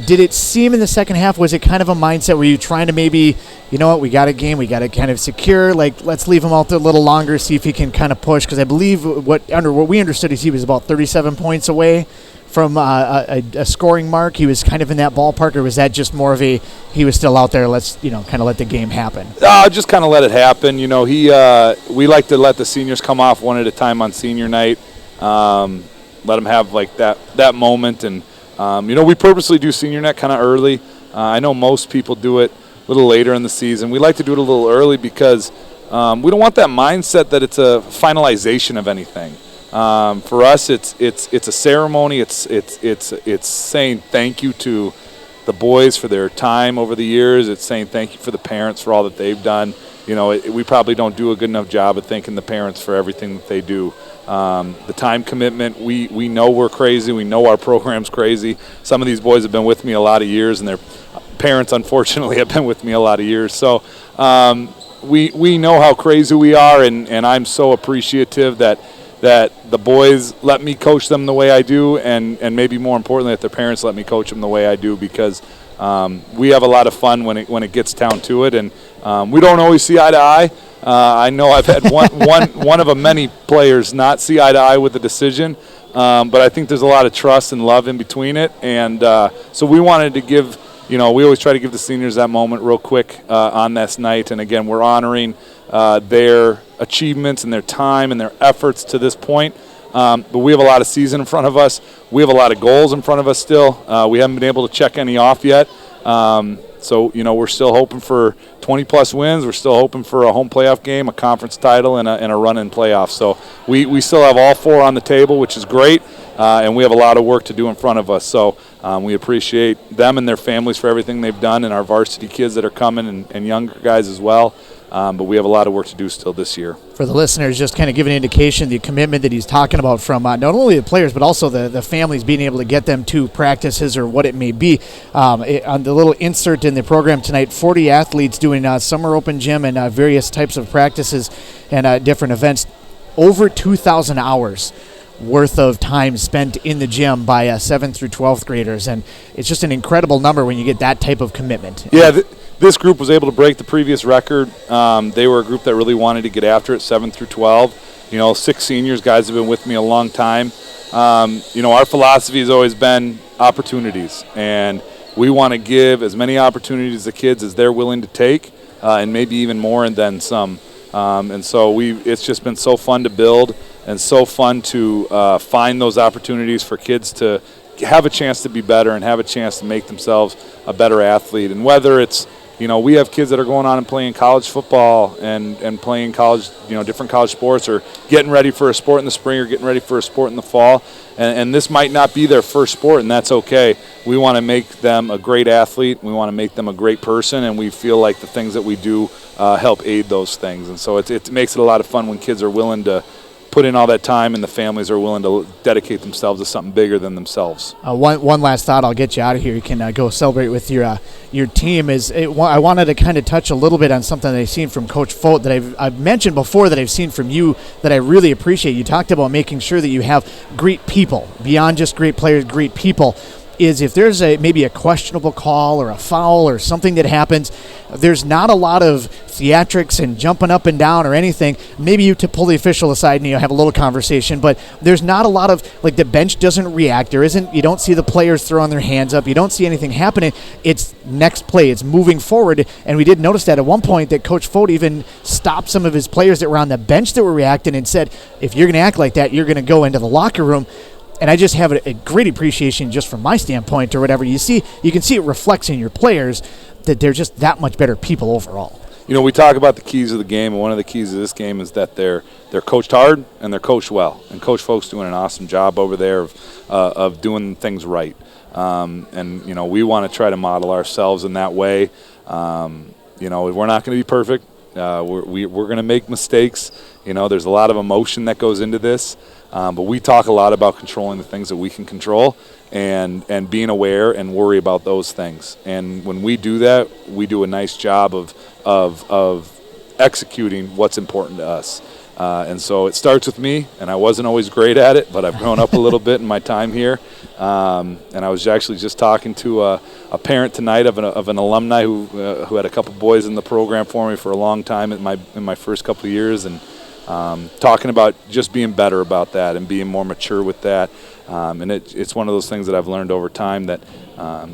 Did it seem in the second half, was it kind of a mindset where you trying to maybe, we got a game, we got to kind of secure, let's leave him out there a little longer, see if he can kind of push? Because I believe what we understood is he was about 37 points away from a scoring mark. He was kind of in that ballpark, or was that just more of he was still out there, let's, kind of let the game happen? Just kind of let it happen. We like to let the seniors come off one at a time on senior night, let them have that moment, and we purposely do senior night kind of early. I know most people do it a little later in the season. We like to do it a little early because we don't want that mindset that it's a finalization of anything. For us, it's a ceremony. It's saying thank you to the boys for their time over the years. It's saying thank you for the parents for all that they've done. We probably don't do a good enough job of thanking the parents for everything that they do. The time commitment, we know we're crazy. We know our program's crazy. Some of these boys have been with me a lot of years, and their parents, unfortunately, have been with me a lot of years. So we know how crazy we are, and I'm so appreciative that the boys let me coach them the way I do, and maybe more importantly, that their parents let me coach them the way I do, because we have a lot of fun when it gets down to it, and we don't always see eye to eye. I know I've had one of many players not see eye to eye with the decision, but I think there's a lot of trust and love in between it, and so we wanted to give, we always try to give the seniors that moment real quick on this night, and again, we're honoring their achievements and their time and their efforts to this point. But we have a lot of season in front of us. We have a lot of goals in front of us still. We haven't been able to check any off yet. So, we're still hoping for 20-plus wins. We're still hoping for a home playoff game, a conference title, and a run in playoffs. So we still have all four on the table, which is great, and we have a lot of work to do in front of us. So we appreciate them and their families for everything they've done, and our varsity kids that are coming, and younger guys as well. But we have a lot of work to do still this year. For the listeners, just kind of give an indication, the commitment that he's talking about from not only the players, but also the families being able to get them to practices or what it may be. On the little insert in the program tonight, 40 athletes doing summer open gym and various types of practices and different events. Over 2,000 hours worth of time spent in the gym by 7th through 12th graders. And it's just an incredible number when you get that type of commitment. Yeah, this group was able to break the previous record. They were a group that really wanted to get after it, 7 through 12. 6 seniors, guys have been with me a long time. Our philosophy has always been opportunities, and we want to give as many opportunities to kids as they're willing to take, and maybe even more and then some. And so it's just been so fun to build and so fun to find those opportunities for kids to have a chance to be better and have a chance to make themselves a better athlete. And whether it's, we have kids that are going on and playing college football and playing college, different college sports, or getting ready for a sport in the spring or getting ready for a sport in the fall. And this might not be their first sport, and that's okay. We want to make them a great athlete. We want to make them a great person, and we feel like the things that we do help aid those things. And so it makes it a lot of fun when kids are willing to put in all that time, and the families are willing to dedicate themselves to something bigger than themselves. One last thought, I'll get you out of here. You can go celebrate with your team. I wanted to kind of touch a little bit on something that I've seen from Coach Fote that I've mentioned before, that I've seen from you, that I really appreciate. You talked about making sure that you have great people, beyond just great players, great people. Is if there's maybe a questionable call or a foul or something that happens, there's not a lot of theatrics and jumping up and down or anything. Maybe you to pull the official aside and have a little conversation, but there's not a lot of, like, the bench doesn't react. You don't see the players throwing their hands up. You don't see anything happening. It's next play. It's moving forward. And we did notice that at one point that Coach Fote even stopped some of his players that were on the bench that were reacting and said, if you're going to act like that, you're going to go into the locker room. And I just have a great appreciation, just from my standpoint or whatever. You can see it reflects in your players that they're just that much better people overall. We talk about the keys of the game, and one of the keys of this game is that they're coached hard and they're coached well. And Coach Fote's doing an awesome job over there of doing things right. And we want to try to model ourselves in that way. We're not going to be perfect. We're going to make mistakes. There's a lot of emotion that goes into this. But we talk a lot about controlling the things that we can control and being aware and worry about those things. And when we do that, we do a nice job of executing what's important to us. And so it starts with me, and I wasn't always great at it, but I've grown up a little bit in my time here. And I was actually just talking to a parent tonight of an alumni who had a couple boys in the program for me for a long time in my first couple of years, and talking about just being better about that and being more mature with that. And it's one of those things that I've learned over time that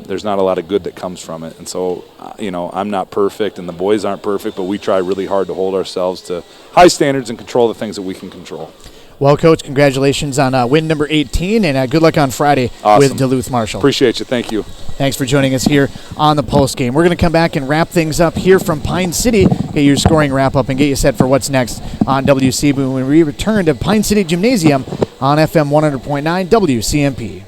there's not a lot of good that comes from it. And so, I'm not perfect and the boys aren't perfect, but we try really hard to hold ourselves to high standards and control the things that we can control. Well, Coach, congratulations on win number 18, and good luck on Friday with Duluth Marshall. Appreciate you. Thank you. Thanks for joining us here on the post game. We're going to come back and wrap things up here from Pine City, get your scoring wrap up, and get you set for what's next on WCB when we return to Pine City Gymnasium on FM 100.9 WCMP.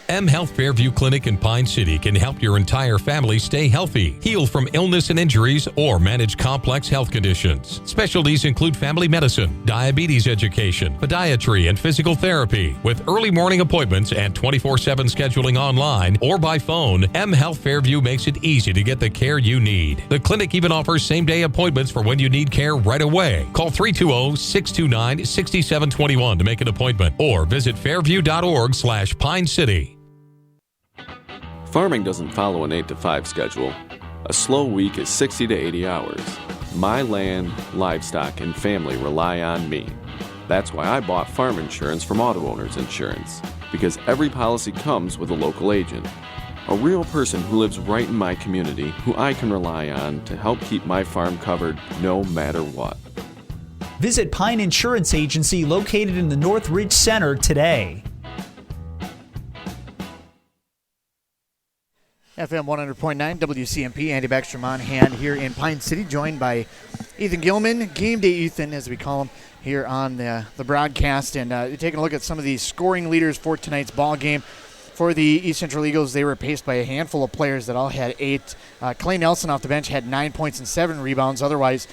M Health Fairview Clinic in Pine City can help your entire family stay healthy, heal from illness and injuries, or manage complex health conditions. Specialties include family medicine, diabetes education, podiatry, and physical therapy. With early morning appointments and 24/7 scheduling online or by phone, M Health Fairview makes it easy to get the care you need. The clinic even offers same-day appointments for when you need care right away. Call 320-629-6721 to make an appointment, or visit fairview.org/Pine City. Farming doesn't follow an 8-to-5 schedule. A slow week is 60 to 80 hours. My land, livestock, and family rely on me. That's why I bought farm insurance from Auto Owners Insurance, because every policy comes with a local agent. A real person who lives right in my community, who I can rely on to help keep my farm covered no matter what. Visit Pine Insurance Agency located in the Northridge Center today. FM 100.9 WCMP, Andy Backstrom on hand here in Pine City, joined by Ethan Gilman, Game Day Ethan, as we call him, here on the broadcast. And taking a look at some of the scoring leaders for tonight's ball game. For the East Central Eagles, they were paced by a handful of players that all had 8. Clay Nelson off the bench had 9 points and 7 rebounds. Otherwise,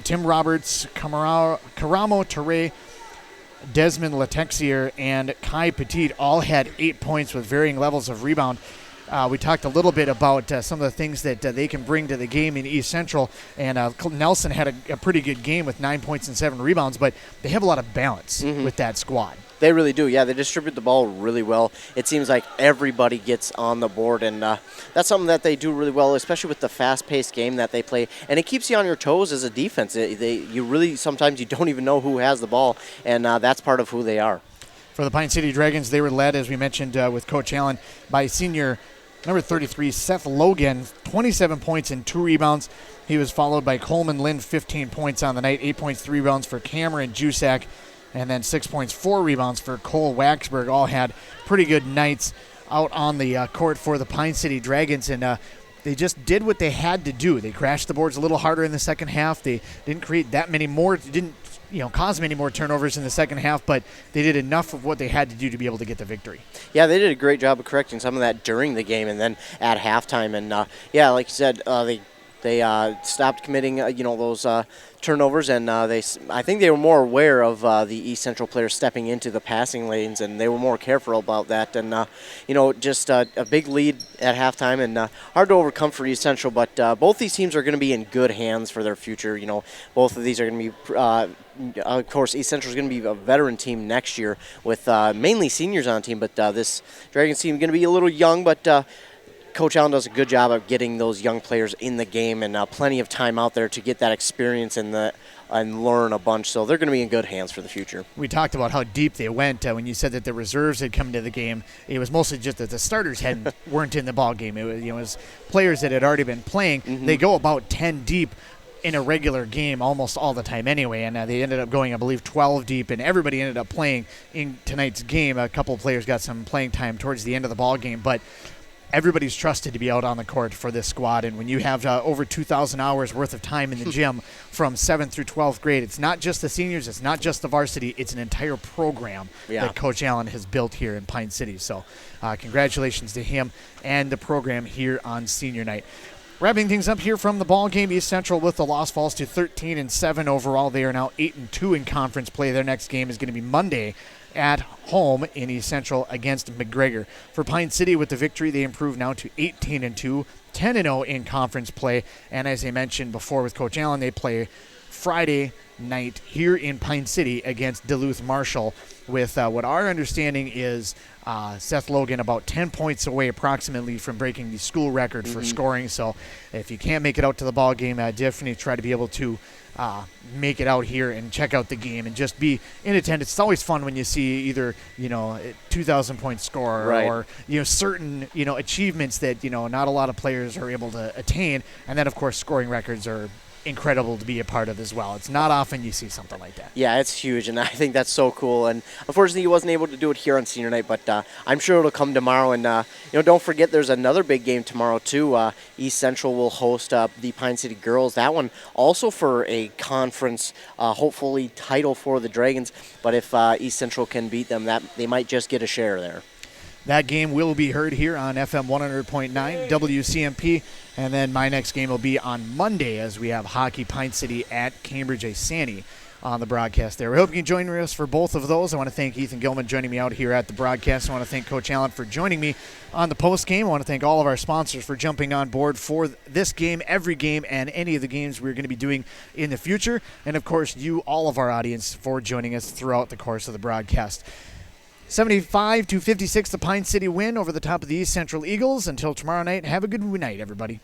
Tim Roberts, Karamo Ture, Desmond Latexier, and Kai Petit all had 8 points with varying levels of rebound. We talked a little bit about some of the things that they can bring to the game in East Central, and Nelson had a pretty good game with 9 points and 7 rebounds, but they have a lot of balance with that squad. They really do. Yeah, they distribute the ball really well. It seems like everybody gets on the board, and that's something that they do really well, especially with the fast-paced game that they play. And it keeps you on your toes as a defense. You really, sometimes you don't even know who has the ball, and that's part of who they are. For the Pine City Dragons, they were led, as we mentioned with Coach Allen, by senior number 33, Seth Logan, 27 points and 2 rebounds. He was followed by Coleman Lynn, 15 points on the night, 8 points, 3 rebounds for Cameron Jusak, and then 6 points, 4 rebounds for Cole Waxberg. All had pretty good nights out on the court for the Pine City Dragons, and they just did what they had to do. They crashed the boards a little harder in the second half. They didn't create that many more, didn't cause many more turnovers in the second half, but they did enough of what they had to do to be able to get the victory. Yeah, they did a great job of correcting some of that during the game and then at halftime. And, like you said, they They stopped committing, those turnovers, and I think they were more aware of the East Central players stepping into the passing lanes, and they were more careful about that. And just a big lead at halftime, and hard to overcome for East Central. But both these teams are going to be in good hands for their future. Both of these are going to be, of course, East Central is going to be a veteran team next year with mainly seniors on the team. But this Dragons team is going to be a little young, but. Coach Allen does a good job of getting those young players in the game and plenty of time out there to get that experience and learn a bunch. So they're going to be in good hands for the future. We talked about how deep they went when you said that the reserves had come into the game. It was mostly just that the starters weren't in the ball game. It was players that had already been playing. Mm-hmm. They go about 10 deep in a regular game almost all the time anyway, and they ended up going, I believe, 12 deep, and everybody ended up playing in tonight's game. A couple of players got some playing time towards the end of the ball game, but everybody's trusted to be out on the court for this squad. And when you have over 2,000 hours worth of time in the gym from 7th through 12th grade, it's not just the seniors, it's not just the varsity, it's an entire program that Coach Allen has built here in Pine City. So congratulations to him and the program here on senior night. Wrapping things up here from the ball game, East Central with the loss falls to 13-7 overall. They are now 8-2 in conference play. Their next game is going to be Monday at home in East Central against McGregor. For Pine City, with the victory, they improve now to 18-2, 10-0 in conference play. And as I mentioned before with Coach Allen, they play Friday night here in Pine City against Duluth Marshall, with what our understanding is Seth Logan about 10 points away approximately from breaking the school record for scoring. So if you can't make it out to the ball game, definitely try to be able to make it out here and check out the game and just be in attendance. It's always fun when you see either 2,000-point score or certain achievements that not a lot of players are able to attain, and then of course scoring records are incredible to be a part of as well. It's not often you see something like that. Yeah, it's huge, and I think that's so cool. And unfortunately, he wasn't able to do it here on senior night, but I'm sure it'll come tomorrow. And don't forget, there's another big game tomorrow too. East Central will host the Pine City Girls. That one also for a conference, hopefully title for the Dragons. But if East Central can beat them, that they might just get a share there. That game will be heard here on FM 100.9 WCMP, and then my next game will be on Monday as we have Hockey Pine City at Cambridge Asani on the broadcast there. We hope you can join us for both of those. I want to thank Ethan Gilman joining me out here at the broadcast. I want to thank Coach Allen for joining me on the post game. I want to thank all of our sponsors for jumping on board for this game, every game, and any of the games we're going to be doing in the future. And, of course, you, all of our audience, for joining us throughout the course of the broadcast. 75-56, the Pine City win over the top of the East Central Eagles. Until tomorrow night, have a good night, everybody.